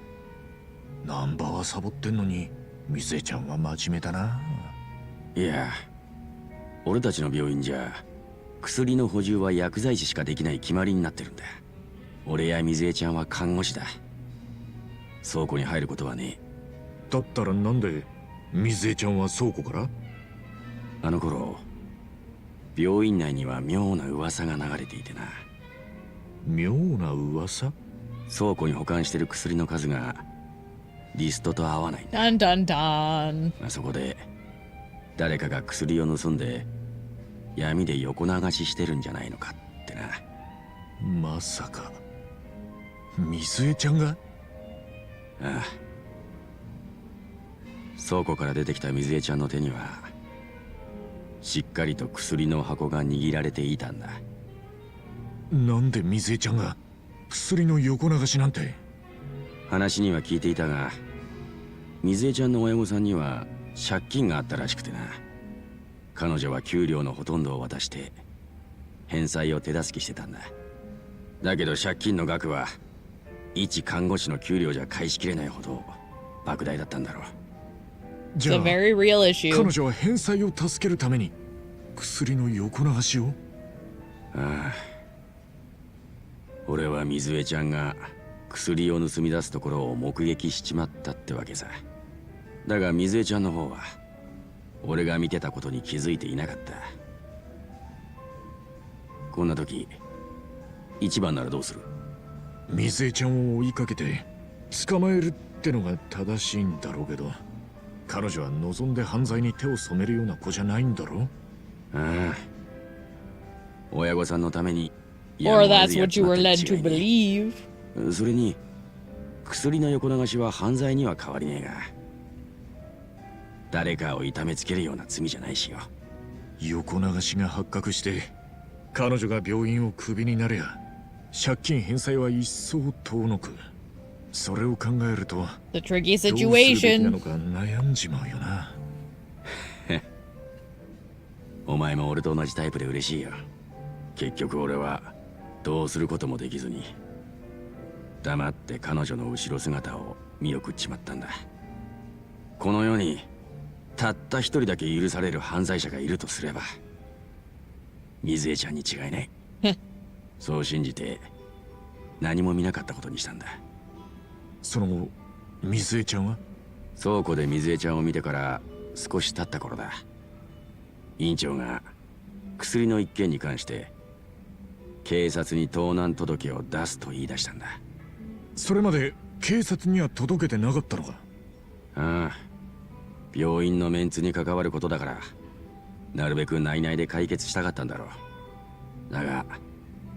ナンバーはサボってんのに水江ちゃんは真面目だな。いや、俺たちの病院じゃ薬の補充は薬剤師しかできない決まりになってるんだ。俺や水江ちゃんは看護師だ。倉庫に入ることはねえ。だったらなんで水江ちゃんは倉庫から？あの頃病院内には妙な噂が流れていてな。妙な噂？倉庫に保管してる薬の数がリストと合わないんだ。Dun dun dun. そこで誰かが薬を盗んで闇で横流ししてるんじゃないのかってな。まさか水江ちゃんが？ああ、倉庫から出てきた水江ちゃんの手にはしっかりと薬の箱が握られていたんだ。なんで水江ちゃんが薬の横流しなんて？話には聞いていたが、水江ちゃんの親御さんには借金があったらしくてな。彼女は給料のほとんどを渡して返済を手助けしてたんだ。だけど借金の額は一看護師の給料じゃ返しきれないほど莫大だったんだろう。じゃ It's あ a very real issue. 彼女は返済を助けるために薬の横流しを？ああ、俺は水江ちゃんが薬を盗み出すところを目撃しちまったってわけさ。だが水江ちゃんの方は俺が見てたことに気づいていなかった。こんな時一番ならどうする？水江ちゃんを追いかけて捕まえるってのが正しいんだろうけど、彼女は望んで犯罪に手を染めるような子じゃないんだろ？ああ、親御さんのために Or that's what you were led to believe. それに薬の横流しは犯罪には変わりねえが、誰かを痛めつけるような罪じゃないしよ。横流しが発覚して彼女が病院をクビになれば借金返済は一層遠のく。それを考えると The tricky どうするべきなの situation. か悩んじまうよな。お前も俺と同じタイプで嬉しいよ。結局俺はどうすることもできずに黙って彼女の後ろ姿を見送っちまったんだ。この世にたった一人だけ許される犯罪者がいるとすれば水江ちゃんに違いない。そう信じて何も見なかったことにしたんだ。その後水江ちゃんは？倉庫で水江ちゃんを見てから少し経った頃だ。院長が薬の一件に関して警察に盗難届を出すと言い出したんだ。それまで警察には届けてなかったのか？ああ、病院のメンツに関わることだからなるべく内々で解決したかったんだろう。だが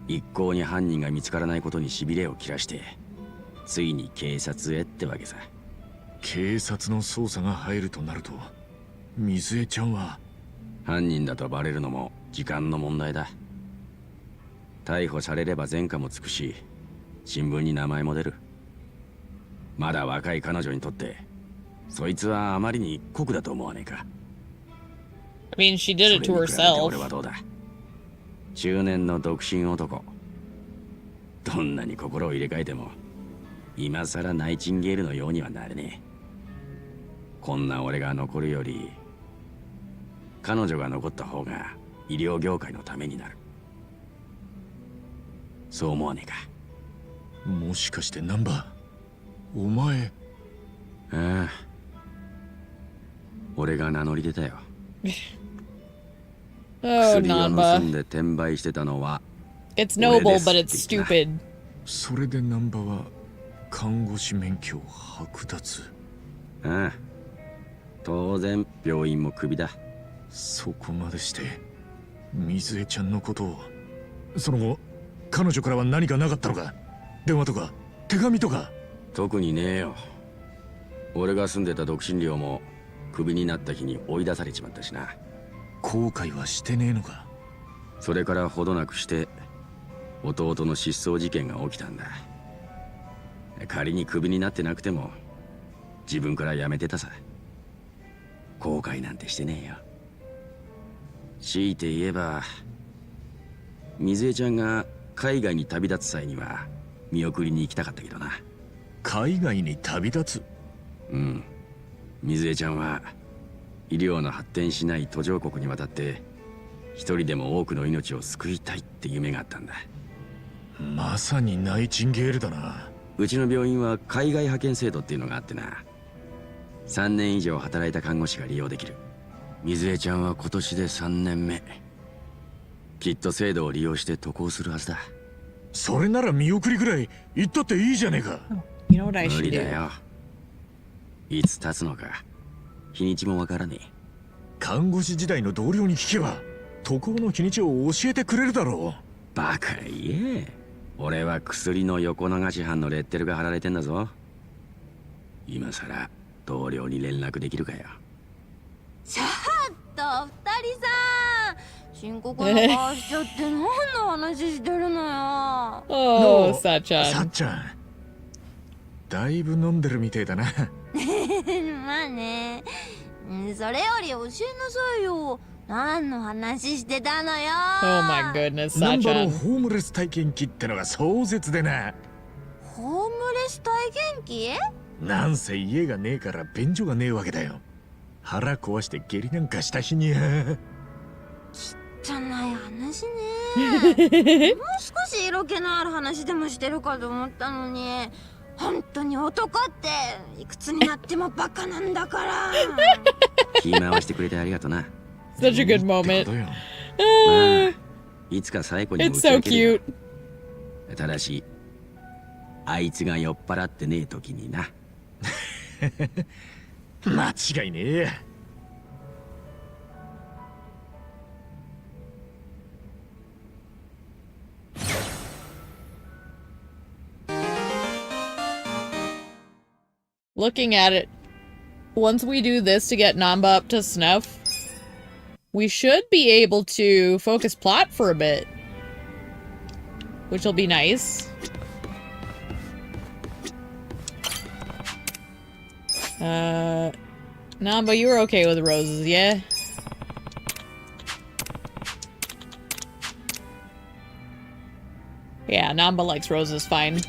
一向に犯人が見つからないことにしびれを切らしてついに警察へってわけさ。警察の捜査が入るとなると水江ちゃんは犯人だとバレるのも時間の問題だ。逮捕されれば前科もつくし新聞に名前も出る。まだ若い彼女にとってそいつはあまりに酷だと思わねえか？ I mean, she did it to それに比べて herself. 俺はどうだ？中年の独身男。どんなに心を入れ替えても今さらナイチンゲールのようにはなれねえ。こんな俺が残るより彼女が残った方が医療業界のためになる。そう思わねえか？もしかしてナンバーお前？ああ、俺が名乗り出たよ。 Oh, 薬を盗ん Namba. で転売してたのは It's noble, 俺です but っ it's て言ってな。 stupid. それでナンバーは看護師免許を剥奪？ああ、当然病院もクビだ。そこまでして水江ちゃんのことを。その後彼女からは何かなかったのか？電話とか手紙とか？特にねえよ。俺が住んでた独身寮もクビになった日に追い出されちまったしな。後悔はしてねえのか？それからほどなくして弟の失踪事件が起きたんだ。仮にクビになってなくても自分から辞めてたさ。後悔なんてしてねえよ。強いて言えば水江ちゃんが海外に旅立つ際には見送りに行きたかったけどな。海外に旅立つ。うん。水江ちゃんは医療の発展しない途上国に渡って一人でも多くの命を救いたいって夢があったんだ。まさにナイチンゲールだな。うちの病院は海外派遣制度っていうのがあってな、3年以上働いた看護師が利用できる。水江ちゃんは今年で3年目。きっと制度を利用して渡航するはずだ。それなら見送りぐらい行ったっていいじゃねえか。You know what I 無 should 理 do? だよ。いつ経つのか日にちもわからねえ。看護師時代の同僚に聞けば渡航の日にちを教えてくれるだろう。バカ言え。俺は薬の横流し犯のレッテルが貼られてんだぞ。今さら同僚に連絡できるかよ。ちょっと二人さん、深刻な顔しちゃって何の話してるのよ。Oh, さっ Sachan. ちゃん、だいぶ飲んでるみてえだな。まあね。それより教えなさいよ。何の話してたのよ。Oh my goodness, ナンバの Sachan. ホームレス体験記ってのが壮絶でな。ホームレス体験記？なんせ家がねえから便所がねえわけだよ。腹壊して下痢なんかした日にゃ。じゃない話ね。もう少し色気のある話でもしてるかと思ったのに、本当に男っていくつになってもバカなんだから。気回してくれてありがとな。Such a good って moment. ことよ。まあいつか最後にも It's 打ち so 明けるよ。 cute. ただしあいつが酔っ払ってねえ時にな。間違いねえや。Looking at it, once we do this to get Namba up to snuff, we should be able to focus plot for a bit, which will be nice. Namba, you were okay with roses, yeah? Yeah, Namba likes roses fine.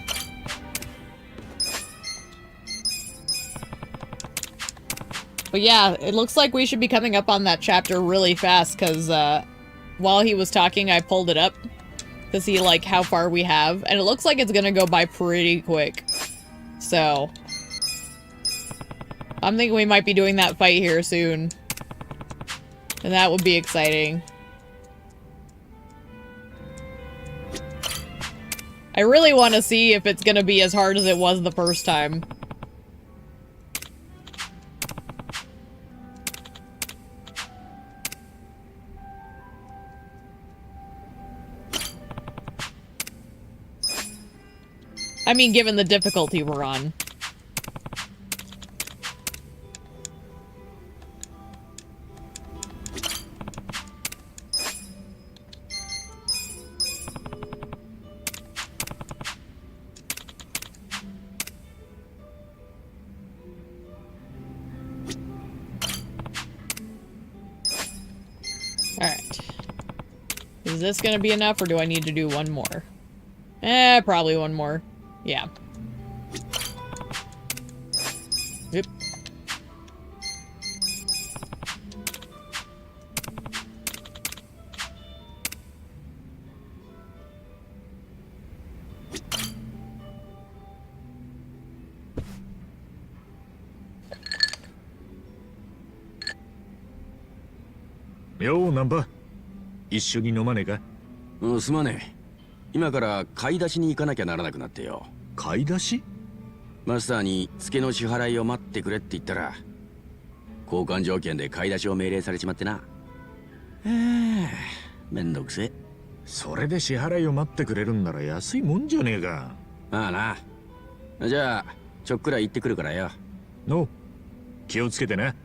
But yeah, it looks like we should be coming up on that chapter really fast, because while he was talking, I pulled it up to see like how far we have, and it looks like it's gonna go by pretty quick. So I'm thinking we might be doing that fight here soon, and that would be exciting. I really want to see if it's gonna be as hard as it was the first time. I mean, given the difficulty we're on. Alright. Is this gonna be enough, or do I need to do one more? Probably one more. Yeah. Yep.ようナンバ、一緒に飲まねえか。うん、すまねえ。今から買い出しに行かなきゃならなくなってよ。買い出し？マスターに付けの支払いを待ってくれって言ったら、交換条件で買い出しを命令されちまってな。めんどくせえ。それで支払いを待ってくれるんなら安いもんじゃねえか。ああな。じゃあちょっくら行ってくるからよ。の、気をつけてな。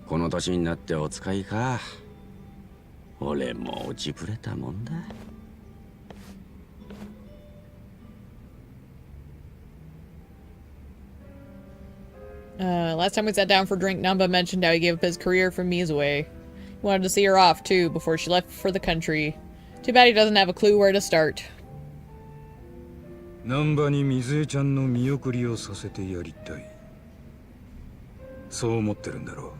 この年になってお使いか。俺も落ちぶれたもんだ。Last time we sat down for drink, Namba mentioned how he gave up his career for Mizue. He wanted to see her off, too, before she left for the country. Too bad he doesn't have a clue where to start. 難波に水江ちゃんの見送りをさせてやりたい。そう思ってるんだろ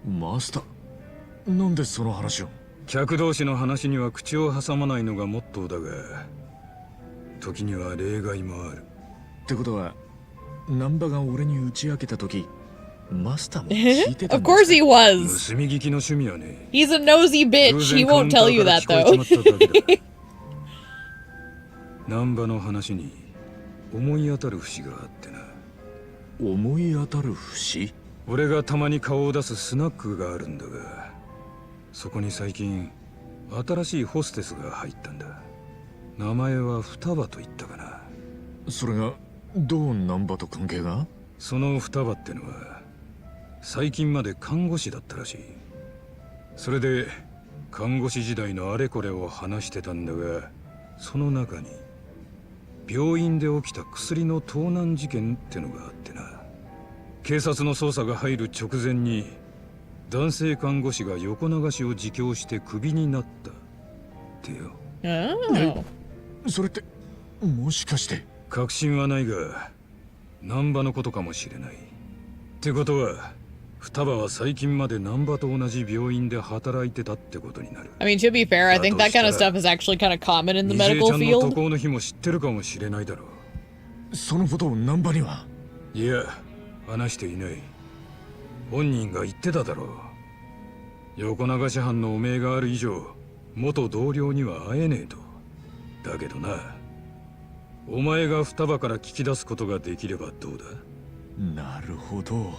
う。マスター、なんでその話を？客同士の話には口を挟まないのがモットーだが、時には例外もある。ってことは、難波が俺に打ち明けた時、マスターも聞いてたん Of ですか？ course he was. 盗み聞きの趣味はね。 He's a nosy bitch. He won't tell you that 偶然 though. カウンターから聞こえちまっただけだ。難波の話に思い当たる節があってな。思い当たる節？俺がたまに顔を出すスナックがあるんだが、そこに最近新しいホステスが入ったんだ。名前は双葉と言ったかな。それがどう難波と関係が？その双葉ってのは最近まで看護師だったらしい。それで看護師時代のあれこれを話してたんだが、その中に病院で起きた薬の盗難事件ってのがあってな。警察の捜査が入る直前に男性看護師が横流しを自供してクビになったってよ。Oh. それってもしかして？確信はないが難波のことかもしれない。ってことは双葉は最近まで難波と同じ病院で働いてたってことになる。I mean, to be fair, I think that kind of stuff is actually kind of common in the medical 水江ちゃんの渡 field. 航の日も知ってるかもしれないだろそのことを難波には？う。いや、話していない。本人が言ってただろう。横流し犯の汚名がある以上元同僚には会えねえと。だけどな、お前が双葉から聞き出すことができればどうだ？なるほど。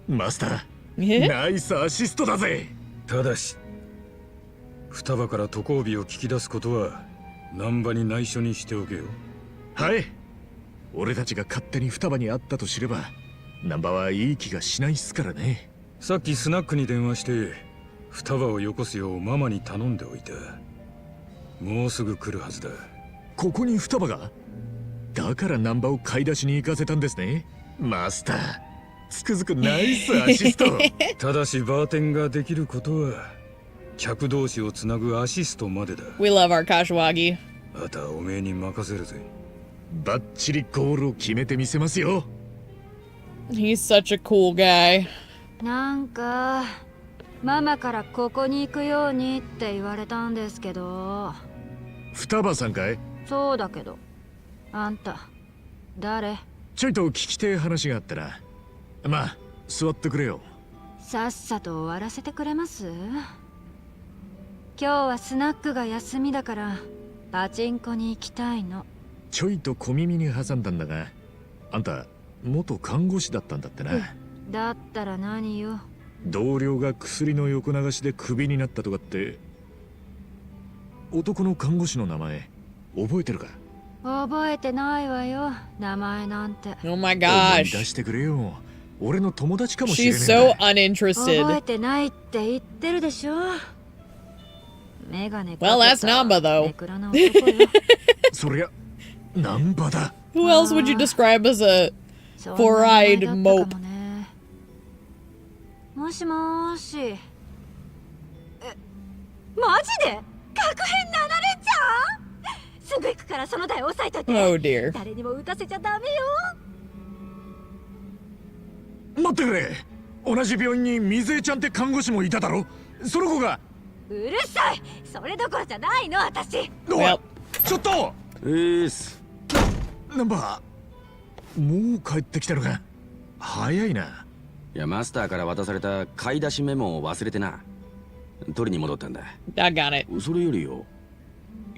マスター、 Eh? ナイスアシストだぜ。ただし双葉から渡航日を聞き出すことは難波に内緒にしておけよ。はい。俺たちが勝手に双葉に会ったと知れば難波はいい気がしないっすからね。さっきスナックに電話して双葉をよこすようママに頼んでおいた。もうすぐ来るはずだ。ここに双葉が？だから難波を買い出しに行かせたんですね。マスター、つくづくナイスアシスト。ただしバーテンができることは客同士をつなぐアシストまでだ。 We love our Kashiwagi. あとはおめえに任せるぜ。バッチリゴールを決めてみせますよ。He's such a cool guy. なんかママからここに行くようにって言われたんですけど。双葉さんかい？そうだけど、あんた誰？ちょいと聞きてえ話があったな。まあ座ってくれよ。さっさと終わらせてくれます？今日はスナックが休みだからパチンコに行きたいの。ちょいと小耳に挟んだんだが、あんた元看護師だったんだってな。だったら何よ。同僚が薬の横流しでクビになったとかって。男の看護師の名前覚えてるか？覚えてないわよ、名前なんて。Oh my 思い gosh. 出してくれよ。俺の友達かもしれ She's ねえん so だ。覚え uninterested. てないって言ってるでしょ。メガネかけ Well, た that's Namba, though. ネクラな男よ。そりゃ難波だ。 Who else would you describe as a そんな four-eyed 名前だった mope? かもね。もしもーし。マジで確変7連チャン？すぐ行くからその台押さえといて。 Oh dear. 誰にも打たせちゃダメよ。待ってくれ。同じ病院に水江ちゃんって看護師もいただろ。その子が。うるさい。それどころじゃないの私。おい Well, ちょっと。す。難波、もう帰ってきたのか。早いな。いや、マスターから渡された買い出しメモを忘れてな。取りに戻ったんだ。doggone it. それよりよ、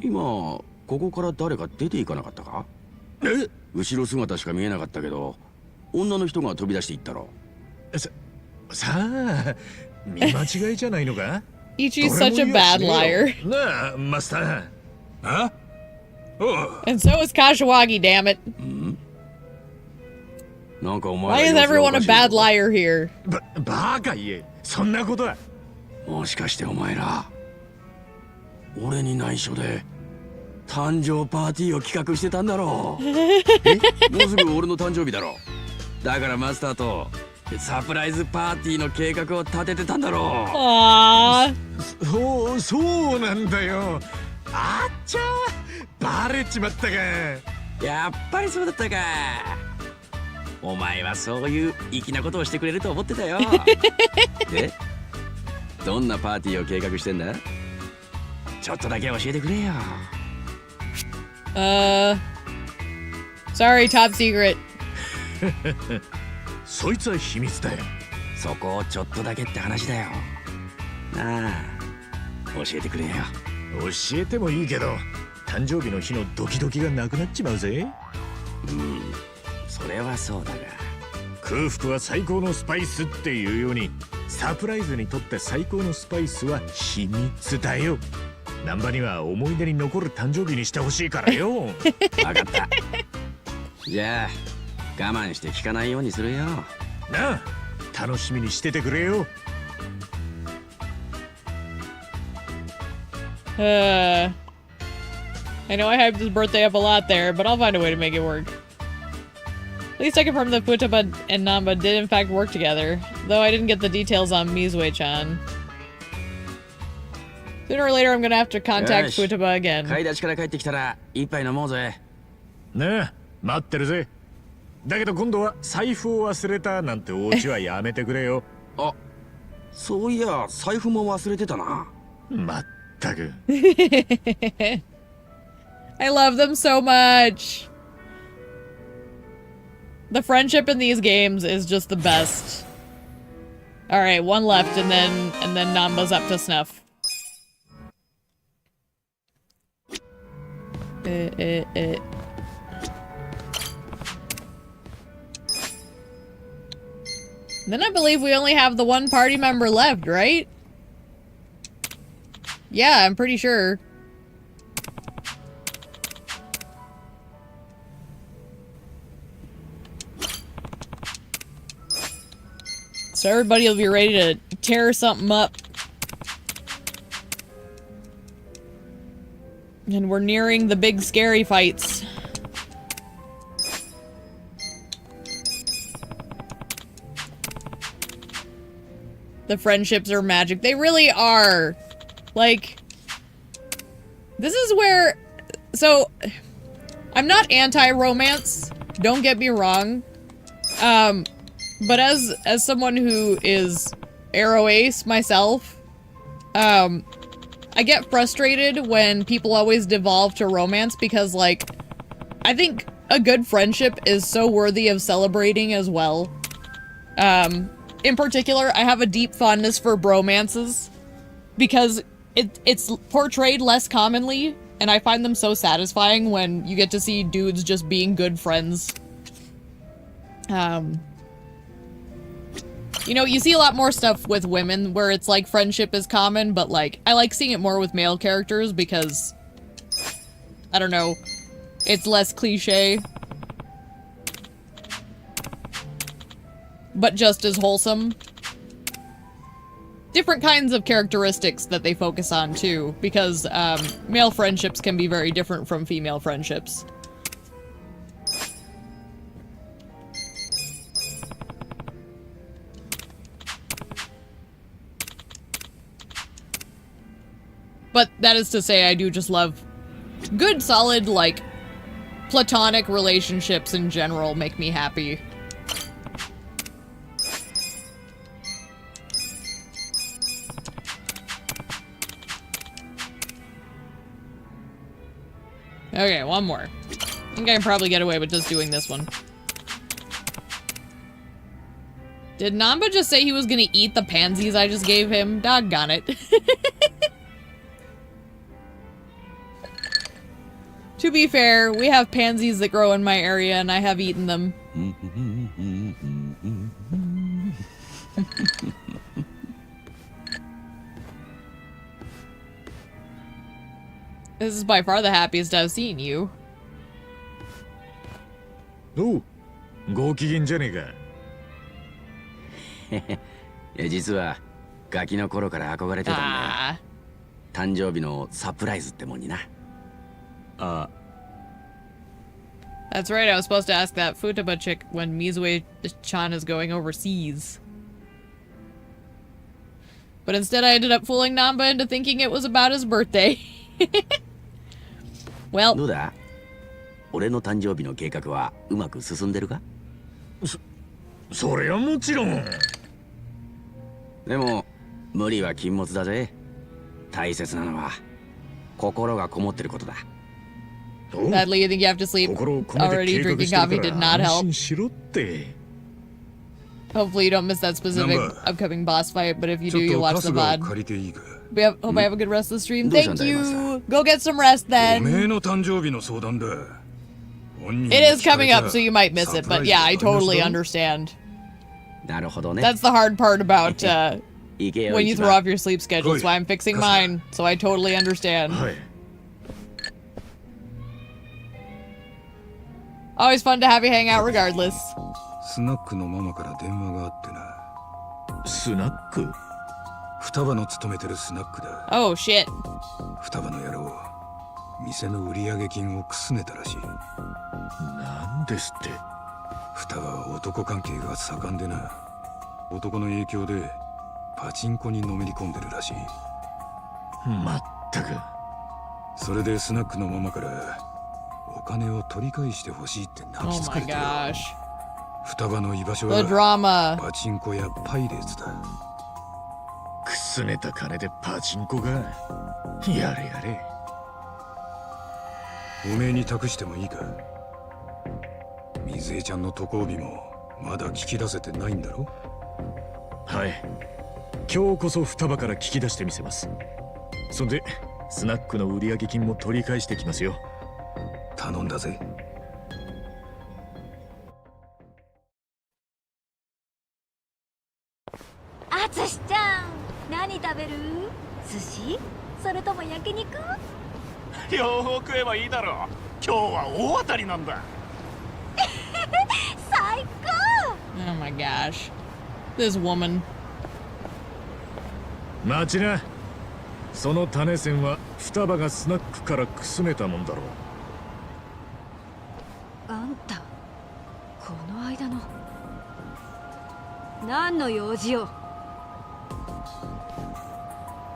今ここから誰か出ていかなかったか？え？後ろ姿しか見えなかったけど、女の人が飛び出していったろ。さあ、見間違いじゃないのか？ Ichi's such a bad liar. なあ、マスター。あ？おう。 And so is Kashiwagi, damn it. なんかお前 Why is ら様子がお everyone か a しいぞ。 bad liar here? バカ言え。そんなことは。もしかしてお前ら、俺に内緒で誕生パーティーを企画してたんだろう。もうすぐ俺の誕生日だろ。だからマスターとサプライズパーティーの計画を立ててたんだろう。 Aww. そうなんだよ。あっちゃー、バレちまったか。やっぱりそうだったか。お前はそういう粋なことをしてくれると思ってたよ。で、どんなパーティーを計画してんだ？ちょっとだけ教えてくれよ。Sorry, top secret. そいつは秘密だよ。そこをちょっとだけって話だよ。なあ、教えてくれよ。教えてもいいけど、誕生日の日のドキドキがなくなっちまうぜ。それはそうだが。空腹は最高のスパイスっていうように、サプライズにとって最高のスパイスは秘密だよ。ナンバには思い出に残る誕生日にしてほしいからよ。わかった。じゃあ我慢して聞かないようにするよ。なあ、楽しみにしててくれよ。I know I hyped his birthday up a lot there, but I'll find a way to make it work. At least I confirmed that Futaba and Namba did in fact work together, though I didn't get the details on Mizue-chan. Sooner or later I'm gonna have to contact Futaba again. 買い出しから帰ってきたら一杯飲もうぜ。ねえ、待ってるぜ。だけど今度は財布を忘れたなんてオチはやめてくれよ。あ、そういや財布も忘れてたな。まったく。I love them so much. The friendship in these games is just the best. All right, one left, and then Namba's up to snuff. Then I believe we only have the one party member left, right? Yeah, I'm pretty sure. So everybody will be ready to tear something up. And we're nearing the big scary fights. The friendships are magic. They really are. Like, this is where... So, I'm not anti-romance. Don't get me wrong. But as someone who is Arrow Ace myself, I get frustrated when people always devolve to romance because, like, I think a good friendship is so worthy of celebrating as well. In particular, I have a deep fondness for bromances because it's portrayed less commonly, and I find them so satisfying when you get to see dudes just being good friends. You know, you see a lot more stuff with women where it's like friendship is common, but like, I like seeing it more with male characters because, I don't know, it's less cliche. But just as wholesome. Different kinds of characteristics that they focus on too, because male friendships can be very different from female friendships. But that is to say, I do just love good, solid, like, platonic relationships in general make me happy. Okay, one more. I think I can probably get away with just doing this one. Did Namba just say he was gonna eat the pansies I just gave him? Doggone it. To be fair, we have pansies that grow in my area and I have eaten them. This is by far the happiest I've seen you. おう、ご機嫌じゃねえか。実はガキの頃から憧れてたんだよ。誕生日のサプライズってもんにな。That's right, I was supposed to ask that Futaba chick when Mizue-chan is going overseas. But instead I ended up fooling Namba into thinking it was about his birthday. Well, 俺の誕生日の計画はうまく進んでるか？そりゃもちろん。でも無理は禁物だぜ。大切なのは心がこもってることだ。 Sadly, you think you have to sleep. Already drinking coffee did not help. しろって。 Hopefully you don't miss that specific upcoming boss fight, but if you do, you watch the VOD. Hope I have a good rest of the stream. Thank you! Go get some rest then! It is coming up, so you might miss it, but yeah, I totally understand. That's the hard part about when you throw off your sleep schedule. That's why I'm fixing mine, so I totally understand. Always fun to have you hang out regardless. スナックのママから電話があってな。スナック？双葉の勤めてるスナックだ。Oh shit. 双葉の野郎、店の売上金をくすねたらしい。なんですって？双葉は男関係が盛んでな。男の影響でパチンコにのめり込んでるらしい。まったく。それでスナックのママからお金を取り返してほしいって泣きつかれてよ。双葉の居場所はパチンコやパイレーツだ。くすねた金でパチンコが。やれやれ。おめえに託してもいいか？水江ちゃんの渡航日もまだ聞き出せてないんだろ？はい。今日こそ双葉から聞き出してみせます。そんでスナックの売上金も取り返してきますよ。頼んだぜ。あつしちゃん、何食べる？寿司？それとも焼肉？両方食えばいいだろう。今日は大当たりなんだ。最高！ Oh my gosh. This woman. 待ちな。その種銭は双葉がスナックからくすねたもんだろう。あんた、この間の何の用事よ？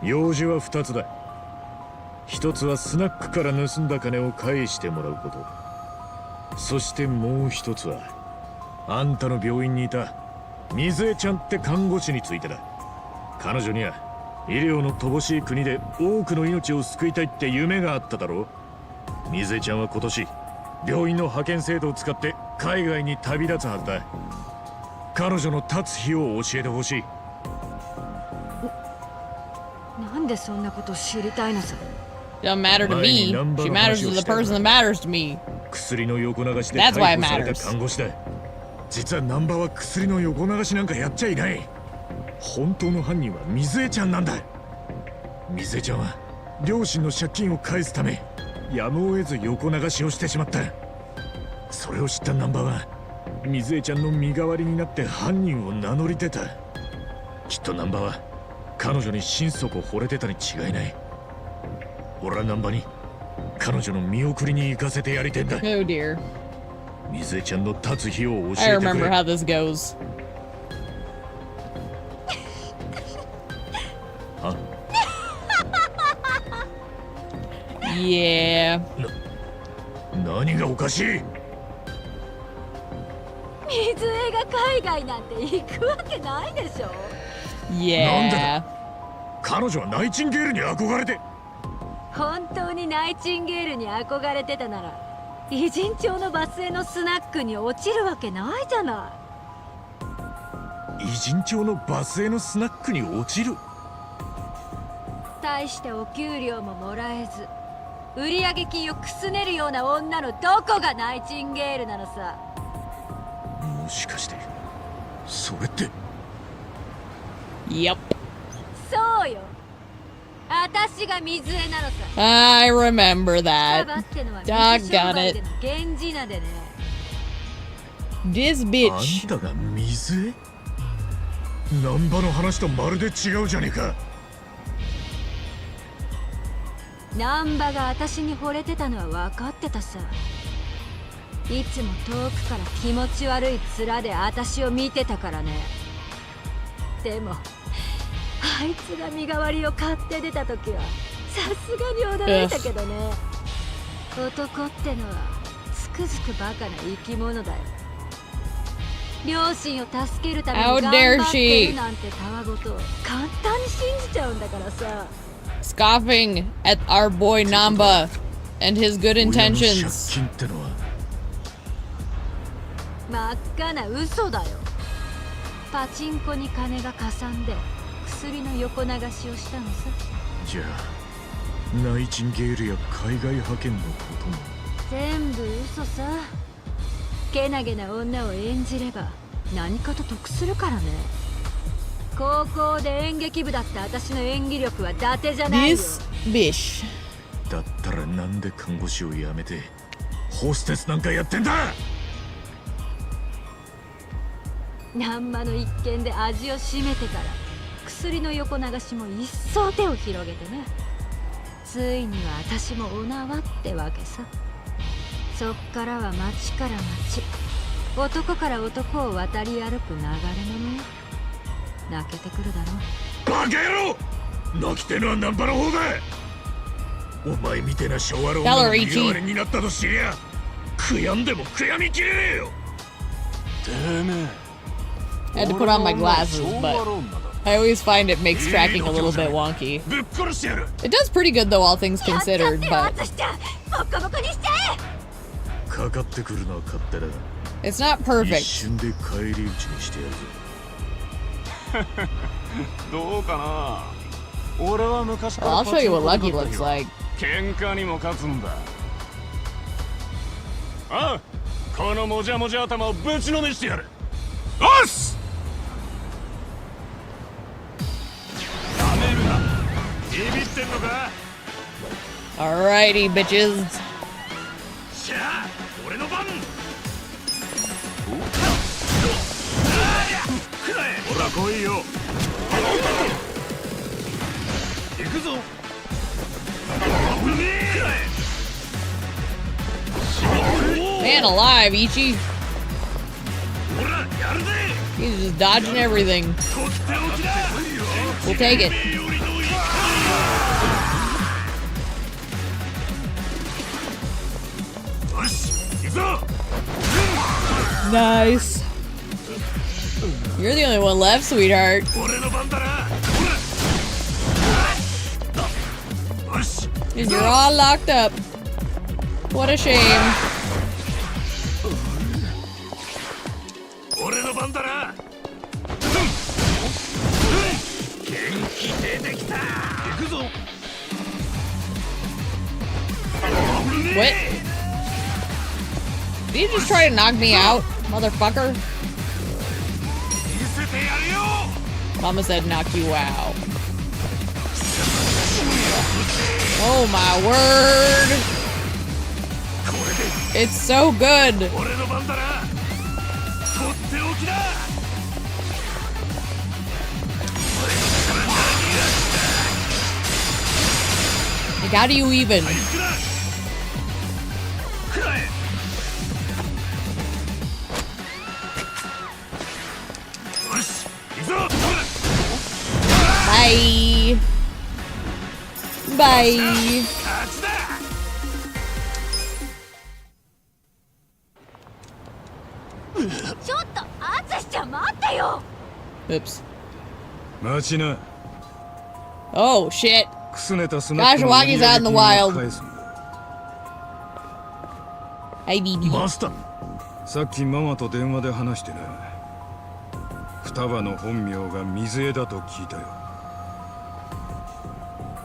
用事は2つだ。1つはスナックから盗んだ金を返してもらうこと。そしてもう1つはあんたの病院にいた水江ちゃんって看護師についてだ。彼女には医療の乏しい国で多くの命を救いたいって夢があっただろう。水江ちゃんは今年病院の派遣制度を使って海外に旅立つはずだ。彼女の立つ日を教えてほしい。なんでそんなこと知りたいのさ。Doesn't matter to me. She matters to the person that matters to me. 薬の横流しで逮捕された看護師だ。実はナンバは薬の横流しなんかやっちゃいない。本当の犯人は水江ちゃんなんだ。水江ちゃんは両親の借金を返すためやむを得ず横流しをしてしまった。それを知ったナンバは水江ちゃんの身代わりになって犯人を名乗り出た。きっとナンバは彼女に心底惚れてたに違いない。俺はナンバに彼女の見送りに行かせてやりてんだ。Oh dear. 水江ちゃんの立つ日を教えてくれ。 I remember how this goes. は？Yeah. 何がおかしい？水江が海外なんて行くわけないでしょ。Yeah. 彼女はナイチンゲールに憧れて。本当にナイチンゲールに憧れてたなら偉人町のバスへのスナックに落ちるわけないじゃない。偉人町のバスへのスナックに落ちる？大してお給料ももらえず売上金をくすねるような女のどこがナイチンゲールなのさ。もしかしてそれって。 Yep. そうよ、私が水江なのさ。 I remember that. Doggone it. 源氏名でね。 This あ bitch. んたが水江？ナンバの話とまるで違うじゃねえか。難波が私に惚れてたのは分かってたさ。いつも遠くから気持ち悪い面で私を見てたからね。でもあいつが身代わりを買って出た時はさすがに驚いたけどね。男ってのはくづくバカな生き物だよ。両親を助けるために How 頑 dare 張って she るなんてたわごと簡単に信じちゃうんだからさ。 Scoffing at our boy Namba and his good 親の借 intentions. 金ってのは真っ赤な嘘だよ。パチンコに金がかさんで薬の横流しをしたのさ。じゃあナイチンゲールや海外派遣のことも全部嘘さ。けなげな女を演じれば何かと得するからね。高校で演劇部だった私の演技力は伊達じゃないよ。 This bitch. だったらなんで看護師を辞めてホステスなんかやってんだ。難波の一件で味を占めてから薬の横流しも一層手を広げてね。ついには私もお縄ってわけさ。そっからは町から町、男から男を渡り歩く流れ者よ。泣けてくるだろ。バカ野郎、泣きてのはナンパの方だ。お前みてえな昭和の女の身代わりになったと知りゃ悔やんでも悔やみきれねえよ。てめえ I had to put on my glasses, but I always find it makes tracking a little bit wonky. ぶっ殺してやる。 It does pretty good though, all things considered, やっ but ちゃってよ、淳ちゃん。ボッコボコにして。かかってくるのは勝手だ。 it's not 一 perfect. 瞬で返り討ちにしてやるぜ。どうかな。俺は昔か Well, ら I'll show you what Lucky looks like. 喧嘩にも勝つんだ。ああ、このもじゃもじゃ頭をぶちのめしてやる。おっす。やめるな。ビビってんのか。 Alrighty, bitches. しゃあ、俺の番。ほら来いよ。行くぞ。Man alive, Ichi. He's just dodging everything. We'll take it. Nice. You're the only one left, sweetheart. And you're all locked up. What a shame. What? Did you just try to knock me out, motherfucker? Mama said knock you out. Oh my word! It's so good! Like, how do you even? Bye! Bye! Oops. 待ちな。 Oh shit. くすねたスナックの Kashiwagi's out in the wild. 返すんだ。 Hey, BB. マスター、さっきママと電話で話してな。双葉の本名が水江だと聞いたよ。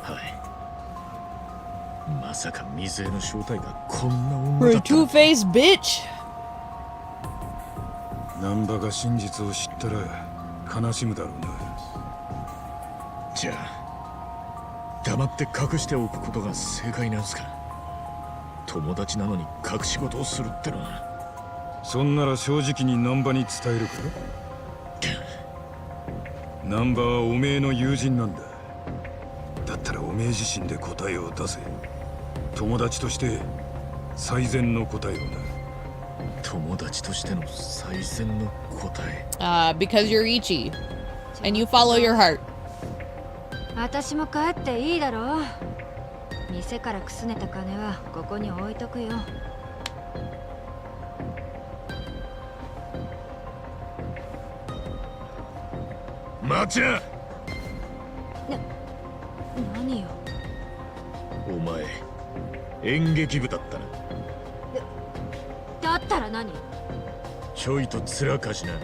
はい。まさか水江の正体がこんな女 For だ a ったなんて。 two-faced bitch. 難波が真実を知ったら悲しむだろうな。じゃあ黙って隠しておくことが正解なんすか。友達なのに隠し事をするってのは。そんなら正直に難波に伝えるか。難波はおめえの友人なんだ。だったらおめえ自身で答えを出せ。友達として最善の答えをな。友達としての最善の答え。Because you're Ichi. And you follow your heart. 私も帰っていいだろう。店からくすねた金はここに置いとくよ。待ちな。何よ。お前演劇部だったな。だったら何？ちょいとつらかしな。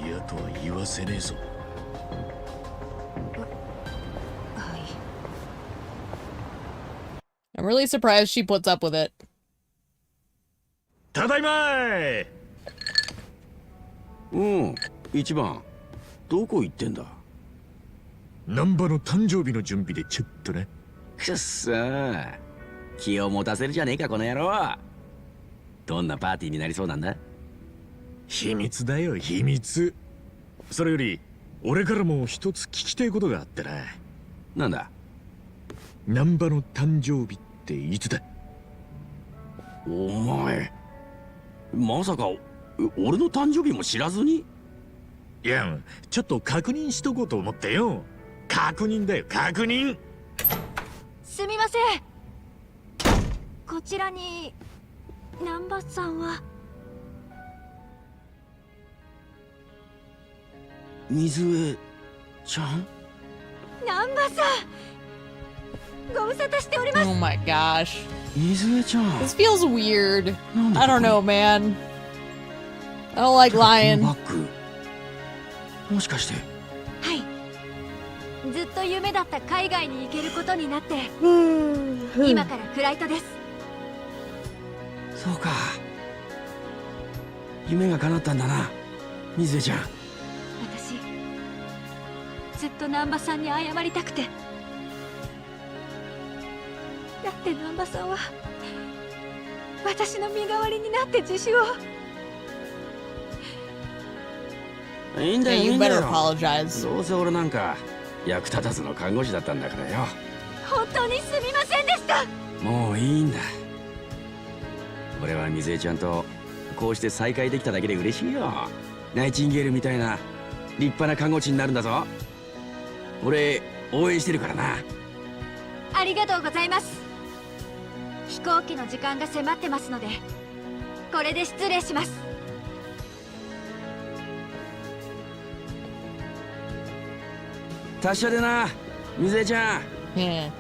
嫌とは言わせねえぞ。はい。 I'm really surprised she puts up with it. ただいまーい。うん、一番どこ行ってんだ？難波の誕生日の準備でちょっとね。くっそー、気を持たせるじゃねえかこの野郎。どんなパーティーになりそうなんだ？秘密だよ、秘密。それより俺からも一つ聞きたいことがあってな。なんだ？難波の誕生日っていつだ？お前まさか俺の誕生日も知らずに？いや、ちょっと確認しとこうと思ってよ。確認だよ、確認。すみません。こちらに南波さんは？水江ちゃん？南波さん、ご無沙汰しております。 Oh my gosh. 水江ちゃん。 This feels weird. なんで I don't know, man. I don't like この lying. バッグもしかして？はい。ずっと夢だった海外に行けることになって、今からフライトです。そうか、夢が叶ったんだな、水江ちゃん。私ずっと南波さんに謝りたくて。だって南波さんは私の身代わりになって自首を。いいんだ Yeah, よ、い you いんだ better よ。 apologize. どうせ俺なんか役立たずの看護師だったんだからよ。本当にすみませんでした。もういいんだ。俺は水江ちゃんとこうして再会できただけで嬉しいよ。ナイチンゲールみたいな立派な看護師になるんだぞ。俺応援してるからな。ありがとうございます。飛行機の時間が迫ってますので、これで失礼します。達者でな、水江ちゃん。Yeah.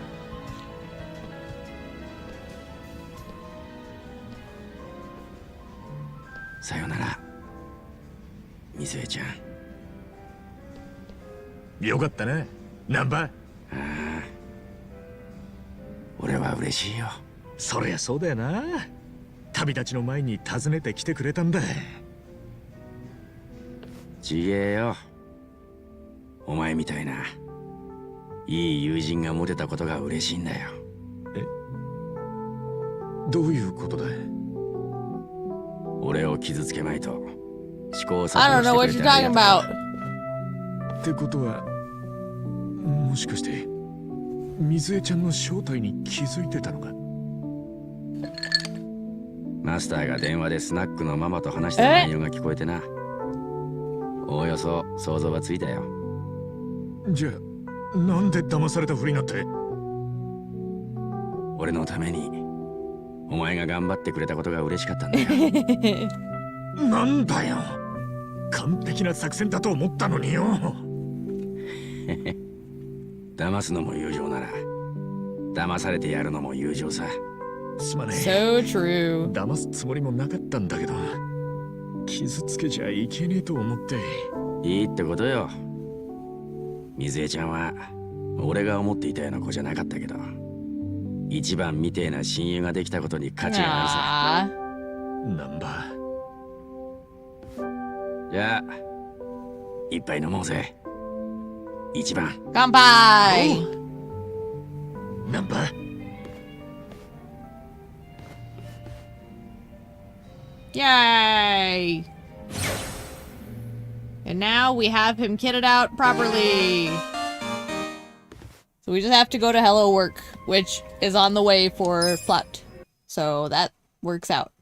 さよなら、水江ちゃん。よかったな、難波。俺は嬉しいよ。そりゃそうだよな。旅立ちの前に訪ねてきてくれたんだ。ちげえよ、お前みたいないい友人が持てたことが嬉しいんだよ。どういうことだ？俺を傷つけまいと試行錯 I don't 誤 know し what て you're くれてあり talking がとう。 about. ってことは、もしかして水江ちゃんの正体に気づいてたのか？マスターが電話でスナックのママと話した内容が聞こえてな。おおよそ想像はついたよ。じゃあなんで騙されたふりなんて？俺のためにお前が頑張ってくれたことが嬉しかったんだよ。なんだよ、完璧な作戦だと思ったのによ。騙すのも友情なら騙されてやるのも友情さ。すまねえ。 So true. 騙すつもりもなかったんだけど、傷つけちゃいけねえと思って。いいってことよ。水江ちゃんは俺が思っていたような子じゃなかったけど、一番みてえな親友ができたことに価値があるさ。 Aww. 難波。じゃあ一杯飲もうぜ、一番。乾杯! 難波。Yay! And now we have him kitted out properly. So we just have to go to Hello Work, which is on the way for plot. So that works out.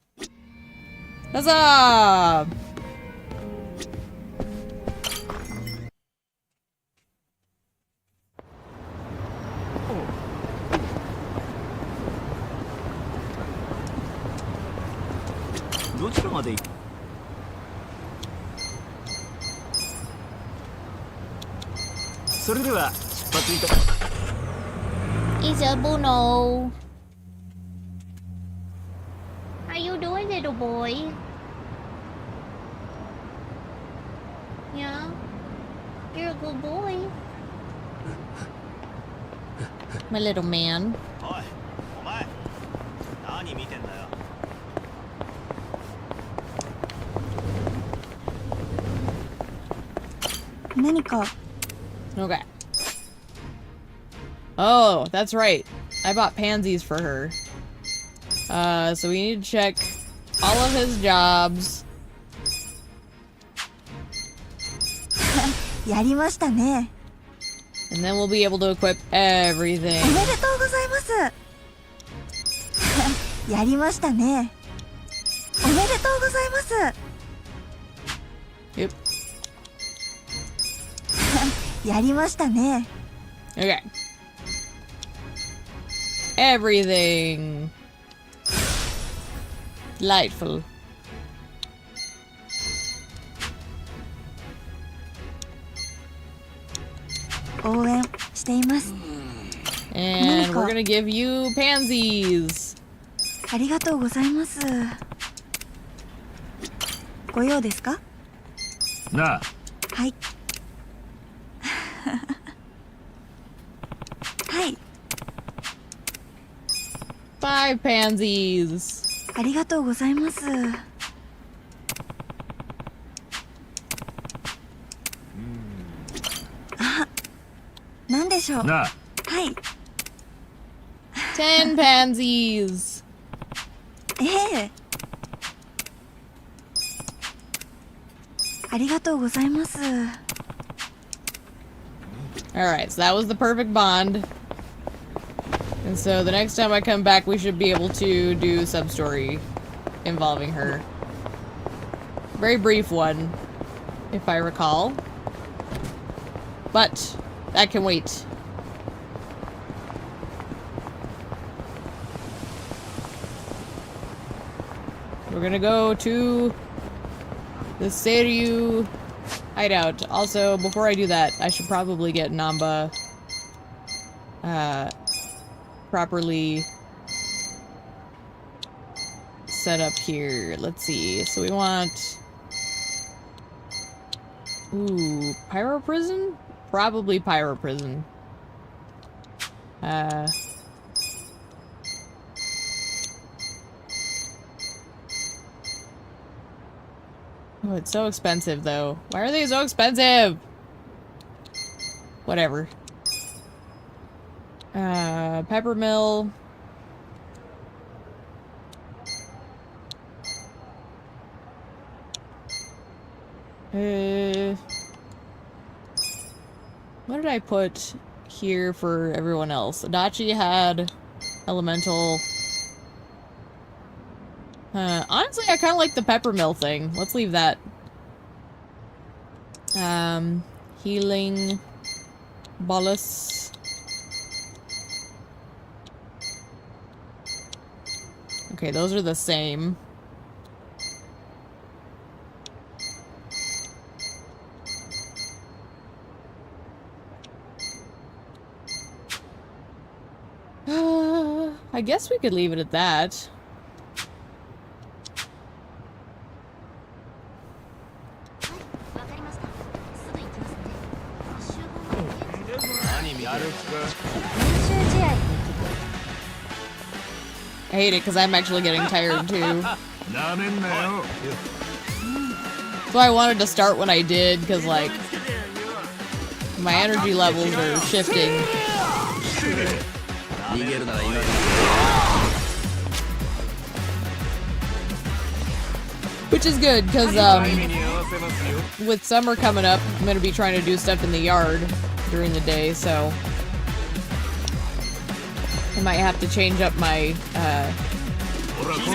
Huzzah! それでは出発いた。 It's a Bruno. How you doing, little boy? Yeah, you're a good boy. My little man. おい、お前、何見てんだよ。何か Okay. Oh, that's right. I bought pansies for her. So we need to check all of his jobs. やりましたね。 And then we'll be able to equip everything. おめでとうございます。やりましたね。おめでとうございます。 Yep. やりましたね。 Okay. Everything. Delightful.応援しています。 And we're gonna give you pansies. ありがとうございます。ご用ですか？なあ、はい。はい。 5 pansies. ありがとうございます。あ、なんでしょう。なあ、はい。 10 pansies. ええ。ありがとうございます。 Alright, so that was the perfect bond. And so the next time I come back, we should be able to do some story involving her. Very brief one, if I recall. But that can wait. We're gonna go to the Seiryu hideout. Also, before I do that, I should probably get Namba properly set up here. Let's see. So we want... Ooh, Pyro Prison? Probably Pyro Prison. Oh, it's so expensive, though. Why are they so expensive? Whatever. Peppermill. What did I put here for everyone else? Adachi had Elemental. Honestly, I kind of like the Peppermill thing. Let's leave that. Healing. Bolus. Okay, those are the same. I guess we could leave it at that. I hate it because I'm actually getting tired too. So I wanted to start when I did because, like, my energy levels are shifting. Which is good because with summer coming up, I'm going to be trying to do stuff in the yard during the day, so I might have to change up my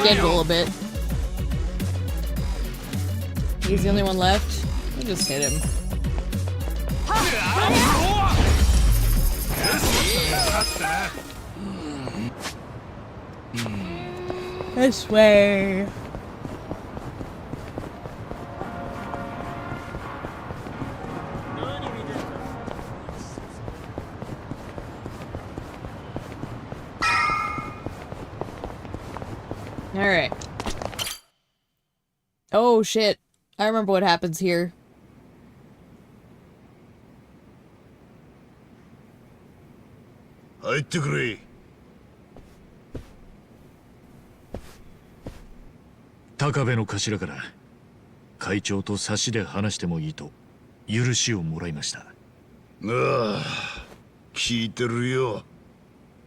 schedule a bit. He's the only one left. We'll just hit him. This way. Oh shit. I remember what happens here.入ってくれ。高部の頭から会長と差しで話してもいいと許しをもらいました。ああ、聞いてるよ。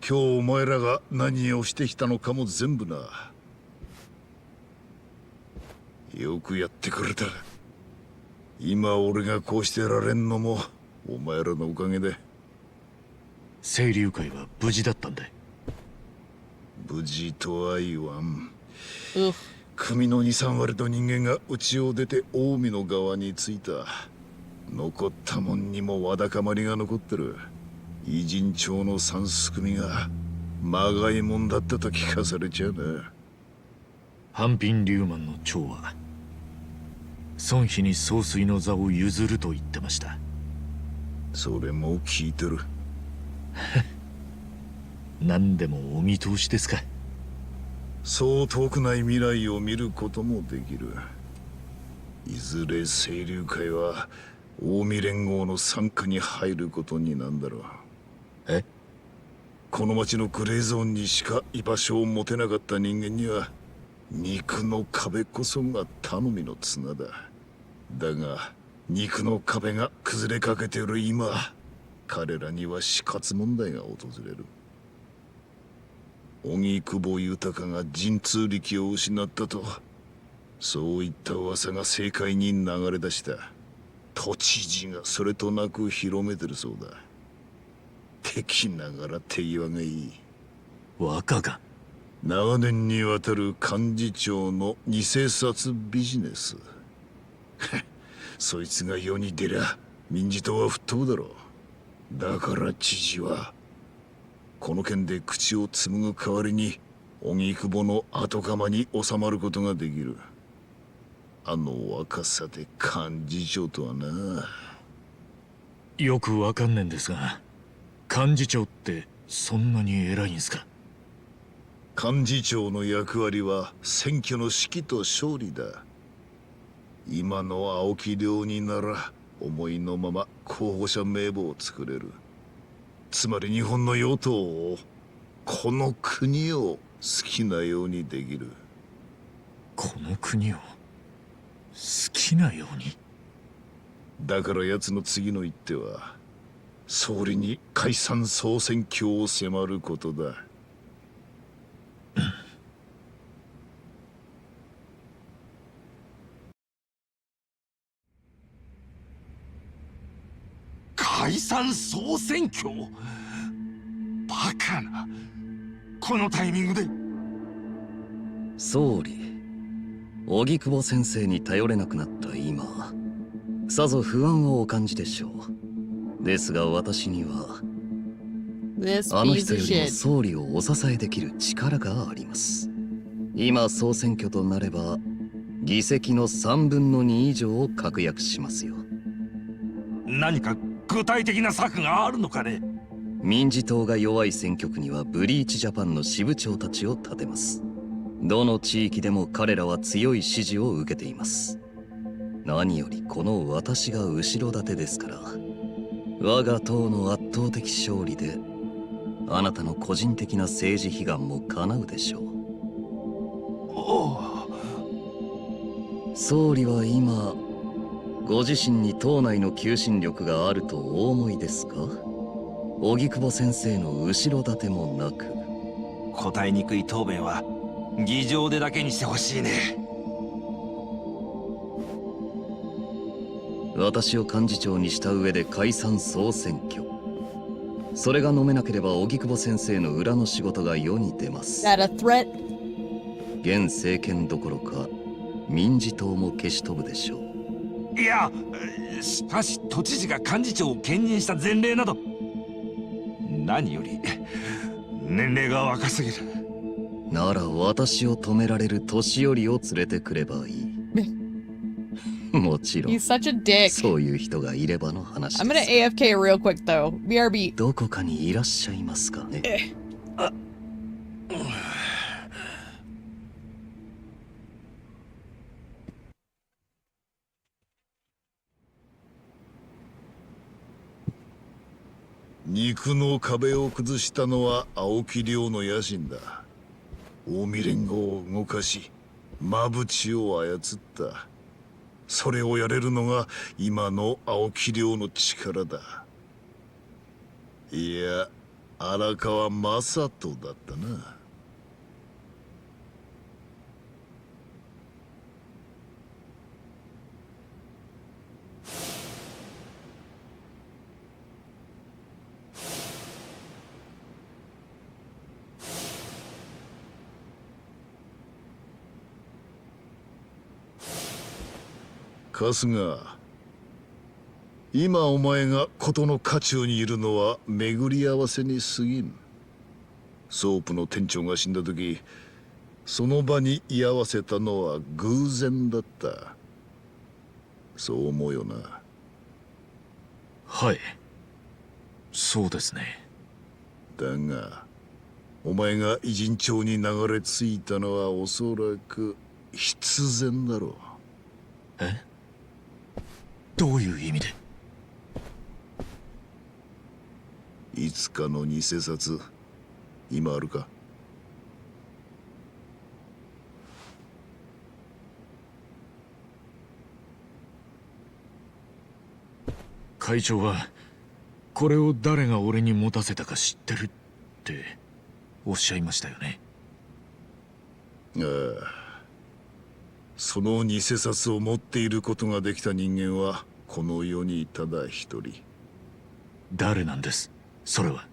今日お前らが何をしてきたのかも全部な。よくやってくれた。今俺がこうしてられんのもお前らのおかげで。清流会は無事だったんだ。無事とは言わん。 Ugh. 組の 2,3 割と人間が家を出て近江の側に着いた。残ったもんにもわだかまりが残ってる。偉人町の三すくみがまがいもんだったと聞かされちゃうな。半品龍マンの長は孫妃に総帥の座を譲ると言ってました。それも聞いてる。何でもお見通しですか。そう遠くない未来を見ることもできる。いずれ清流会は近江連合の傘下に入ることになんだろう。え？この町のグレーゾーンにしか居場所を持てなかった人間には肉の壁こそが頼みの綱だ。だが肉の壁が崩れかけている今、彼らには死活問題が訪れる。荻窪豊が神通力を失ったと、そういった噂が政界に流れ出した。都知事がそれとなく広めてるそうだ。敵ながら手際がいい。若が長年にわたる幹事長の偽札ビジネス。そいつが世に出りゃ民事党は吹っ飛ぶだろう。だから知事はこの件で口を紡ぐ代わりに荻窪の後釜に収まることができる。あの若さで幹事長とはな。よくわかんねえんですが、幹事長ってそんなに偉いんすか？幹事長の役割は選挙の指揮と勝利だ。今の青木亮になら思いのまま候補者名簿を作れる。つまり日本の与党を、この国を好きなようにできる。この国を好きなように。だから奴の次の一手は総理に解散総選挙を迫ることだ。解散総選挙？バカな。このタイミングで。総理、荻窪先生に頼れなくなった今、さぞ不安をお感じでしょう。ですが私にはあの人よりも総理をお支えできる力があります。今総選挙となれば議席の3分の2以上を確約しますよ。何か具体的な策があるのかね？民事党が弱い選挙区にはブリーチジャパンの支部長たちを立てます。どの地域でも彼らは強い支持を受けています。何よりこの私が後ろ盾ですから、我が党の圧倒的勝利であなたの個人的な政治悲願も叶うでしょう。総理は今ご自身に党内の求心力があるとお思いですか？荻窪先生の後ろ盾もなく。答えにくい答弁は議場でだけにしてほしいね。私を幹事長にした上で解散総選挙、それが飲めなければ荻窪先生の裏の仕事が世に出ます。That a threat? 現政権どころか民事党も消し飛ぶでしょう。いや、しかし都知事が幹事長を兼任した前例など、何より年齢が若すぎる。なら私を止められる年寄りを連れてくればいい。もちろん He's such a dick. そういう人がいればの話 I'm で gonna す。 AFK real quick though. BRB. どこかにいらっしゃいますかね。肉の壁を崩したのは青木亮の野心だ。近江連合を動かし馬淵を操った。それをやれるのが今の青木亮の力だ。いや、荒川正人だったな。春日、今お前が事の渦中にいるのは巡り合わせに過ぎん。ソープの店長が死んだ時、その場に居合わせたのは偶然だった。そう思うよな。はい、そうですね。だがお前が偉人町に流れ着いたのはおそらく必然だろう。え？どういう意味で？いつかの偽札、今あるか？会長はこれを誰が俺に持たせたか知ってるっておっしゃいましたよね。ああ、その偽札を持っていることができた人間はこの世にただ一人。誰なんです、それは？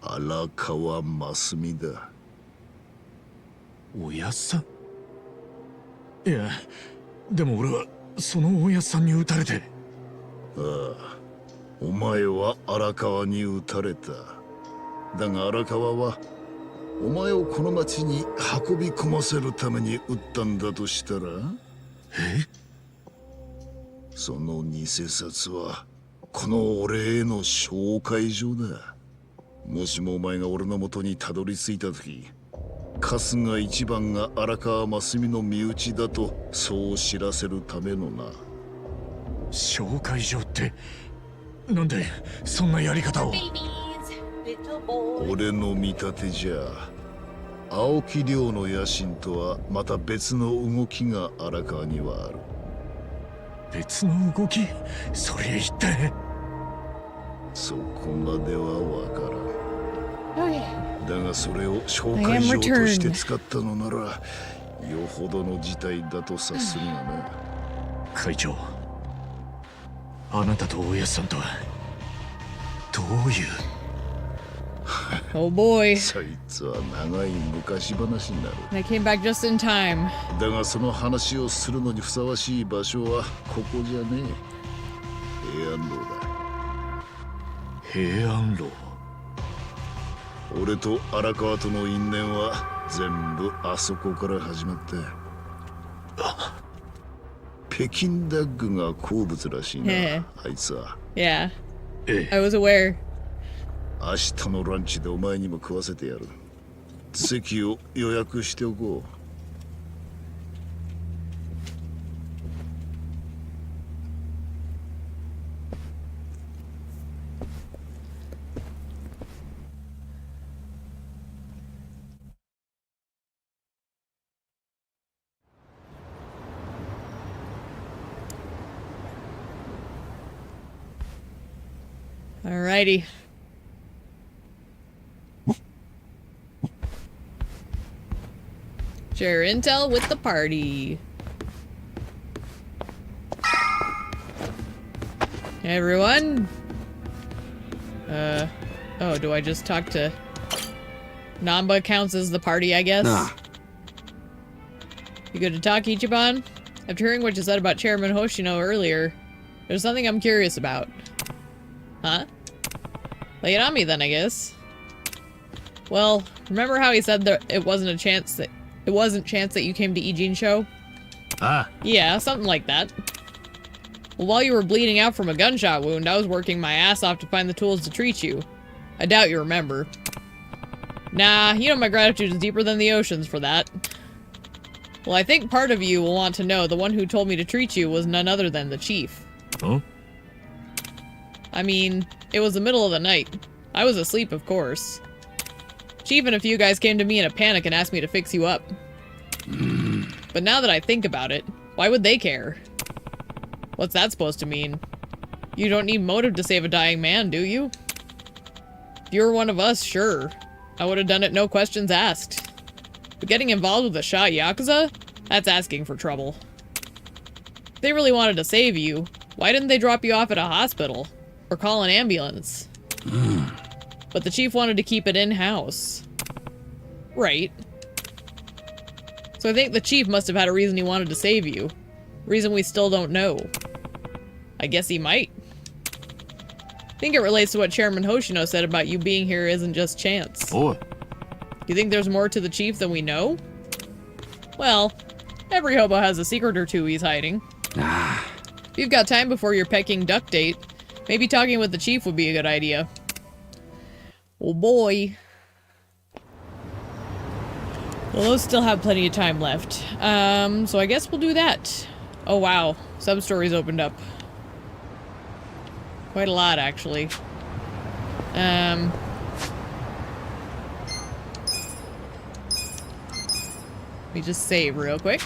荒川真澄だ。おやっさん？いや、でも俺はそのおやっさんに撃たれて。ああ、お前は荒川に撃たれた。だが荒川はお前をこの町に運び込ませるために撃ったんだとしたら？え？その偽札はこの俺への紹介状だ。もしもお前が俺の元にたどり着いた時、春日一番が荒川真澄の身内だとそう知らせるためのな。紹介状ってなんでそんなやり方を？俺の見立てじゃ、青木亮の野心とはまた別の動きが荒川にはある。別の動き？それ一体？そこまではわからん。だがそれを紹 I 介 am 状として returned. 使ったのならよほどの事態だと察するがな。会長、あなたとおやっさんとはどういう？Oh boy. そいつは長い昔話になる。 I came back just in time. だがその話をするのにふさわしい場所はここじゃねえ。平安楼だ。平安楼？俺と荒川との因縁は全部あそこから始まった。北京ダッグが好物らしいな、あいつは。Yeah. ええ。 I was aware. 明日のランチでお前にも食わせてやる。席を予約しておこう。Alrighty. Share intel with the party. Hey everyone. Oh, do I just talk to... Namba counts as the party, I guess? Nah. You good to talk, Ichiban? After hearing what you said about Chairman Hoshino earlier, there's something I'm curious about. Huh? Lay it on me then, I guess. Well, remember how he said that it wasn't chance that you came to Ijin show? Ah. Yeah, something like that. Well, while you were bleeding out from a gunshot wound, I was working my ass off to find the tools to treat you. I doubt you remember. Nah, you know my gratitude is deeper than the oceans for that. Well, I think part of you will want to know the one who told me to treat you was none other than the chief. Huh? I mean, it was the middle of the night. I was asleep, of course. Chief and a few guys came to me in a panic and asked me to fix you up. But now that I think about it, why would they care? What's that supposed to mean? You don't need motive to save a dying man, do you? If you were one of us, sure. I would have done it no questions asked. But getting involved with a shot Yakuza? That's asking for trouble. If they really wanted to save you, why didn't they drop you off at a hospital? Or call an ambulance? But the chief wanted to keep it in-house. Right. So I think the chief must have had a reason he wanted to save you. Reason we still don't know. I guess he might. I think it relates to what Chairman Hoshino said about you being here isn't just chance.おい You think there's more to the chief than we know? Well, every hobo has a secret or two he's hiding. If you've got time before your Peking duck date, maybe talking with the chief would be a good idea. Oh boy. Well, those still have plenty of time left. So I guess we'll do that. Oh wow, sub-stories opened up. Quite a lot, actually. Let me just save real quick.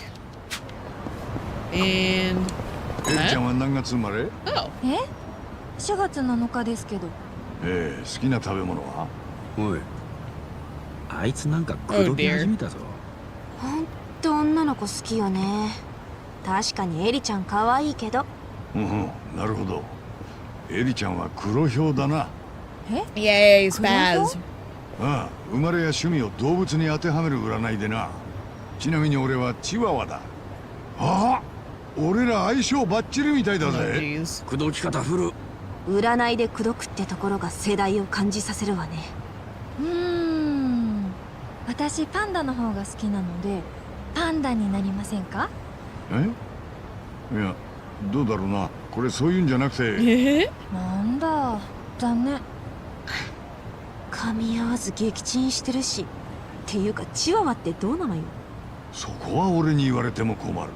And... エリちゃんは何月生まれ？ Oh. 4月7日ですけど。好きな食べ物は？おい、あいつなんか口説き始めたぞ。ほんと女の子好きよね。確かにエリちゃん可愛いけど。なるほど。エリちゃんは黒ひょうだな。イエーイ、スパーズ。ああ、生まれや趣味を動物に当てはめる占いでな。ちなみに俺はチワワだ。ああ、俺ら相性バッチリみたいだぜ。口説き方フル。占いで口説くってところが世代を感じさせるわね。私パンダの方が好きなのでパンダになりませんか？いや、どうだろうな。これそういうんじゃなくて。なんだ、残念。噛み合わず撃沈してるし。っていうかチワワってどうなのよ。そこは俺に言われても困る。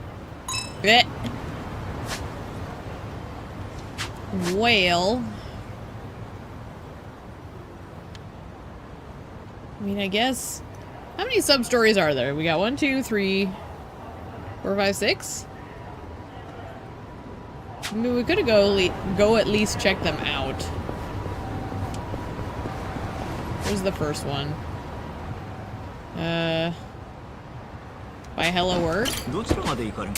Well, I mean, I guess. How many sub-stories are there? We got 1, 2, 3, 4, 5, 6? I mean, we could go at least check them out. Where's the first one? By Hello World? どちらまで行かれる？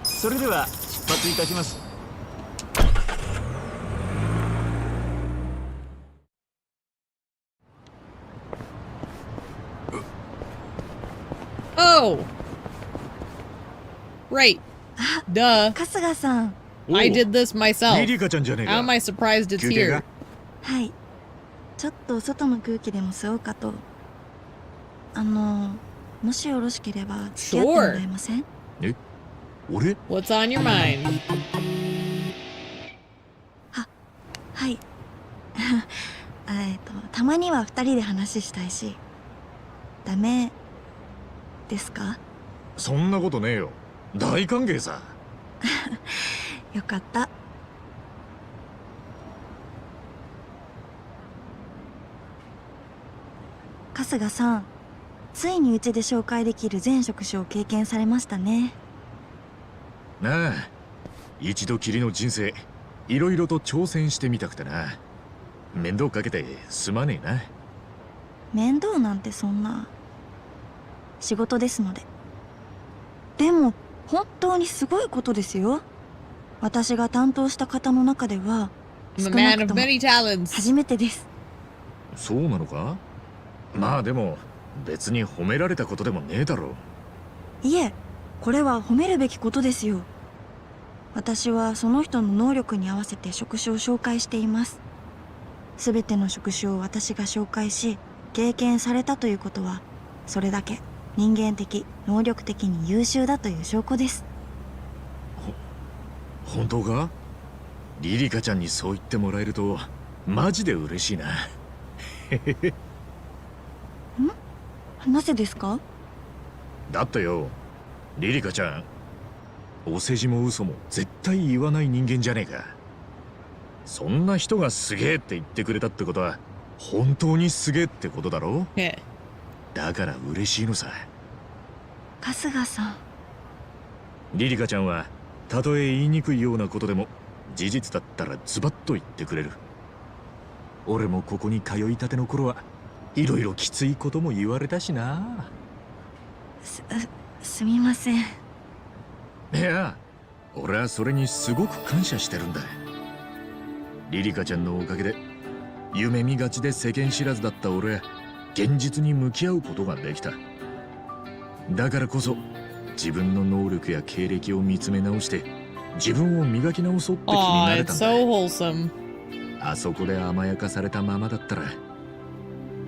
それでは出発いたします。Oh! Right. Duh. 春日さん。I did this myself. リリカちゃんじゃねえか。 How am I surprised it's 休憩 here? が？はい。ちょっと外の空気でも吸おうかと。もしよろしければ付き合ってもらえません？え？俺？ What's on your mind? はい。たまには二人で話したいし。ダメですか？そんなことねえよ。大歓迎さ。よかった。春日さん、ついにうちで紹介できる全職種を経験されましたね。なあ、一度きりの人生、いろいろと挑戦してみたくてな。面倒かけてすまねえな。面倒なんてそんな。仕事ですので。でも本当にすごいことですよ。私が担当した方の中では I'm 少 a な man く of とも many talents. 初めてです。そうなのか？まあでも別に褒められたことでもねえだろう。いえ、これは褒めるべきことですよ。私はその人の能力に合わせて職種を紹介しています。すべての職種を私が紹介し経験されたということはそれだけ人間的能力的に優秀だという証拠です。本当か？リリカちゃんにそう言ってもらえるとマジで嬉しいな。なぜですか？だってよ、リリカちゃんお世辞も嘘も絶対言わない人間じゃねえか。そんな人がすげえって言ってくれたってことは本当にすげえってことだろ。だから嬉しいのさ。春日さん。リリカちゃんはたとえ言いにくいようなことでも事実だったらズバッと言ってくれる。俺もここに通いたての頃はいろいろきついことも言われたしな。すみません。いや、俺はそれにすごく感謝してるんだ。リリカちゃんのおかげで夢見がちで世間知らずだった俺は現実に向き合うことができた。だからこそ自分の能力や経歴を見つめ直して自分を磨き直そうって気になれたんだ。so wholesome. あそこで甘やかされたままだったら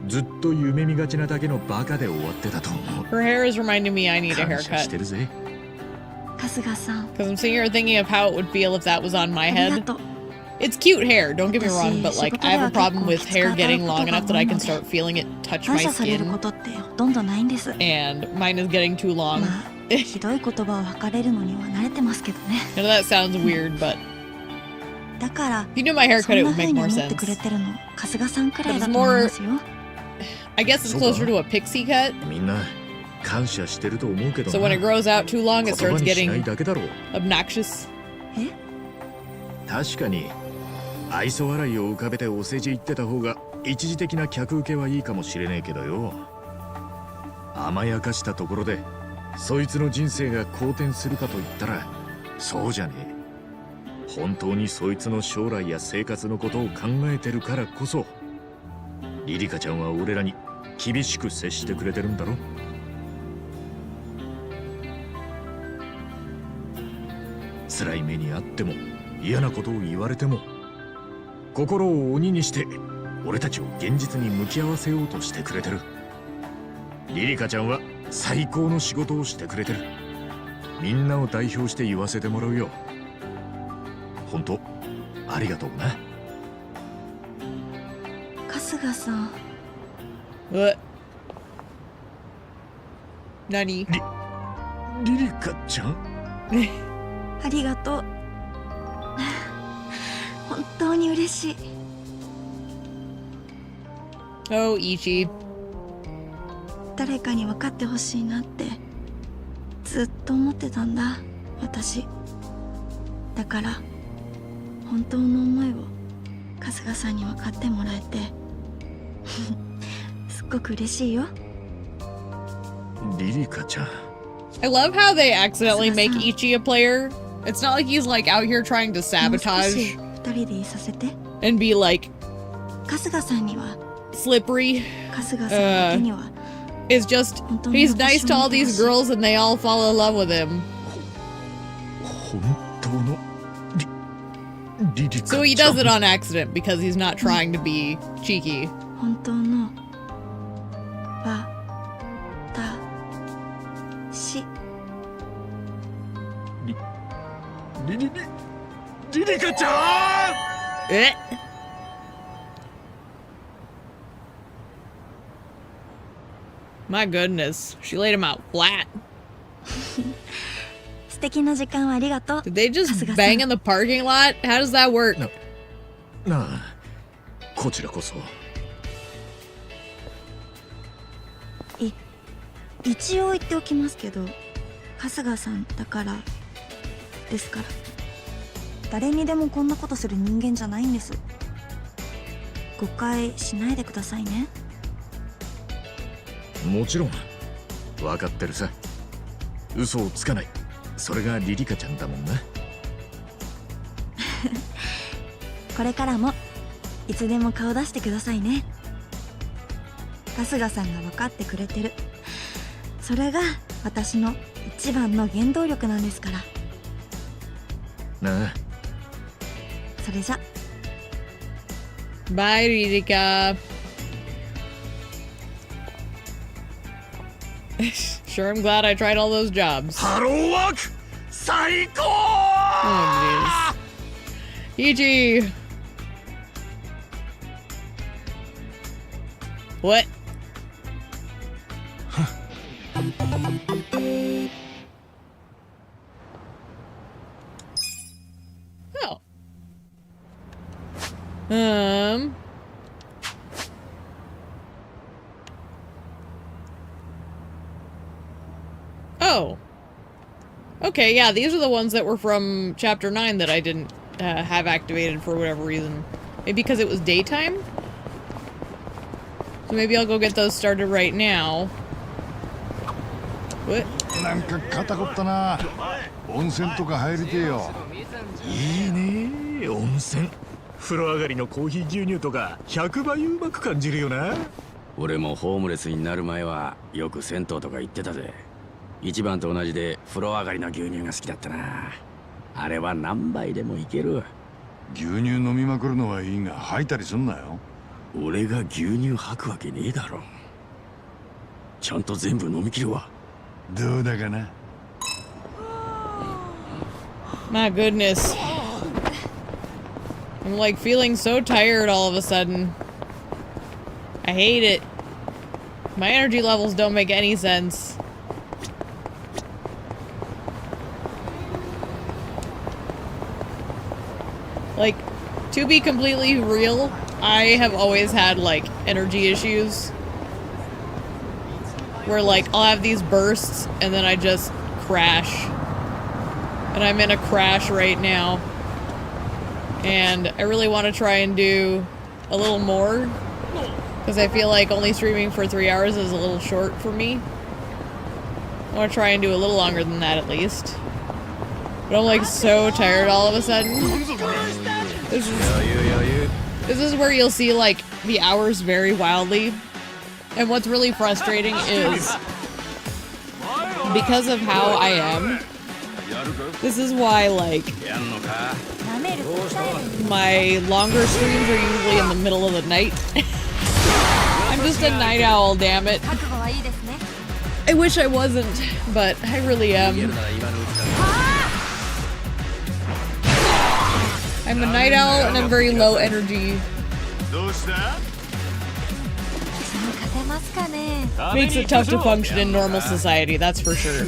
ずっと夢見がちなだけのバカで終わってたと思う。 Her hair is reminding me I need a 感謝し haircut. てるぜ。春日さん。 Because I'm sitting here thinking of how it would feel if that was on my ありが head. とう。 It's cute hair, don't get me wrong, but like I have a problem with hair getting long enough that I can start feeling it touch 感 my 謝される skin. ことってほとんどないんです。 And mine is getting too long. まあ、ひどい言葉を吐かれるのには慣れてますけどね。 I know that sounds weird, but だから、 if you knew my そ haircut, ん it な would 風 make に more 思ってくれ sense. てるの、春日さんくらい But だ it's と思い more, ますよ。 I guess it's closer to a pixie cut. みんな感謝してると思うけど So な。 when it grows out too long, 言 it 葉 starts にしない getting だけだろう。 obnoxious. 確かに愛想笑いを浮かべてお世辞言ってた方が一時的な客受けはいいかもしれねえけどよ。甘やかしたところでそいつの人生が好転するかと言ったらそうじゃねえ。本当にそいつの将来や生活のことを考えてるからこそリリカちゃんは俺らに厳しく接してくれてるんだろ。辛い目にあっても嫌なことを言われても心を鬼にして俺たちを現実に向き合わせようとしてくれてる。リリカちゃんは最高の仕事をしてくれてる。みんなを代表して言わせてもらうよ。本当ありがとうな。春日さん。 What? Nani? リリカちゃんありがとう。本当に嬉しい。 Oh, Ichi. 誰かに分かってほしいなってずっと思ってたんだ、私。だから本当の思いを春日さんに分かってもらえてすっごく嬉しいよ。リリカちゃん。 I love how they accidentally make Ichi a player. It's not like he's like out here trying to もう少 sabotage し二人でいさせて。 and be like 春日さんには slippery. 春日さんだけには It's just he's nice to all these girls and they all fall in love with him. 本当のリリカちゃん。 So he does it on accident because he's not trying to be cheeky. 本当の私。リリカちゃん。Eh? My goodness, she laid him out flat. 素敵な時間をありがとう。 Did they just 春日さん。 bang in the parking lot? How does that work? なあ、こちらこそ。一応言っておきますけど、春日さんだからですから。誰にでもこんなことする人間じゃないんです。誤解しないでくださいね。もちろん分かってるさ。嘘をつかない、それがリリカちゃんだもんな。これからもいつでも顔出してくださいね。春日さんが分かってくれてる、それが私の一番の原動力なんですから。なあ。それじゃ。 Bye, Ririka. Sure, I'm glad I tried all those jobs. ハローワーク最高。 Oh, jeez. Ichi. What? Oh. Okay, yeah, these are the ones that were from Chapter 9 that I didn't have activated for whatever reason. Maybe because it was daytime? So maybe I'll go get those started right now. What? なんか肩こったな。温泉とか入りてえよ。いいね温泉。風呂上がりのコーヒー牛乳とか100倍うまく感じるよな。俺もホームレスになる前はよく銭湯とか行ってたぜ。一番と同じで風呂上がりの牛乳が好きだったな。あれは何杯でもいける。牛乳飲みまくるのはいいが吐いたりすんなよ。俺が牛乳吐くわけねえだろ。ちゃんと全部飲み切るわ。どうだかな。My goodness. I'm like feeling so tired all of a sudden. I hate it. My energy levels don't make any sense. Like, to be completely real, I have always had, like, energy issues. Where, like, I'll have these bursts, and then I just crash. And I'm in a crash right now. And I really want to try and do a little more. Because I feel like only streaming for 3 hours is a little short for me. I want to try and do a little longer than that, at least. But I'm, like, so tired all of a sudden. This is where you'll see, like, the hours vary wildly. And what's really frustrating is, because of how I am, this is why, like, my longer streams are usually in the middle of the night. I'm just a night owl, damn it. I wish I wasn't, but I really am. I'm a night owl and I'm very low energy. Makes it tough to function in normal society, that's for sure.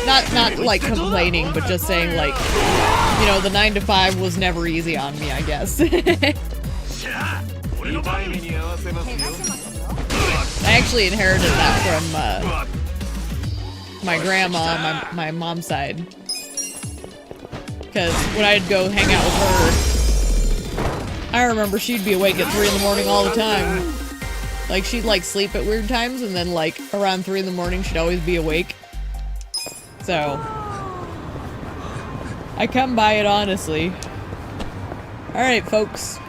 Not like complaining, but just saying, like, you know, the 9 to 5 was never easy on me, I guess. I actually inherited that from my grandma on my mom's side. Because when I'd go hang out with her, I remember she'd be awake at 3 in the morning all the time. Like, she'd, like, sleep at weird times, and then, like, around 3 in the morning, she'd always be awake. So, I come by it honestly. Alright, folks.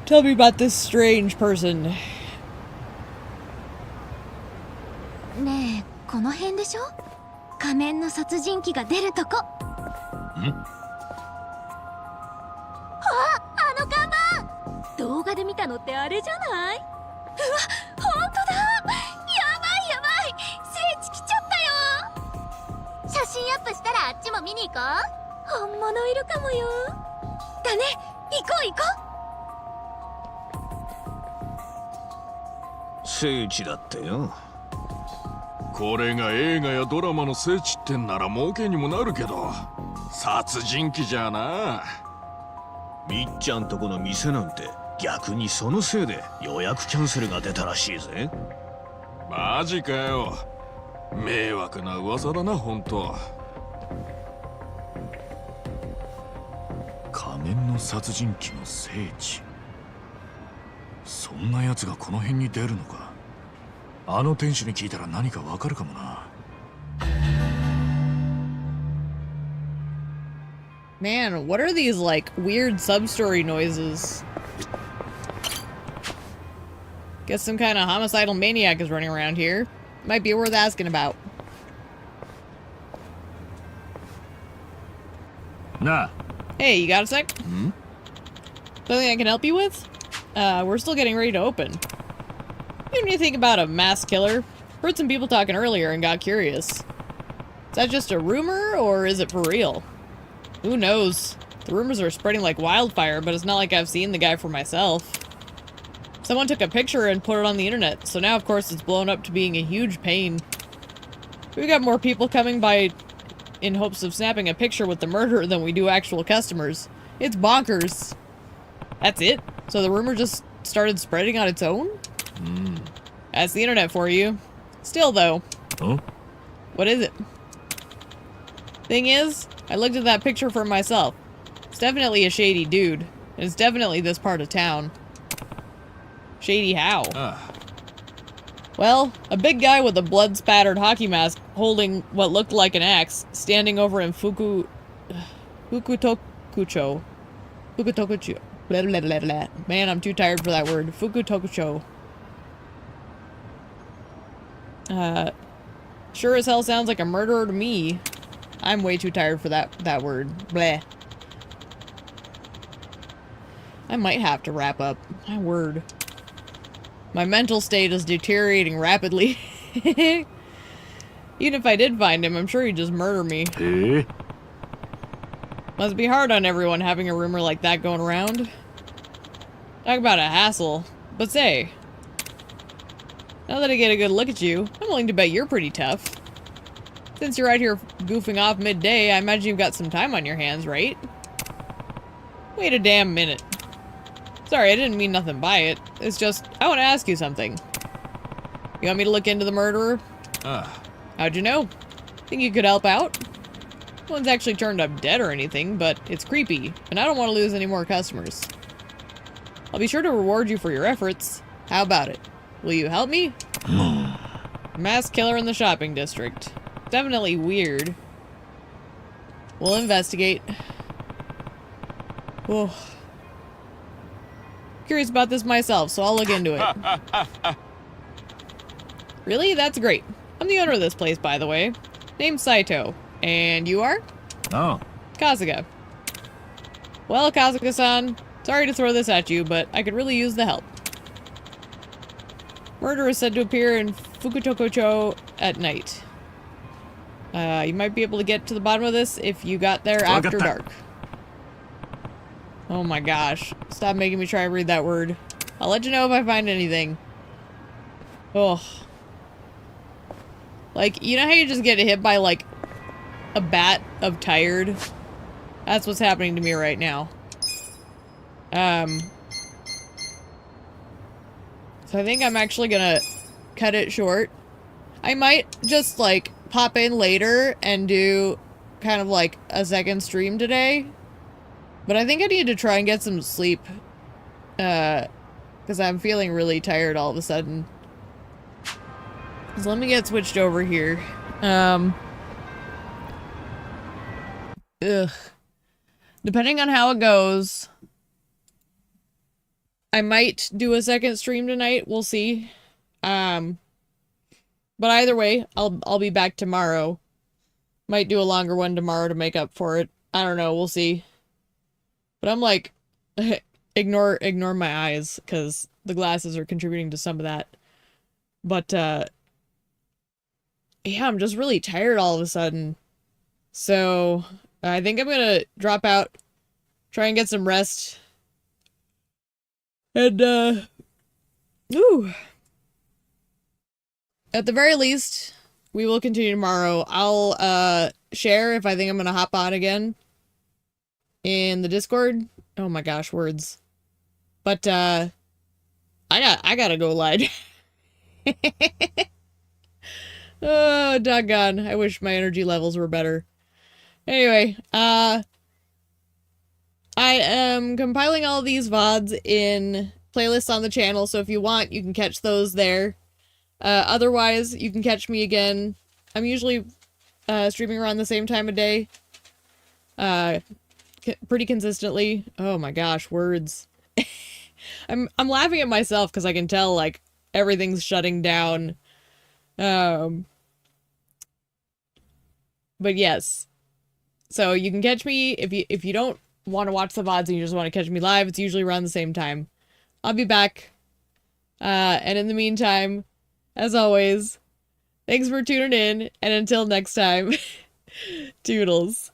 Tell me about this strange person. ねえ、この辺でしょ？仮面の殺人鬼が出るとこ。あ、あの看板！動画で見たのってあれじゃない？うわ、本当だ！やばいやばい！聖地来ちゃったよ！写真アップしたらあっちも見に行こう。本物いるかもよ。だね、行こう行こう。聖地だってよ。これが映画やドラマの聖地ってんなら儲けにもなるけど、殺人鬼じゃな。みっちゃんとこの店なんて逆にそのせいで予約キャンセルが出たらしいぜ。マジかよ。迷惑な噂だな、ほんと。仮面の殺人鬼の聖地。そんな奴がこの辺に出るのか。あの店主に聞いたら何かわかるかもな。Man, what are these, like, weird sub-story noises? Guess some kind of homicidal maniac is running around here. Might be worth asking about. Nah. Hey, you got a sec? Hmm? Something I can help you with? We're still getting ready to open. What do you think about a mass killer? Heard some people talking earlier and got curious. Is that just a rumor, or is it for real? Who knows? The rumors are spreading like wildfire, but it's not like I've seen the guy for myself. Someone took a picture and put it on the internet, so now of course it's blown up to being a huge pain. We've got more people coming by in hopes of snapping a picture with the murderer than we do actual customers. It's bonkers. That's it? So the rumor just started spreading on its own? That's the internet for you. Still though. Huh? What is it? Thing is, I looked at that picture for myself. It's definitely a shady dude. And it's definitely this part of town. Shady how? Well, a big guy with a blood-spattered hockey mask holding what looked like an axe, standing over in Fukutokucho. Fukutokucho. Blah, blah, blah, blah. Man, I'm too tired for that word. Fukutokucho. Sure as hell sounds like a murderer to me. I'm way too tired for that word. Blah. I might have to wrap up. My word. My mental state is deteriorating rapidly. Even if I did find him, I'm sure he'd just murder me. Must be hard on everyone having a rumor like that going around. Talk about a hassle. But say, now that I get a good look at you, I'm willing to bet you're pretty tough. Since you're out here goofing off midday, I imagine you've got some time on your hands, right? Wait a damn minute. Sorry, I didn't mean nothing by it. It's just, I want to ask you something. You want me to look into the murderer? How'd you know? Think you could help out? No one's actually turned up dead or anything, but it's creepy, and I don't want to lose any more customers. I'll be sure to reward you for your efforts. How about it? Will you help me? Mass killer in the shopping district. Definitely weird. We'll investigate. Whoa. Curious about this myself, so I'll look into it. Really? That's great. I'm the owner of this place, by the way. Name's Saito. And you are? Oh. Kasuga. Well, Kasuga-san, sorry to throw this at you, but I could really use the help. Murder is said to appear in Fukutokucho at night. You might be able to get to the bottom of this if you got there after dark. Oh my gosh. Stop making me try and read that word. I'll let you know if I find anything. Oh. Like, you know how you just get hit by, like, a bat of tired? That's what's happening to me right now. So I think I'm actually gonna cut it short. I might just, like, pop in later and do kind of like a second stream today. But I think I need to try and get some sleep. Because I'm feeling really tired all of a sudden. So let me get switched over here. Depending on how it goes, I might do a second stream tonight. We'll see. But either way, I'll be back tomorrow. Might do a longer one tomorrow to make up for it. I don't know. We'll see. But I'm like, ignore my eyes because the glasses are contributing to some of that. But yeah, I'm just really tired all of a sudden. So I think I'm gonna drop out, try and get some rest. And at the very least, we will continue tomorrow. I'll share if I think I'm gonna hop on again in the Discord. Oh my gosh, words. But I gotta go lie. Oh, doggone. I wish my energy levels were better. Anyway, I am compiling all these VODs in playlists on the channel, so if you want, you can catch those there. Otherwise, you can catch me again. I'm usually streaming around the same time of day. Pretty consistently. Oh my gosh, words. I'm laughing at myself because I can tell, like, everything's shutting down. But yes. So you can catch me if you don't want to watch the VODs and you just want to catch me live, it's usually around the same time. I'll be back. And in the meantime, as always, thanks for tuning in, and until next time, toodles.